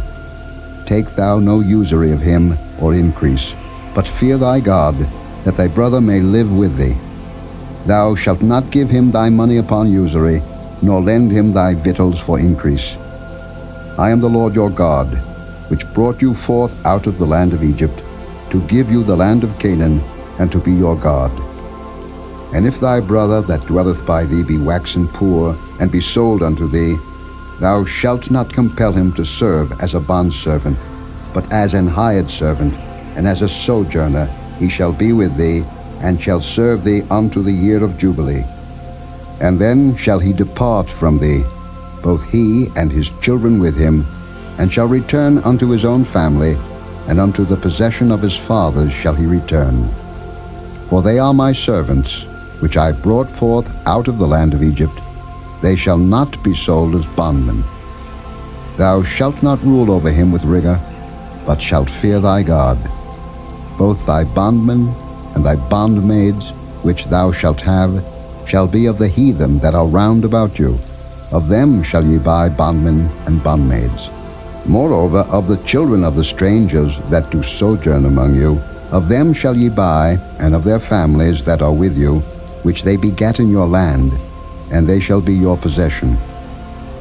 Take thou no usury of him or increase, but fear thy God, that thy brother may live with thee. Thou shalt not give him thy money upon usury, nor lend him thy victuals for increase. I am the Lord your God, which brought you forth out of the land of Egypt, to give you the land of Canaan, and to be your God. And if thy brother that dwelleth by thee be waxen poor, and be sold unto thee, thou shalt not compel him to serve as a bondservant, but as an hired servant, and as a sojourner he shall be with thee, and shall serve thee unto the year of Jubilee. And then shall he depart from thee, both he and his children with him, and shall return unto his own family, and unto the possession of his fathers shall he return. For they are my servants, which I brought forth out of the land of Egypt. They shall not be sold as bondmen. Thou shalt not rule over him with rigor, but shalt fear thy God. Both thy bondmen and thy bondmaids, which thou shalt have, shall be of the heathen that are round about you. Of them shall ye buy bondmen and bondmaids. Moreover, of the children of the strangers that do sojourn among you, of them shall ye buy, and of their families that are with you, which they begat in your land, and they shall be your possession.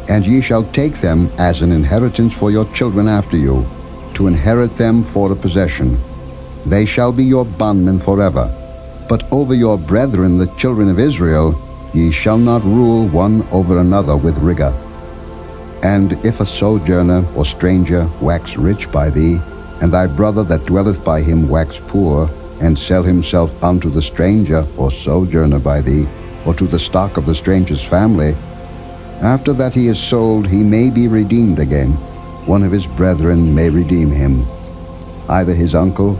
And ye shall take them as an inheritance for your children after you, to inherit them for a possession. They shall be your bondmen forever. But over your brethren the children of Israel ye shall not rule one over another with rigor. And if a sojourner or stranger wax rich by thee, and thy brother that dwelleth by him wax poor, and sell himself unto the stranger or sojourner by thee, or to the stock of the stranger's family, after that he is sold he may be redeemed again. One of his brethren may redeem him. Either his uncle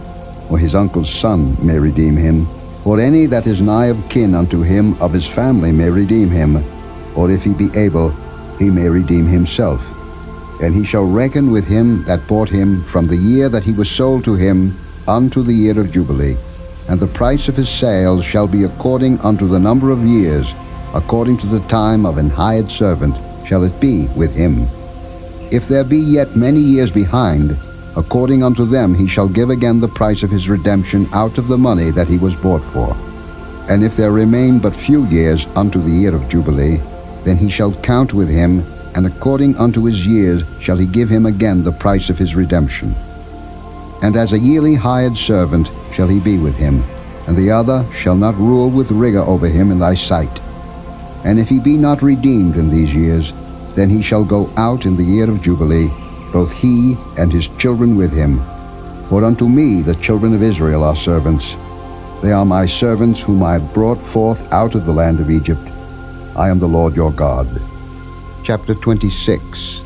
or his uncle's son may redeem him, or any that is nigh of kin unto him of his family may redeem him, or if he be able, he may redeem himself. And he shall reckon with him that bought him from the year that he was sold to him unto the year of Jubilee. And the price of his sale shall be according unto the number of years, according to the time of an hired servant shall it be with him. If there be yet many years behind, according unto them he shall give again the price of his redemption out of the money that he was bought for. And if there remain but few years unto the year of Jubilee, then he shall count with him, and according unto his years shall he give him again the price of his redemption. And as a yearly hired servant shall he be with him, and the other shall not rule with rigor over him in thy sight. And if he be not redeemed in these years, then he shall go out in the year of Jubilee, both he and his children with him. For unto me the children of Israel are servants. They are my servants whom I have brought forth out of the land of Egypt. I am the Lord your God. Chapter 26.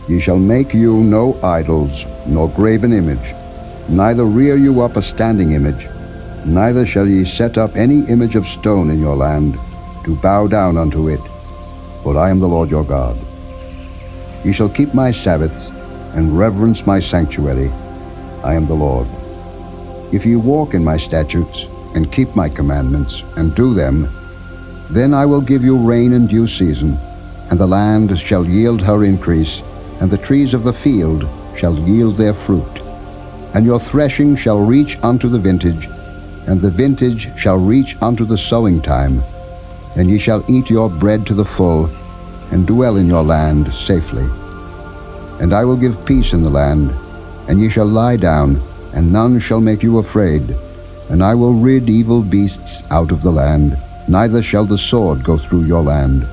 Ye shall make you no idols, nor graven image, neither rear you up a standing image, neither shall ye set up any image of stone in your land, to bow down unto it, for I am the Lord your God. Ye shall keep my Sabbaths, and reverence my sanctuary. I am the Lord. If ye walk in my statutes, and keep my commandments, and do them, then I will give you rain in due season, and the land shall yield her increase, and the trees of the field shall yield their fruit. And your threshing shall reach unto the vintage, and the vintage shall reach unto the sowing time. And ye shall eat your bread to the full, and dwell in your land safely. And I will give peace in the land, and ye shall lie down, and none shall make you afraid. And I will rid evil beasts out of the land, neither shall the sword go through your land.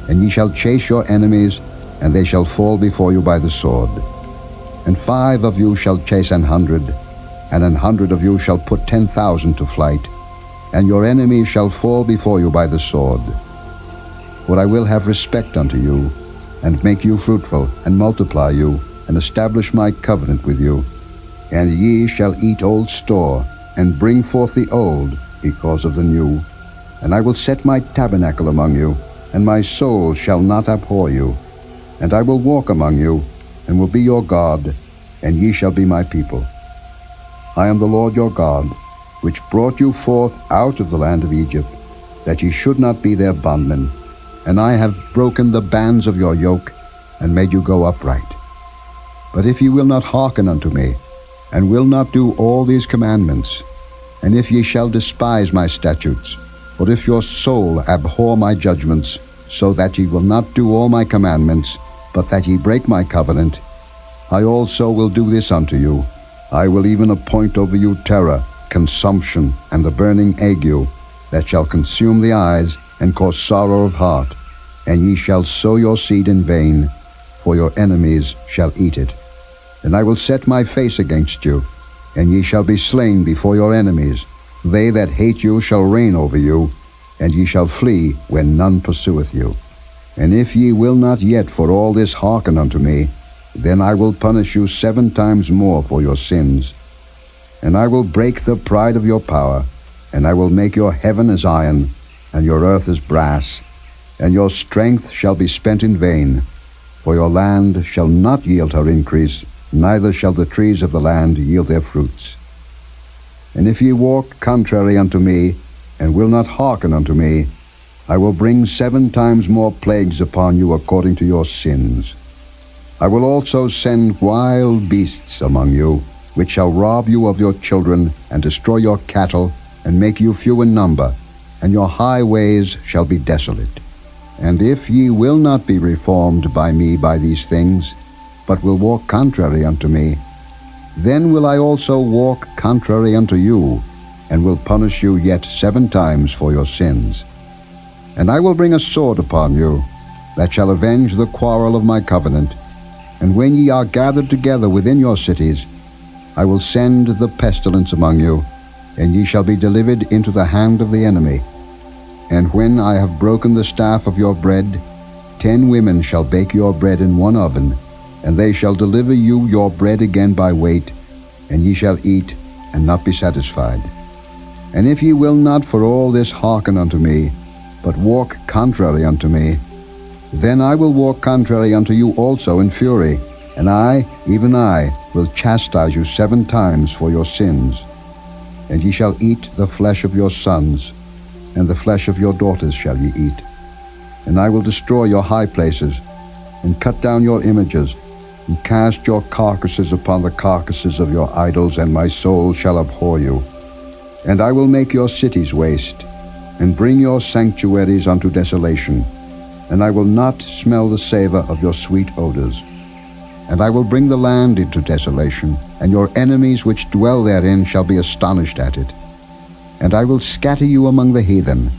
And ye shall chase your enemies, and they shall fall before you by the sword. And 5 of you shall chase 100, and 100 of you shall put 10,000 to flight, and your enemies shall fall before you by the sword. For I will have respect unto you, and make you fruitful, and multiply you, and establish my covenant with you. And ye shall eat old store, and bring forth the old, because of the new. And I will set my tabernacle among you, and my soul shall not abhor you. And I will walk among you, and will be your God, and ye shall be my people. I am the Lord your God, which brought you forth out of the land of Egypt, that ye should not be their bondmen. And I have broken the bands of your yoke, and made you go upright. But if ye will not hearken unto me, and will not do all these commandments, and if ye shall despise my statutes, or if your soul abhor my judgments, so that ye will not do all my commandments, but that ye break my covenant, I also will do this unto you. I will even appoint over you terror, consumption, and the burning ague, that shall consume the eyes, and cause sorrow of heart. And ye shall sow your seed in vain, for your enemies shall eat it. And I will set my face against you, and ye shall be slain before your enemies. They that hate you shall reign over you, and ye shall flee when none pursueth you. And if ye will not yet for all this hearken unto me, then I will punish you 7 times more for your sins. And I will break the pride of your power, and I will make your heaven as iron, and your earth as brass, and your strength shall be spent in vain. For your land shall not yield her increase, neither shall the trees of the land yield their fruits. And if ye walk contrary unto me, and will not hearken unto me, I will bring 7 times more plagues upon you according to your sins. I will also send wild beasts among you, which shall rob you of your children, and destroy your cattle, and make you few in number, and your highways shall be desolate. And if ye will not be reformed by me by these things, but will walk contrary unto me, then will I also walk contrary unto you, and will punish you yet 7 times for your sins. And I will bring a sword upon you, that shall avenge the quarrel of my covenant. And when ye are gathered together within your cities, I will send the pestilence among you, and ye shall be delivered into the hand of the enemy. And when I have broken the staff of your bread, 10 women shall bake your bread in one oven, and they shall deliver you your bread again by weight, and ye shall eat, and not be satisfied. And if ye will not for all this hearken unto me, but walk contrary unto me, then I will walk contrary unto you also in fury, and I, even I, will chastise you 7 times for your sins. And ye shall eat the flesh of your sons, and the flesh of your daughters shall ye eat. And I will destroy your high places, and cut down your images, and cast your carcasses upon the carcasses of your idols, and my soul shall abhor you. And I will make your cities waste, and bring your sanctuaries unto desolation, and I will not smell the savor of your sweet odors. And I will bring the land into desolation, and your enemies which dwell therein shall be astonished at it. And I will scatter you among the heathen,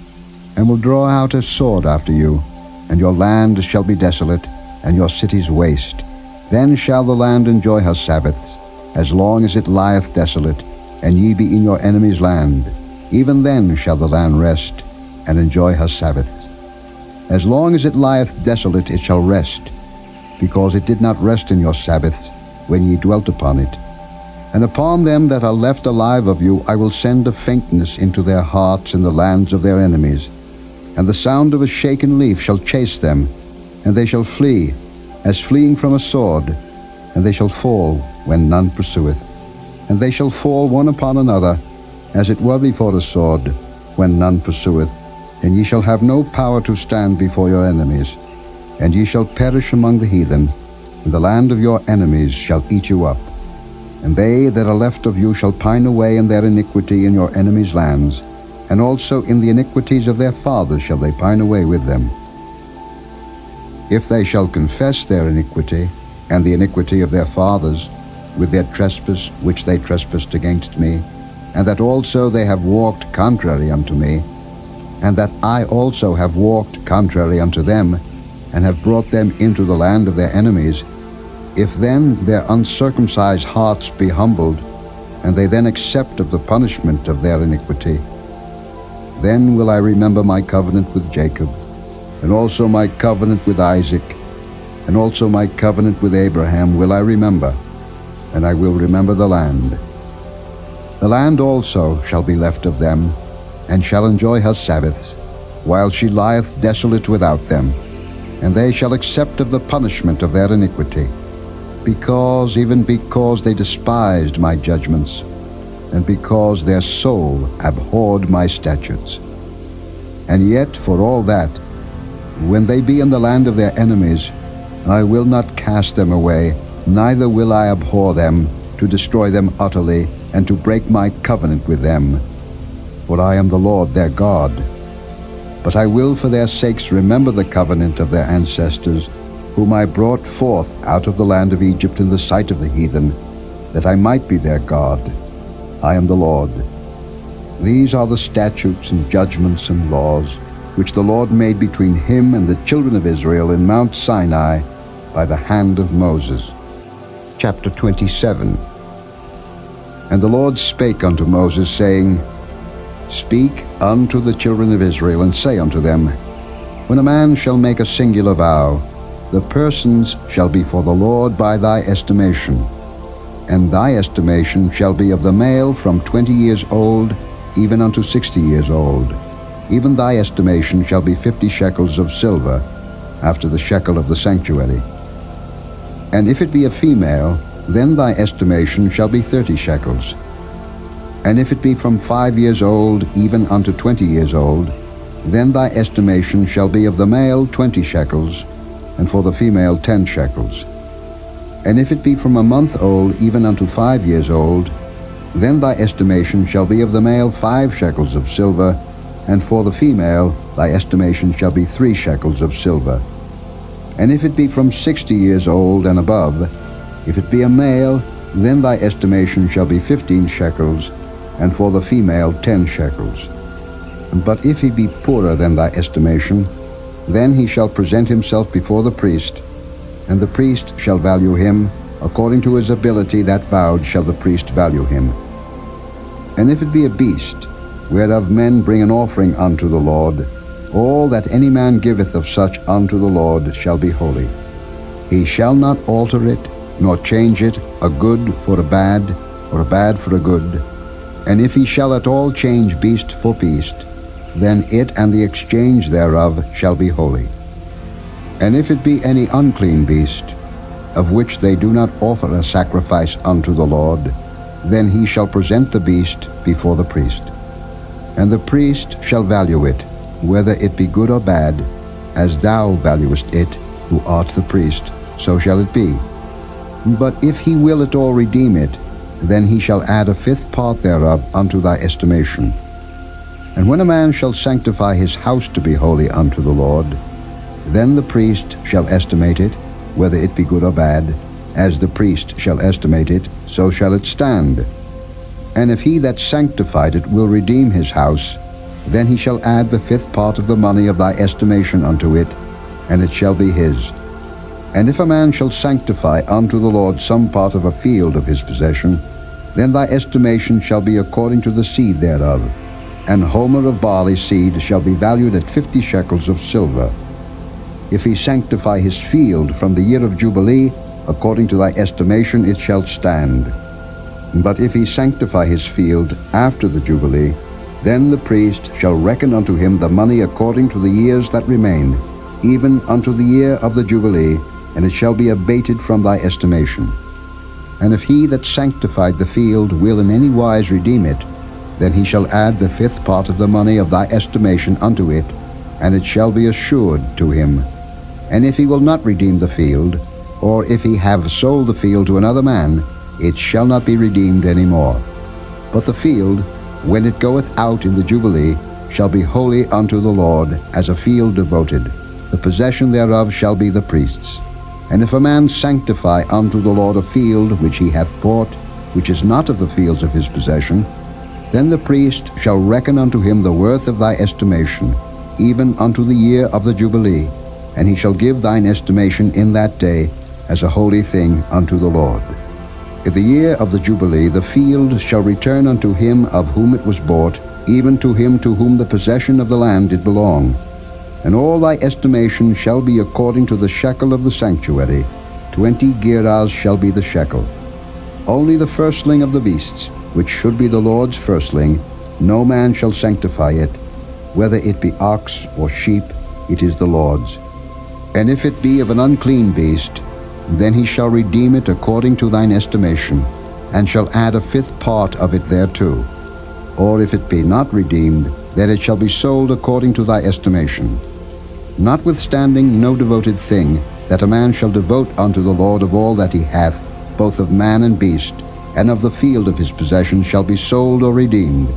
and will draw out a sword after you, and your land shall be desolate, and your cities waste. Then shall the land enjoy her Sabbaths, as long as it lieth desolate, and ye be in your enemy's land. Even then shall the land rest, and enjoy her Sabbaths. As long as it lieth desolate it shall rest, because it did not rest in your Sabbaths, when ye dwelt upon it. And upon them that are left alive of you I will send a faintness into their hearts in the lands of their enemies, and the sound of a shaken leaf shall chase them, and they shall flee, as fleeing from a sword, and they shall fall when none pursueth. And they shall fall one upon another, as it were before a sword, when none pursueth. And ye shall have no power to stand before your enemies, and ye shall perish among the heathen, and the land of your enemies shall eat you up. And they that are left of you shall pine away in their iniquity in your enemies' lands, and also in the iniquities of their fathers shall they pine away with them. If they shall confess their iniquity, and the iniquity of their fathers, with their trespass which they trespassed against me, and that also they have walked contrary unto me, and that I also have walked contrary unto them, and have brought them into the land of their enemies, if then their uncircumcised hearts be humbled, and they then accept of the punishment of their iniquity, then will I remember my covenant with Jacob, and also my covenant with Isaac, and also my covenant with Abraham will I remember, and I will remember the land. The land also shall be left of them, and shall enjoy her Sabbaths, while she lieth desolate without them, and they shall accept of the punishment of their iniquity, even because they despised my judgments, and because their soul abhorred my statutes. And yet for all that, when they be in the land of their enemies, I will not cast them away, neither will I abhor them, to destroy them utterly, and to break my covenant with them. For I am the Lord their God. But I will for their sakes remember the covenant of their ancestors, whom I brought forth out of the land of Egypt in the sight of the heathen, that I might be their God. I am the Lord. These are the statutes and judgments and laws which the Lord made between him and the children of Israel in Mount Sinai by the hand of Moses. Chapter 27. And the Lord spake unto Moses, saying, Speak unto the children of Israel, and say unto them, When a man shall make a singular vow, the persons shall be for the Lord by thy estimation. And thy estimation shall be of the male from 20 years old even unto 60 years old. Even thy estimation shall be 50 shekels of silver, after the shekel of the sanctuary. And if it be a female, then thy estimation shall be 30 shekels. And if it be from 5 years old even unto 20 years old, then thy estimation shall be of the male 20 shekels, and for the female 10 shekels. And if it be from a month old even unto 5 years old, then thy estimation shall be of the male 5 shekels of silver, and for the female thy estimation shall be 3 shekels of silver. And if it be from 60 years old and above, if it be a male, then thy estimation shall be 15 shekels, and for the female 10 shekels. But if he be poorer than thy estimation, then he shall present himself before the priest, and the priest shall value him, according to his ability that vowed shall the priest value him. And if it be a beast, whereof men bring an offering unto the Lord, all that any man giveth of such unto the Lord shall be holy. He shall not alter it, nor change it, a good for a bad, or a bad for a good. And if he shall at all change beast for beast, then it and the exchange thereof shall be holy. And if it be any unclean beast, of which they do not offer a sacrifice unto the Lord, then he shall present the beast before the priest. And the priest shall value it, whether it be good or bad, as thou valuest it, who art the priest, so shall it be. But if he will at all redeem it, then he shall add a 5th part thereof unto thy estimation. And when a man shall sanctify his house to be holy unto the Lord, then the priest shall estimate it, whether it be good or bad, as the priest shall estimate it, so shall it stand. And if he that sanctified it will redeem his house, then he shall add the 5th part of the money of thy estimation unto it, and it shall be his. And if a man shall sanctify unto the Lord some part of a field of his possession, then thy estimation shall be according to the seed thereof. An homer of barley seed shall be valued at 50 shekels of silver. If he sanctify his field from the year of Jubilee, according to thy estimation it shall stand. But if he sanctify his field after the Jubilee, then the priest shall reckon unto him the money according to the years that remain, even unto the year of the Jubilee, and it shall be abated from thy estimation. And if he that sanctified the field will in any wise redeem it, then he shall add the 5th part of the money of thy estimation unto it, and it shall be assured to him. And if he will not redeem the field, or if he have sold the field to another man, it shall not be redeemed any more. But the field, when it goeth out in the Jubilee, shall be holy unto the Lord, as a field devoted. The possession thereof shall be the priest's. And if a man sanctify unto the Lord a field which he hath bought, which is not of the fields of his possession, then the priest shall reckon unto him the worth of thy estimation, even unto the year of the Jubilee, and he shall give thine estimation in that day as a holy thing unto the Lord. In the year of the Jubilee the field shall return unto him of whom it was bought, even to him to whom the possession of the land did belong. And all thy estimation shall be according to the shekel of the sanctuary. 20 gerahs shall be the shekel. Only the firstling of the beasts, which should be the Lord's firstling, no man shall sanctify it. Whether it be ox or sheep, it is the Lord's. And if it be of an unclean beast, then he shall redeem it according to thine estimation, and shall add a 5th part of it thereto. Or if it be not redeemed, then it shall be sold according to thy estimation. Notwithstanding no devoted thing, that a man shall devote unto the Lord of all that he hath, both of man and beast, and of the field of his possession, shall be sold or redeemed.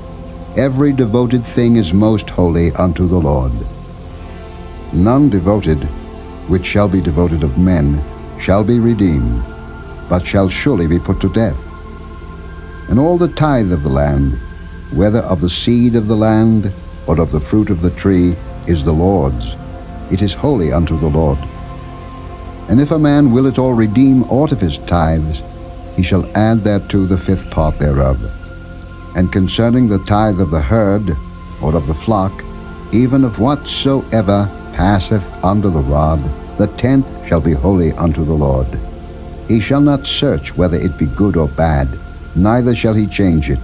Every devoted thing is most holy unto the Lord. None devoted, which shall be devoted of men, shall be redeemed, but shall surely be put to death. And all the tithe of the land, whether of the seed of the land or of the fruit of the tree, is the Lord's. It is holy unto the Lord. And if a man will at all redeem aught of his tithes, he shall add thereto the fifth part thereof. And concerning the tithe of the herd, or of the flock, even of whatsoever passeth under the rod, the tenth shall be holy unto the Lord. He shall not search whether it be good or bad, neither shall he change it.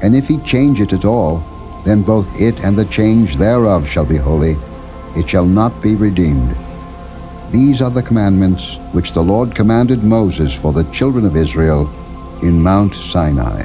And if he change it at all, then both it and the change thereof shall be holy. It shall not be redeemed. These are the commandments which the Lord commanded Moses for the children of Israel in Mount Sinai.